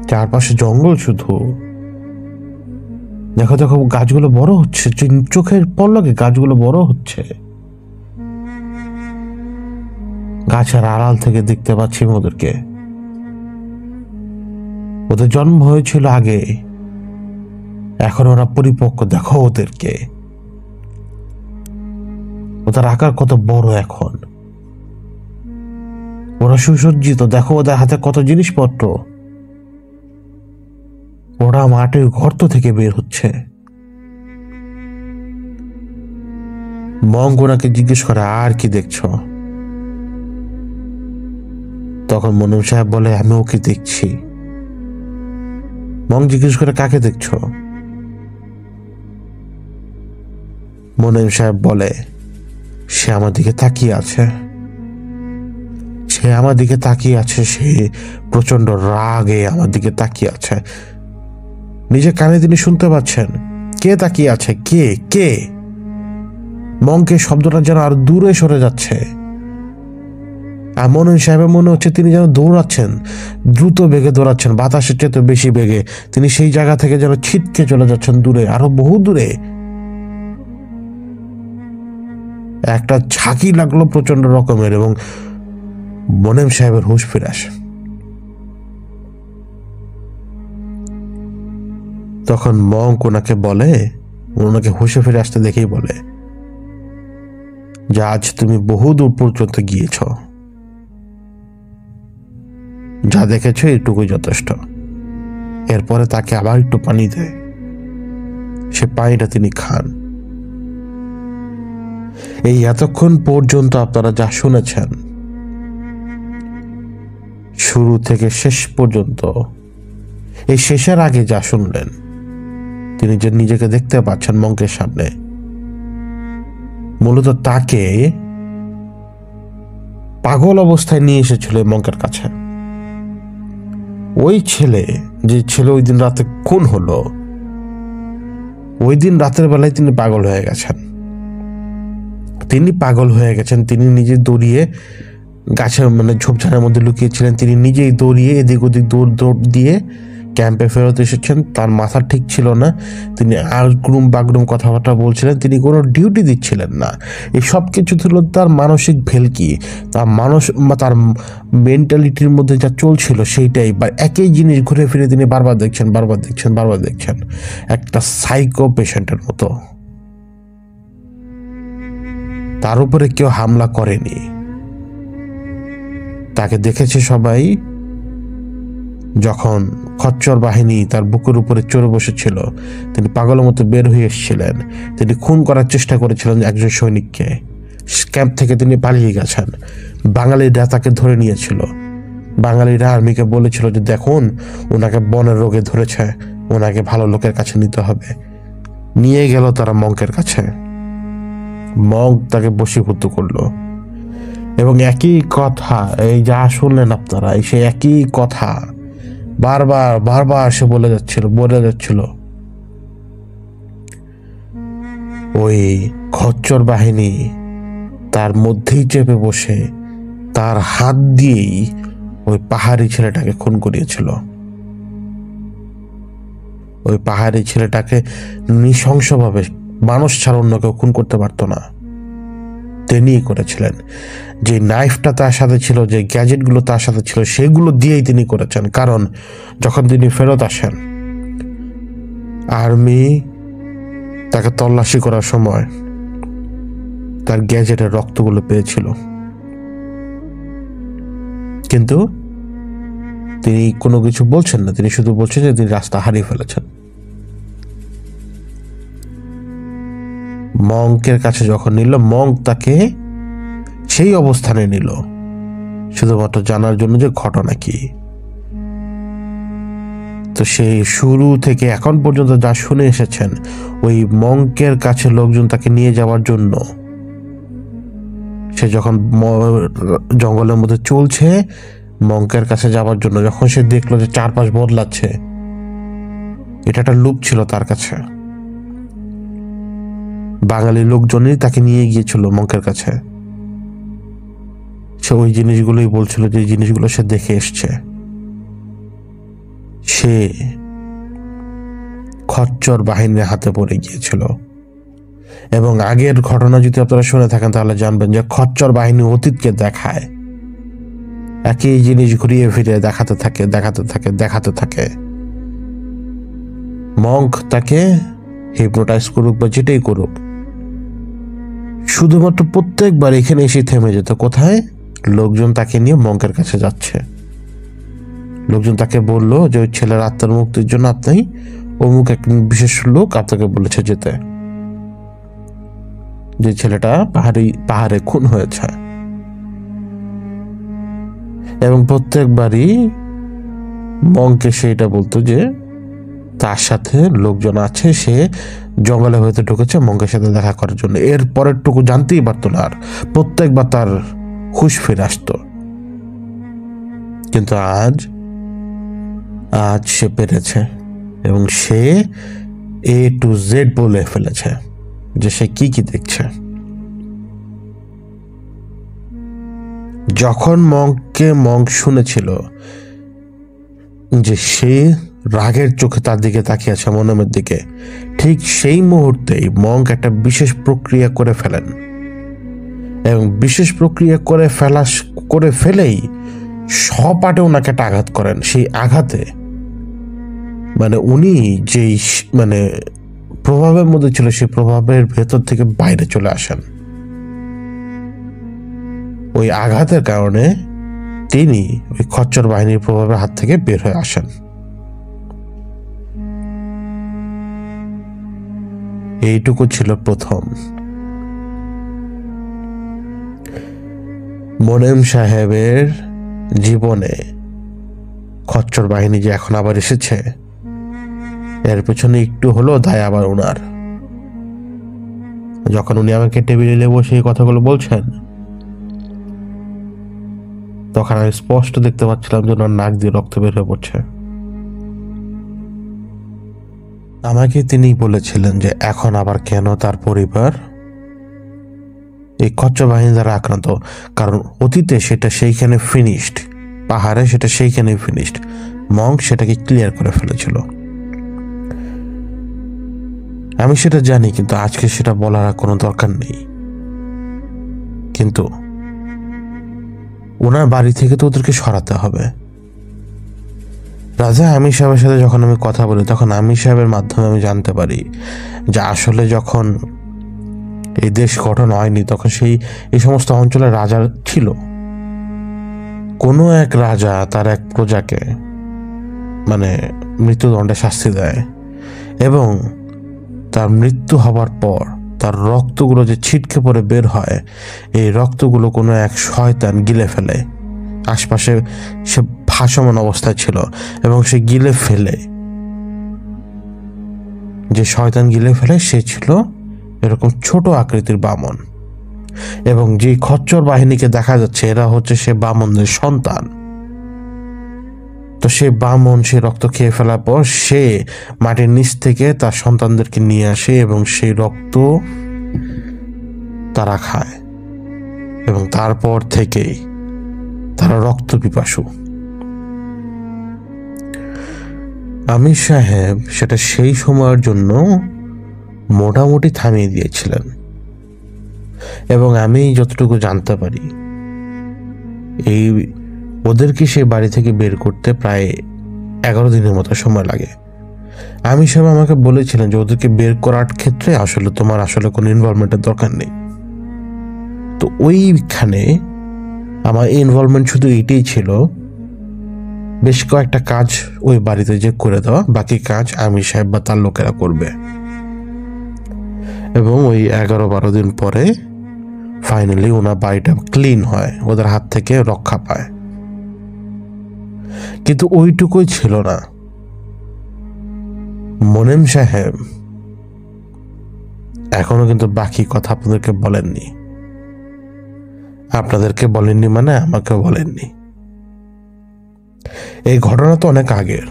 S1: চারপাশে জঙ্গল শুধু। দেখো দেখো গাছগুলো বড় হচ্ছে, চোখের পলকে গাছগুলো বড় হচ্ছে। গাছের আড়াল থেকে দেখতে পাচ্ছি ওদেরকে। ওদের জন্ম হয়েছিল আগে, এখন ওরা পরিপক্ক। দেখো ওদেরকে, ওদের আকার কত বড় এখন। ওরা সুসজ্জিত, দেখো ওদের হাতে কত জিনিসপত্র। ওরা মাটির গর্ত থেকে বের হচ্ছে। মঙ্ক ওনাকে জিজ্ঞেস করে, আর কি দেখছো? তখন মনিম সাহেব বলে, আমি ওকে দেখছি। মঙ্ক জিজ্ঞেস করে, কাকে দেখছো? মনিম সাহেব বলে, সে আমার দিকে তাকিয়ে আছে, সে আমার দিকে তাকিয়ে আছে, সে প্রচন্ড রাগে আমার দিকে তাকিয়ে আছে। নিজে কানে তিনি শুনতে পাচ্ছেন কে তাকিয়ে আছে, কে কে। মঙ্কের শব্দটা যেন আরো দূরে সরে যাচ্ছে। আর মনিম সাহেবের মনে হচ্ছে তিনি যেন দৌড়াচ্ছেন, দ্রুত বেগে দৌড়াচ্ছেন, বাতাসের চেয়ে বেশি বেগে। তিনি সেই জায়গা থেকে যেন ছিটকে চলে যাচ্ছেন দূরে, আরো বহু দূরে। একটা ঝাঁকি লাগলো প্রচন্ড রকমের, এবং মনিম সাহেবের হুঁশ ফিরে আসে। তখন মঙ্ক ওনাকে বলে, ওনাকে হুঁশে ফিরে আসতে দেখেই বলে যে আজ তুমি বহু দূর পর্যন্ত গিয়েছ, যা দেখেছ এটুকুই যথেষ্ট। এরপরে তাকে আবার একটু পানি দেয়, সে পানিটা তিনি খান। এই এতক্ষণ পর্যন্ত আপনারা যা শুনেছেন, শুরু থেকে শেষ পর্যন্ত, এই শেষের আগে যা শুনলেন, তিনি যে নিজেকে দেখতে পাচ্ছেন মঙ্কের সামনে, মূলত তাকে পাগল অবস্থায় নিয়ে এসেছিল মঙ্কের কাছে। ওই ছেলে, যে ছেলে ওই দিন রাতে খুন হলো, ওই দিন রাতের বেলায় তিনি পাগল হয়ে গেছেন। তিনি পাগল হয়ে গেছেন, তিনি নিজে দৌড়িয়ে গাছের ঝোপঝাড়ের মধ্যে লুকিয়েছিলেন। তিনি নিজেই দৌড়িয়ে এদিক ওদিক দৌড় দিয়ে ক্যাম্পে ফেরত এসেছেন। তার মাথা ঠিক ছিল না, তিনি আগরুম বাগরুম কথাবার্তা বলছিলেন, তিনি কোনো ডিউটি দিচ্ছিলেন না। এই সব কিছু ছিল তার মানসিক ভেলকি, তার মেন্টালিটির মধ্যে যা চলছিল সেইটাই। বা একই জিনিস ঘুরে ফিরে তিনি বারবার দেখছেন, একটা সাইকো পেশেন্টের মতো। তার উপরে কেউ হামলা করেনি, তাকে দেখেছে সবাই যখন খচ্চর বাহিনী তার বুকের উপরে চড়ে বসেছিল। তিনি পাগলের মতো বের হয়ে এসেছিলেন, তিনি খুন করার চেষ্টা করেছিলেন একজন সৈনিককে। ক্যাম্প থেকে তিনি পালিয়ে গেছেন, বাঙালিরা তাকে ধরে নিয়েছিল। বাঙালিরা আর্মিকে বলেছিল যে দেখুন, ওনাকে বনের রোগে ধরেছে, ওনাকে ভালো লোকের কাছে নিতে হবে। নিয়ে গেল তারা মঙ্কের কাছে। মঙ্ক তাকে বশীভূত করলো, এবং একই কথা, এই যা শুনলেন আপনারা, সেই একই কথা বারবার সে বলে যাচ্ছিল। ওই খচ্চর বাহিনী তার মধ্যেই চেপে বসে তার হাত দিয়েই ওই পাহাড়ি ছেলেটাকে খুন করিয়েছিল। ওই পাহাড়ি ছেলেটাকে নৃশংসভাবে, মানুষ ছাড়া অন্য কেউ খুন করতে পারতো না, তিনিই করেছিলেন। যে নাইফটা তার সাথে ছিল, যে গ্যাজেটগুলো তার সাথে ছিল, সেগুলো দিয়েই তিনি করেছেন। কারণ যখন তিনি ফেরত আসেন, আর্মি তাকে তল্লাশি করার সময় তার গ্যাজেটের রক্তগুলো পেয়েছিল, কিন্তু তিনি কোনো কিছু বলছেন না। তিনি শুধু বলছেন যে তিনি রাস্তা হারিয়ে ফেলেছেন। মঙ্কের কাছে যখন নিল, মঙ্ক তাকে সেই অবস্থানে নিল শুধুমাত্র জানার জন্য যে ঘটনা কি। তো সেই শুরু থেকে এখন পর্যন্ত যা শুনে এসেছেন, ওই মঙ্কের কাছে লোকজন তাকে নিয়ে যাওয়ার জন্য সে যখন জঙ্গলের মধ্যে চলছে মঙ্কের কাছে যাওয়ার জন্য, যখন সে দেখলো যে চারপাশ বদলাচ্ছে, এটা একটা লুপ ছিল তার কাছে। বাঙালি লোকজনই তাকে নিয়ে গিয়েছিল মঙ্কের কাছে। সে ওই জিনিসগুলোই বলছিল, যে জিনিসগুলো সে দেখে এসছে। সে খচ্চর বাহিনীর হাতে পড়ে গিয়েছিল। এবং আগের ঘটনা যদি আপনারা শুনে থাকেন তাহলে জানবেন যে খচ্চর বাহিনী অতীতকে দেখায়, একই জিনিস ঘুরিয়ে ফিরে দেখাতে থাকে। মঙ্ক তাকে হিপনোটাইজ করুক বা যেটাই করুক, শুধুমাত্র প্রত্যেকবার এখানে এসে থেমে যেত। কোথায়? লোকজন তাকে নিয়ে মঙ্কের কাছে যাচ্ছে। লোকজন তাকে বলল যে ওই ছেলের আত্মার মুক্তির জন্য আপনি অমুক এক বিশেষ লোক আপনাকে বলেছে যেতে, যে ছেলেটা পাহাড়ে খুন হয়েছে। এবং প্রত্যেকবারই মঙ্কে সেটা বলতো যে তার সাথে লোকজন আছে, সে জঙ্গলের ভেতরে ঢুকেছে মঙ্কের সাথে দেখা করার জন্য। এর পরের টুকু জানতেই পারতো না। আর প্রত্যেকবার তার হুঁশ ফিরে আসতো। কিন্তু আজ সে পেরেছে, এবং সে A to Z বলে ফেলেছে যে সে কি দেখছে। যখন মঙ্ক শুনেছিল যে সে রাগের চোখে তার দিকে তাকিয়ে আছে, মনমের দিকে, ঠিক সেই মুহূর্তেই মঙ্ক একটা বিশেষ প্রক্রিয়া করে ফেলেন। এবং বিশেষ প্রক্রিয়া করে ফেলেই সপাটে ওনাকে একটা আঘাত করেন। সেই আঘাতে উনি যেই প্রভাবের মধ্যে ছিল, সেই প্রভাবের ভেতর থেকে বাইরে চলে আসেন। ওই আঘাতের কারণে তিনি ওই খচ্চর বাহিনীর প্রভাবের হাত থেকে বের হয়ে আসেন। এইটুকু ছিল প্রথম। মোনেম সাহেবের জীবনে খচ্চর বাহিনী যে এখন আবার এসেছে, এর পেছনে একটু হলো দায় আবার ওনার। যখন উনি আমাকে টেবিলে বসে এই কথাগুলো বলছেন, তখন আমি স্পষ্ট দেখতে পাচ্ছিলাম যে ওনার নাক দিয়ে রক্ত বের হয়ে পড়ছে। আমাকে তিনি বলেছিলেন যে এখন আবার কেন তার পরিবার এই খচ্চর বাহিনী দ্বারা আক্রান্ত, কারণ অতীতে সেটা সেইখানে ফিনিশড, পাহাড়ে সেটা সেইখানে ফিনিশড। মঙ্ক সেটাকে ক্লিয়ার করে ফেলেছিল। আমি সেটা জানি, কিন্তু আজকে সেটা বলার কোনো দরকার নেই। কিন্তু ওনার বাড়ি থেকে তো ওদেরকে সরাতে হবে। রাজা আমির সাহেবের সাথে যখন আমি কথা বলি, তখন আমির সাহেবের মাধ্যমে আমি জানতে পারি যে আসলে যখন এই দেশ গঠন হয়নি, তখন এই সমস্ত অঞ্চলের রাজা ছিল। কোনো এক রাজা তার এক প্রজাকে মৃত্যুদণ্ডে শাস্তি দেয়, এবং তার মৃত্যু হবার পর তার রক্তগুলো যে ছিটকে পড়ে বের হয়, এই রক্তগুলো কোনো এক শয়তান গিলে ফেলে। আশপাশে সে ভাসমান অবস্থায় ছিল, এবং সে গিলে ফেলে, যে শয়তান গিলে ফেলে সে ছিল এরকম ছোট আকৃতির বামন। এবং যে খচ্চর বাহিনীকে দেখা যাচ্ছে, এরা হচ্ছে সে বামনদের সন্তান। তো সে বামন সে রক্ত খেয়ে ফেলার পর সে মাটির নিচ থেকে তার সন্তানদেরকে নিয়ে আসে, এবং সেই রক্ত তারা খায়, এবং তারপর থেকেই তারা রক্ত পিপাসু। আমির সাহেব সেটা সেই সময়ের জন্য মোটামুটি থামিয়ে দিয়েছিলেন। এবং আমি যতটুকু জানতে পারি, ওদেরকে সেই বাড়ি থেকে বের করতে প্রায় 11 দিনের মতো সময় লাগে। আমির সাহেব আমাকে বলেছিলেন যে ওদেরকে বের করার ক্ষেত্রে তোমার কোনো ইনভলভমেন্টের দরকার নেই। তো ওইখানে আমার ইনভলভমেন্ট শুধু এটাই ছিল, বেশ কয়েকটা কাজ ওই বাড়িতে যে করে দেওয়া, বাকি কাজ আমির সাহেব বা তার লোকেরা করবে। এবং ওই 11-12 দিন পরে ফাইনালি ওনার বাড়িটা ক্লিন হয়, ওদের হাত থেকে রক্ষা পায়। কিন্তু ওইটুকুই ছিল না। মোনেম সাহেব এখনো কিন্তু বাকি কথা আপনাদেরকে বলেননি। আপনাদেরকে বলেননি মানে আমাকেও বলেননি। এই ঘটনা তো অনেক আগের।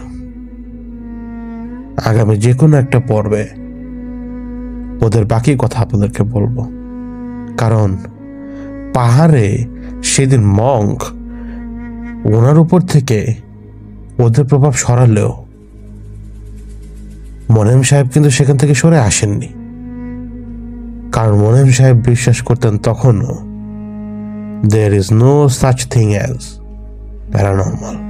S1: আগামী যে কোনো একটা পর্বে ওদের বাকি কথা আপনাদেরকে বলবো, কারণ পাহাড়ে সেদিন মঙ্ক ওনার উপর থেকে ওদের প্রভাব সরালেও মোনেম সাহেব কিন্তু সেখান থেকে সরে আসেননি, কারণ মোনেম সাহেব বিশ্বাস করতেন তখনও there is no such thing as paranormal.